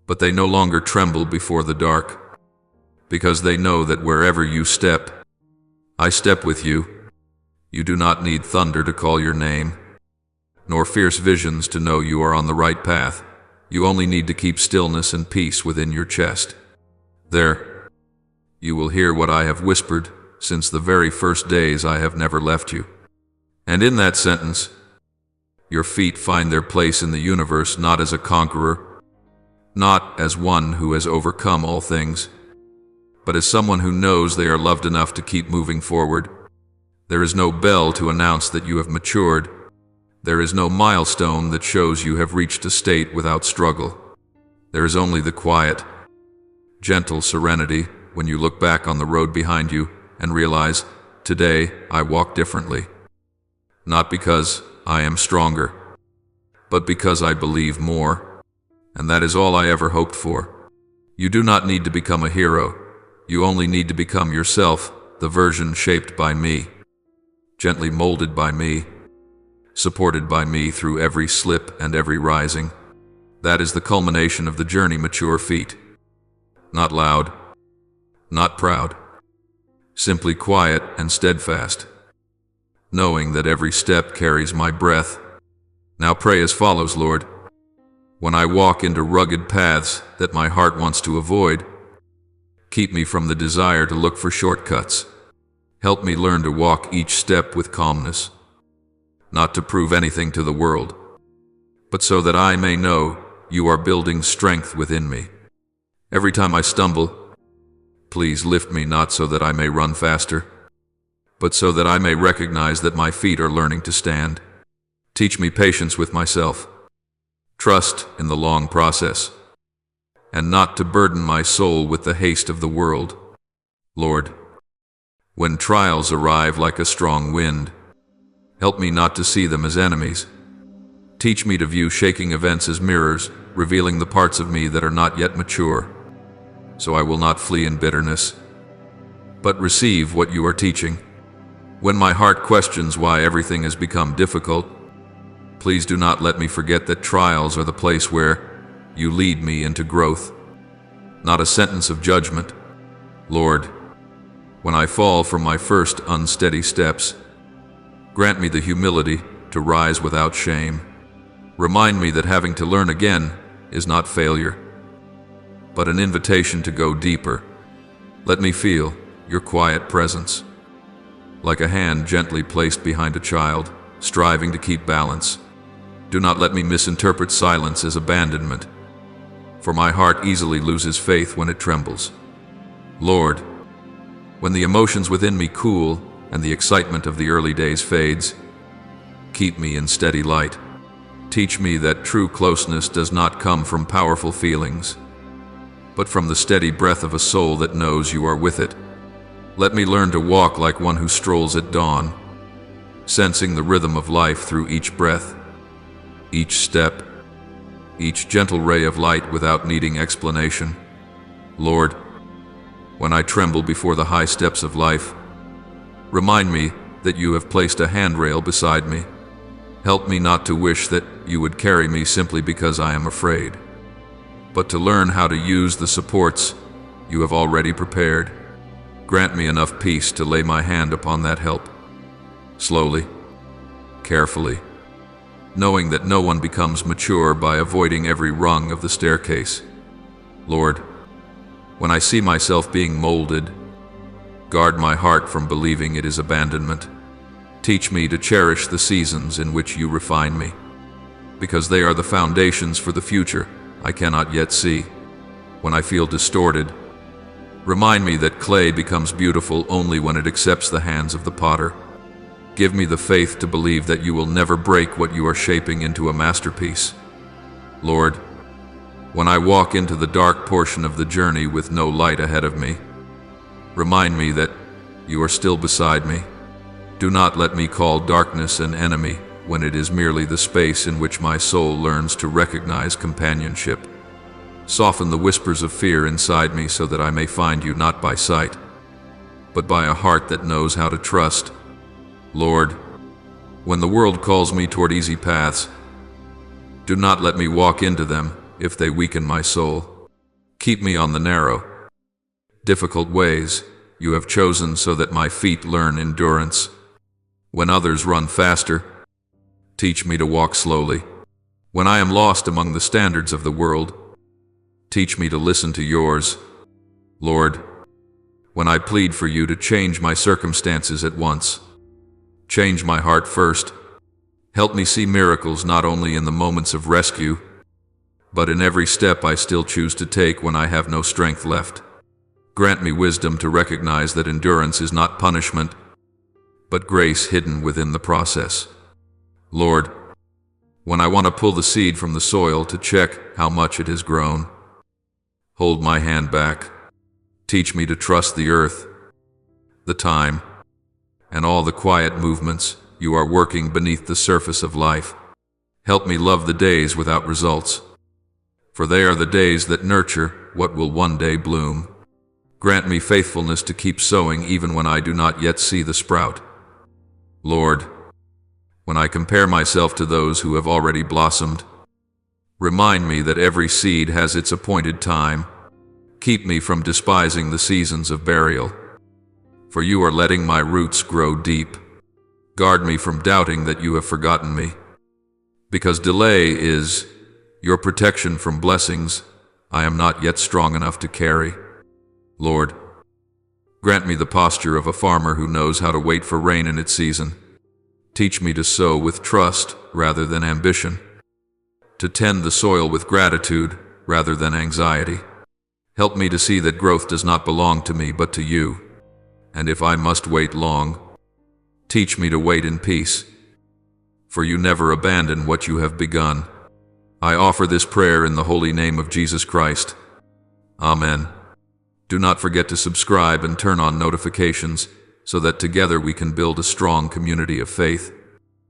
But they no longer tremble before the dark, because they know that wherever you step, I step with you. You do not need thunder to call your name, nor fierce visions to know you are on the right path. You only need to keep stillness and peace within your chest. There, you will hear what I have whispered since the very first days I have never left you. And in that sentence, your feet find their place in the universe not as a conqueror, not as one who has overcome all things, but as someone who knows they are loved enough to keep moving forward. There is no bell to announce that you have matured. There is no milestone that shows you have reached a state without struggle. There is only the quiet, gentle serenity when you look back on the road behind you and realize, today I walk differently. Not because I am stronger, but because I believe more. And that is all I ever hoped for. You do not need to become a hero. You only need to become yourself, the version shaped by me, gently molded by me, supported by me through every slip and every rising. That is the culmination of the journey, mature feet. Not loud, not proud, simply quiet and steadfast, knowing that every step carries my breath. Now pray as follows, Lord. When I walk into rugged paths that my heart wants to avoid, keep me from the desire to look for shortcuts. Help me learn to walk each step with calmness, not to prove anything to the world, but so that I may know you are building strength within me. Every time I stumble, please lift me, not so that I may run faster, but so that I may recognize that my feet are learning to stand. Teach me patience with myself, trust in the long process, and not to burden my soul with the haste of the world. Lord, when trials arrive like a strong wind, help me not to see them as enemies. Teach me to view shaking events as mirrors, revealing the parts of me that are not yet mature, so I will not flee in bitterness, but receive what you are teaching. When my heart questions why everything has become difficult, please do not let me forget that trials are the place where you lead me into growth, not a sentence of judgment. Lord, when I fall from my first unsteady steps, grant me the humility to rise without shame. Remind me that having to learn again is not failure, but an invitation to go deeper. Let me feel your quiet presence, like a hand gently placed behind a child, striving to keep balance. Do not let me misinterpret silence as abandonment, for my heart easily loses faith when it trembles. Lord, when the emotions within me cool and the excitement of the early days fades, keep me in steady light. Teach me that true closeness does not come from powerful feelings, but from the steady breath of a soul that knows you are with it. Let me learn to walk like one who strolls at dawn, sensing the rhythm of life through each breath, each step, each gentle ray of light without needing explanation. Lord, when I tremble before the high steps of life, remind me that you have placed a handrail beside me. Help me not to wish that you would carry me simply because I am afraid, but to learn how to use the supports you have already prepared. grant me enough peace to lay my hand upon that help. Slowly, carefully, knowing that no one becomes mature by avoiding every rung of the staircase. Lord, when I see myself being molded, guard my heart from believing it is abandonment. Teach me to cherish the seasons in which you refine me, because they are the foundations for the future I cannot yet see. When I feel distorted, remind me that clay becomes beautiful only when it accepts the hands of the potter. Give me the faith to believe that you will never break what you are shaping into a masterpiece. Lord, when I walk into the dark portion of the journey with no light ahead of me, remind me that you are still beside me. Do not let me call darkness an enemy when it is merely the space in which my soul learns to recognize companionship. Soften the whispers of fear inside me so that I may find you not by sight, but by a heart that knows how to trust. Lord, when the world calls me toward easy paths, do not let me walk into them if they weaken my soul. Keep me on the narrow, difficult ways you have chosen so that my feet learn endurance. When others run faster, teach me to walk slowly. When I am lost among the standards of the world, teach me to listen to yours. Lord, when I plead for you to change my circumstances at once, change my heart first. Help me see miracles not only in the moments of rescue, but in every step I still choose to take when I have no strength left. Grant me wisdom to recognize that endurance is not punishment, but grace hidden within the process. Lord, when I want to pull the seed from the soil to check how much it has grown, hold my hand back. Teach me to trust the earth, the time, and all the quiet movements you are working beneath the surface of life. Help me love the days without results, for they are the days that nurture what will one day bloom. Grant me faithfulness to keep sowing even when I do not yet see the sprout. Lord, when I compare myself to those who have already blossomed, remind me that every seed has its appointed time. Keep me from despising the seasons of burial, for you are letting my roots grow deep. Guard me from doubting that you have forgotten me, because delay is your protection from blessings I am not yet strong enough to carry. Lord, grant me the posture of a farmer who knows how to wait for rain in its season. Teach me to sow with trust rather than ambition, to tend the soil with gratitude rather than anxiety. Help me to see that growth does not belong to me but to you, and if I must wait long, teach me to wait in peace, for you never abandon what you have begun. I offer this prayer in the holy name of Jesus Christ. Amen. Do not forget to subscribe and turn on notifications so that together we can build a strong community of faith.